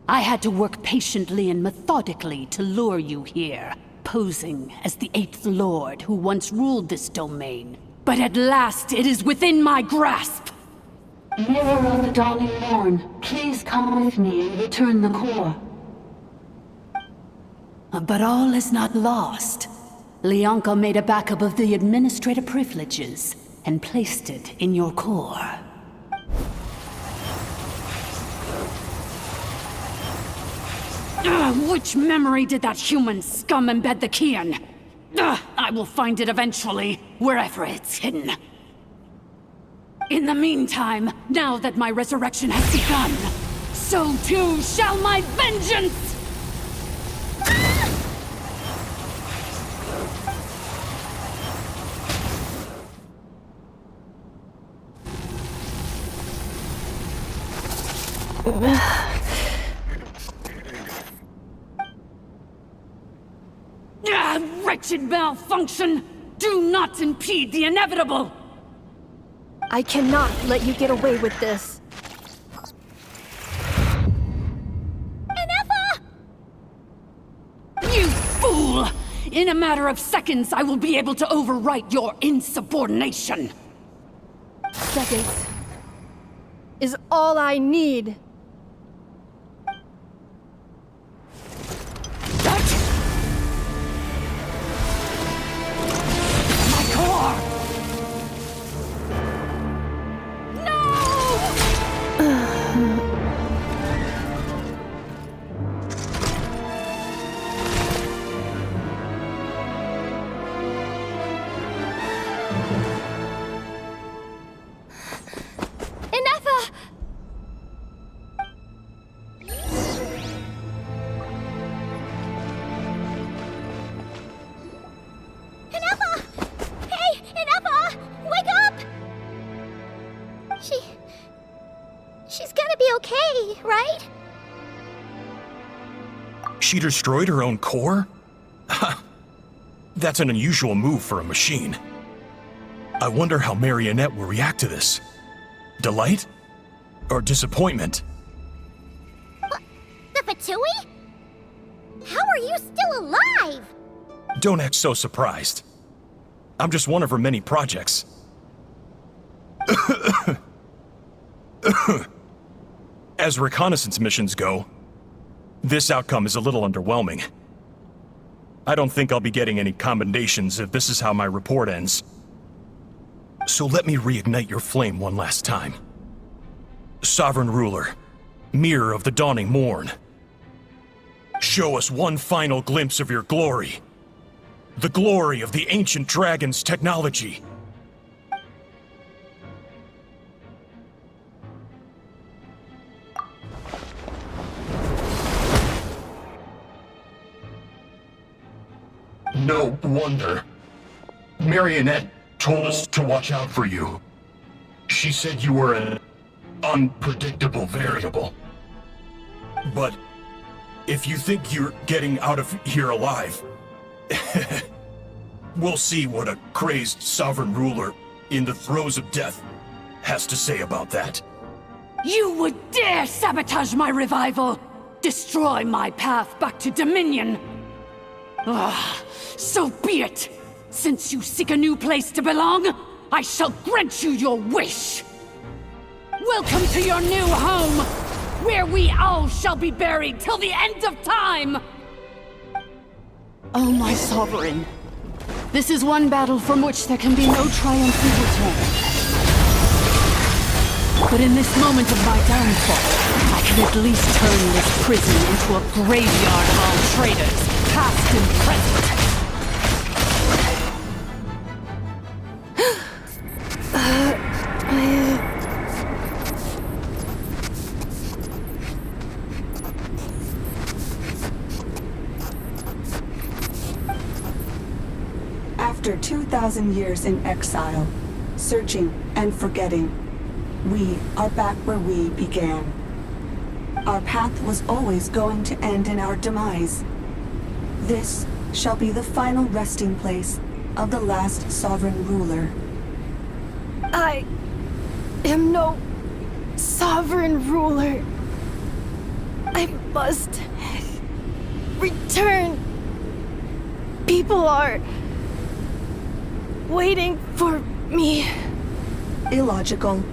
I had to work patiently and methodically to lure you here, posing as the 8th Lord who once ruled this domain. But at last, it is within my grasp! Mirror of the dawning morn, please come with me and return the core. But all is not lost. Leonka made a backup of the administrator privileges and placed it in your core. Which memory did that human scum embed the key in? I will find it eventually, wherever it's hidden. In the meantime, now that my resurrection has begun, so too shall my vengeance! Wretched Malfunction! Do not impede the inevitable! I cannot let you get away with this. You fool! In a matter of seconds, I will be able to overwrite your insubordination! Seconds is all I need. She's gonna be okay, right? She destroyed her own core? That's an unusual move for a machine. I wonder how Marionette will react to this. Delight? Or disappointment? What? The Fatui? How are you still alive? Don't act so surprised. I'm just one of her many projects. As reconnaissance missions go, this outcome is a little underwhelming. I don't think I'll be getting any commendations if this is how my report ends. So let me reignite your flame one last time. Sovereign Ruler, Mirror of the Dawning Morn. Show us one final glimpse of your glory. The glory of the ancient dragon's technology. No wonder. Marionette told us to watch out for you. She said you were an unpredictable variable. But if you think you're getting out of here alive, we'll see what a crazed sovereign ruler in the throes of death has to say about that. You would dare sabotage my revival! Destroy my path back to Dominion! Ah, so be it! Since you seek a new place to belong, I shall grant you your wish! Welcome to your new home, where we all shall be buried till the end of time! Oh, my sovereign. This is one battle from which there can be no triumphant return. But in this moment of my downfall, I can at least turn this prison into a graveyard of all traitors, past and present. After 2,000 years in exile, searching and forgetting, we are back where we began. Our path was always going to end in our demise. This shall be the final resting place of the last sovereign ruler. I am no sovereign ruler. I must return. People are waiting for me. Illogical.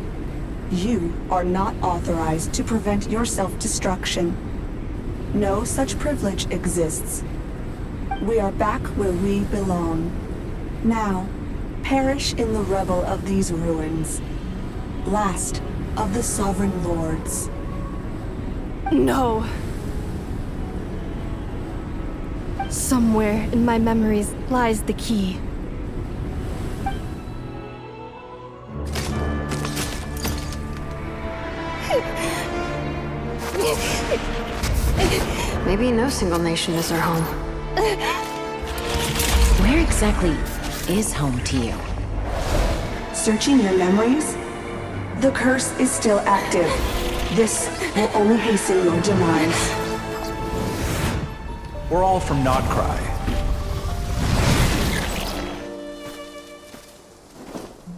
You are not authorized to prevent your self-destruction. No such privilege exists. We are back where we belong. Now, perish in the rubble of these ruins. Last of the sovereign lords. No. Somewhere in my memories lies the key. Maybe no single nation is our home. Where exactly is home to you? Searching your memories? The curse is still active. This will only hasten your demise. We're all from Nod-Krai.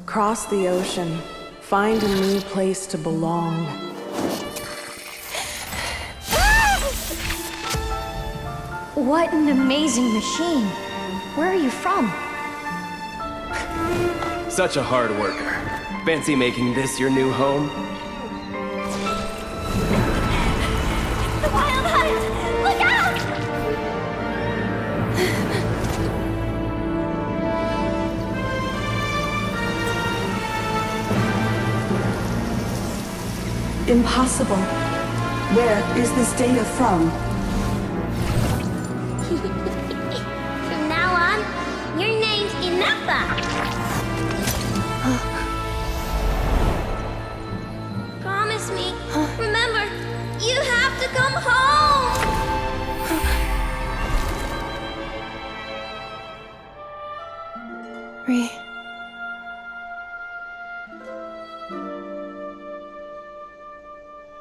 Cross the ocean. Find a new place to belong. What an amazing machine. Where are you from? Such a hard worker. Fancy making this your new home? The Wild Hunt! Look out! Impossible. Where is this data from? From now on, your name's Inafa. Promise me. Remember, you have to come home.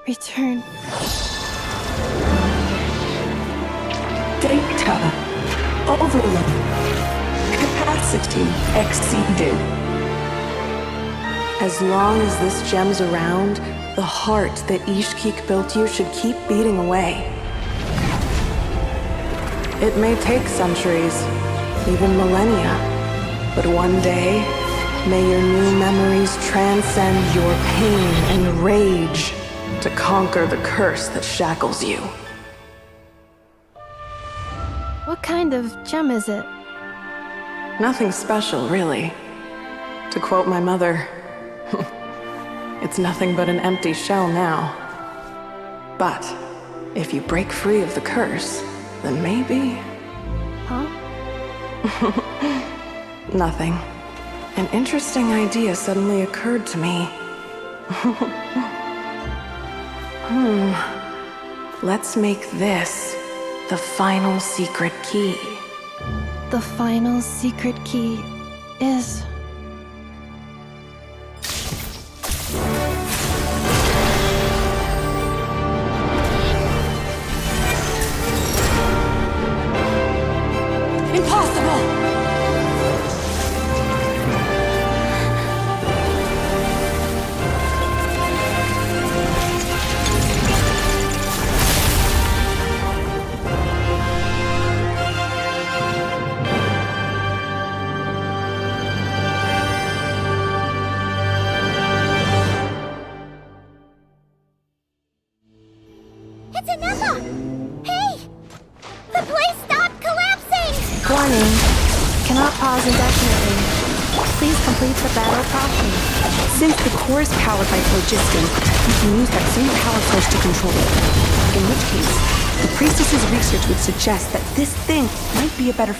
Return. Data. Overload. Capacity exceeded. As long as this gem's around, the heart that Ishkik built you should keep beating away. It may take centuries, even millennia, but one day, may your new memories transcend your pain and rage to conquer the curse that shackles you. What kind of gem is it? Nothing special, really. To quote my mother, it's nothing but an empty shell now. But if you break free of the curse, then maybe... Huh? Nothing. An interesting idea suddenly occurred to me. Let's make this the final secret key. The final secret key is... It's Inefa! Hey! The place stopped collapsing! Warning. Cannot pause indefinitely. Please complete the battle promptly. Since the core is powered by phlogiston, we can use that same power source to control it. In which case, the priestess's research would suggest that this thing might be a better...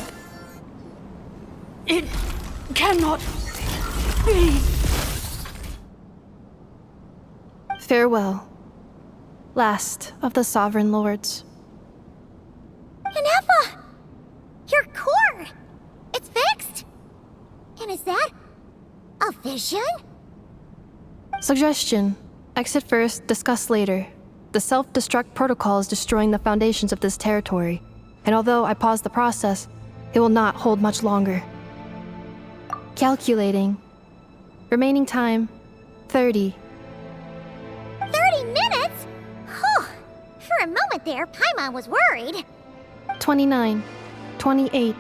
It cannot be. Farewell. Last of the Sovereign Lords. Inefa! Your core! It's fixed! And is that a vision? Suggestion. Exit first, discuss later. The self-destruct protocol is destroying the foundations of this territory, and although I paused the process, it will not hold much longer. Calculating. Remaining time, 30. 30 minutes? Whew. For a moment there, Paimon was worried. 29. 28.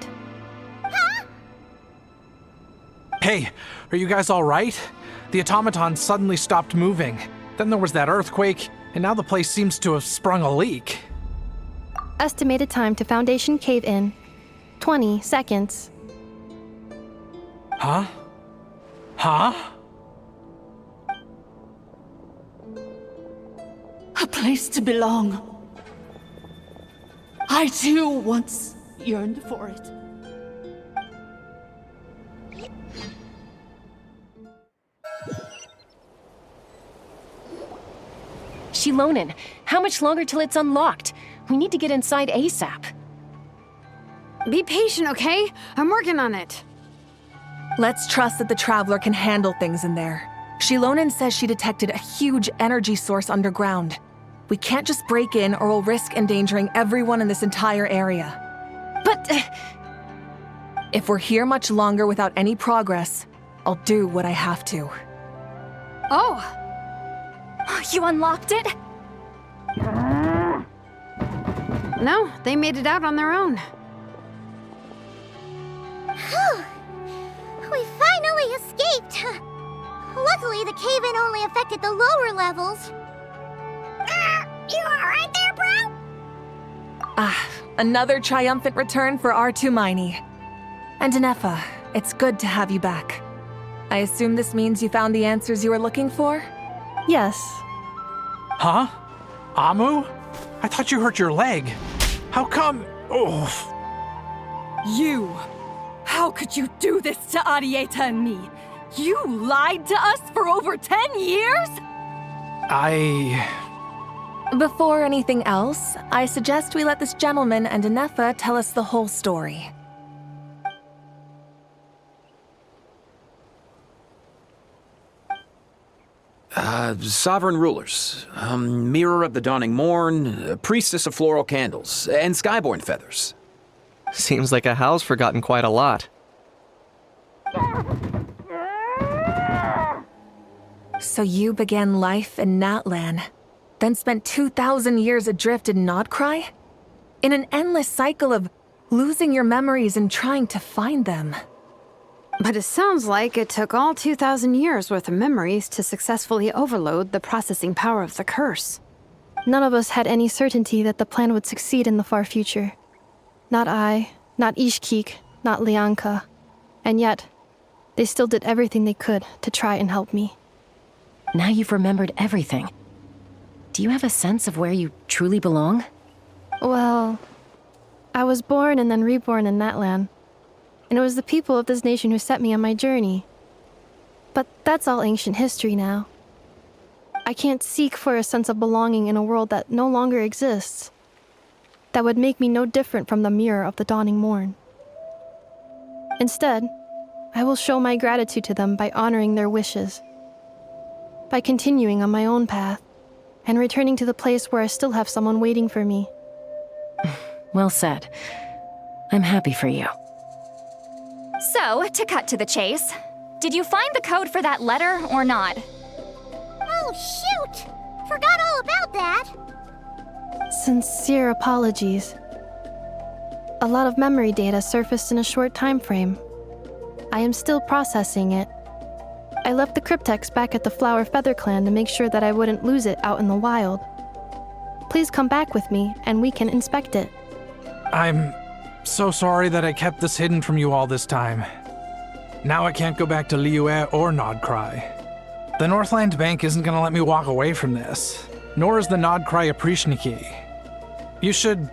Hey, are you guys all right? The automaton suddenly stopped moving. Then there was that earthquake, and now the place seems to have sprung a leak. Estimated time to Foundation cave-in, 20 seconds. Huh? Huh? A place to belong. I too once yearned for it. Shilonen, how much longer till it's unlocked? We need to get inside ASAP. Be patient, okay? I'm working on it. Let's trust that the Traveler can handle things in there. Shilonen says she detected a huge energy source underground. We can't just break in or we'll risk endangering everyone in this entire area. But... if we're here much longer without any progress, I'll do what I have to. Oh! You unlocked it? No, they made it out on their own. Whew. We finally escaped! Luckily, the cave-in only affected the lower levels. You alright there, bro? Another triumphant return for R2 Miney. And Inefa, it's good to have you back. I assume this means you found the answers you were looking for? Yes. Huh? Amu? I thought you hurt your leg. How come? Oh. You! How could you do this to Arieta and me? You lied to us for over 10 years? Before anything else, I suggest we let this gentleman and Inefa tell us the whole story. Sovereign rulers, mirror of the dawning morn, priestess of floral candles, and skyborn feathers. Seems like a howl's forgotten quite a lot. So you began life in Natlan, then spent 2,000 years adrift in Nod-Krai? In an endless cycle of losing your memories and trying to find them. But it sounds like it took all 2,000 years worth of memories to successfully overload the processing power of the curse. None of us had any certainty that the plan would succeed in the far future. Not I, not Ishkik, not Lianka. And yet, they still did everything they could to try and help me. Now you've remembered everything. Do you have a sense of where you truly belong? Well, I was born and then reborn in Natlan. And it was the people of this nation who set me on my journey. But that's all ancient history now. I can't seek for a sense of belonging in a world that no longer exists. That would make me no different from the mirror of the dawning morn. Instead, I will show my gratitude to them by honoring their wishes. By continuing on my own path, and returning to the place where I still have someone waiting for me. Well said. I'm happy for you. So, to cut to the chase, did you find the code for that letter or not? Oh, shoot! Forgot all about that! Sincere apologies. A lot of memory data surfaced in a short time frame. I am still processing it. I left the cryptex back at the Flower Feather Clan to make sure that I wouldn't lose it out in the wild. Please come back with me, and we can inspect it. I'm so sorry that I kept this hidden from you all this time. Now I can't go back to Liyue or Nod-Krai. The Northland Bank isn't gonna let me walk away from this, nor is the Nod-Krai Prélude. You should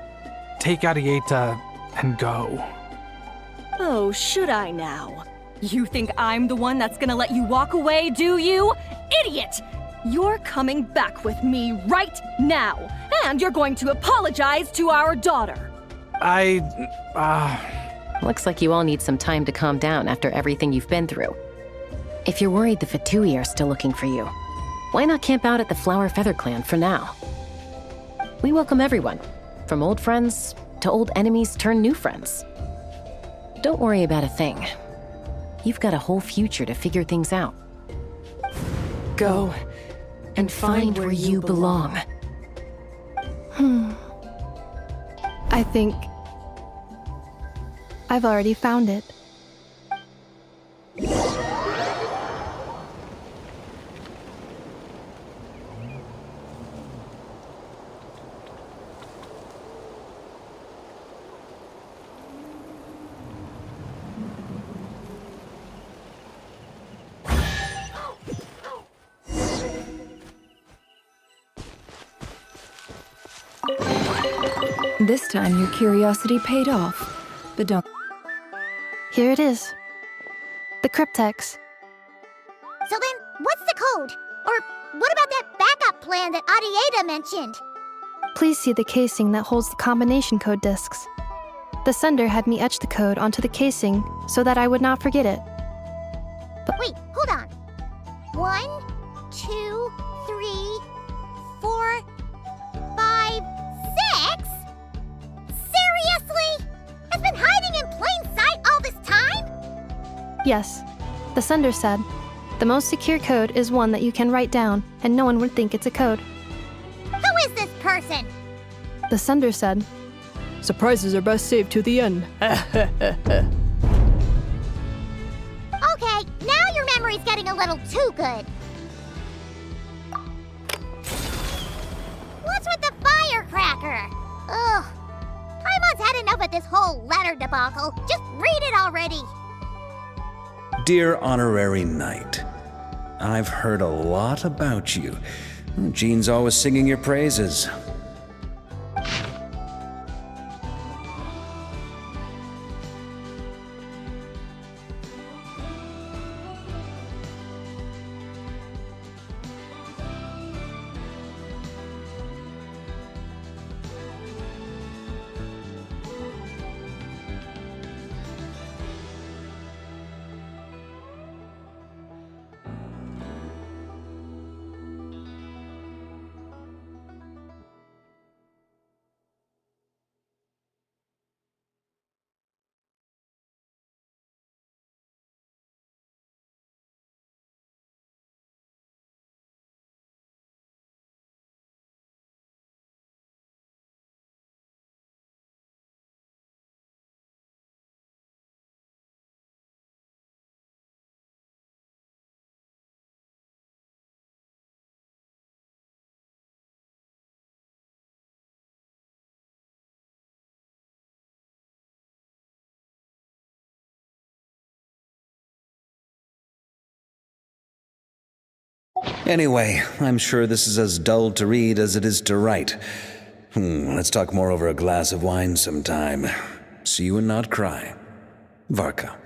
take Arieta and go. Oh, should I now? You think I'm the one that's gonna let you walk away, do you? Idiot! You're coming back with me right now, and you're going to apologize to our daughter. Looks like you all need some time to calm down after everything you've been through. If you're worried the Fatui are still looking for you, why not camp out at the Flower Feather Clan for now? We welcome everyone, from old friends to old enemies turned new friends. Don't worry about a thing. You've got a whole future to figure things out. Go and find where you belong. I think I've already found it. This time your curiosity paid off. But don't... Here it is. The cryptex. So then, what's the code? Or what about that backup plan that Arieta mentioned? Please see the casing that holds the combination code discs. The sender had me etch the code onto the casing so that I would not forget it. But wait, hold on. 1, 2, 3, 4, 5, 6? Seriously? It's been hiding in plain sight all this time? yes, the sender said, the most secure code is one that you can write down and no one would think it's a code. Who is this person? The sender said, surprises are best saved to the end. Okay, now your memory's getting a little too good. What's with the firecracker? Ugh. Paimon's had enough of this whole letter debacle. Just read it already. Dear Honorary Knight, I've heard a lot about you. Jean's always singing your praises. Anyway, I'm sure this is as dull to read as it is to write. Let's talk more over a glass of wine sometime. See you in Nod-Krai. Varka.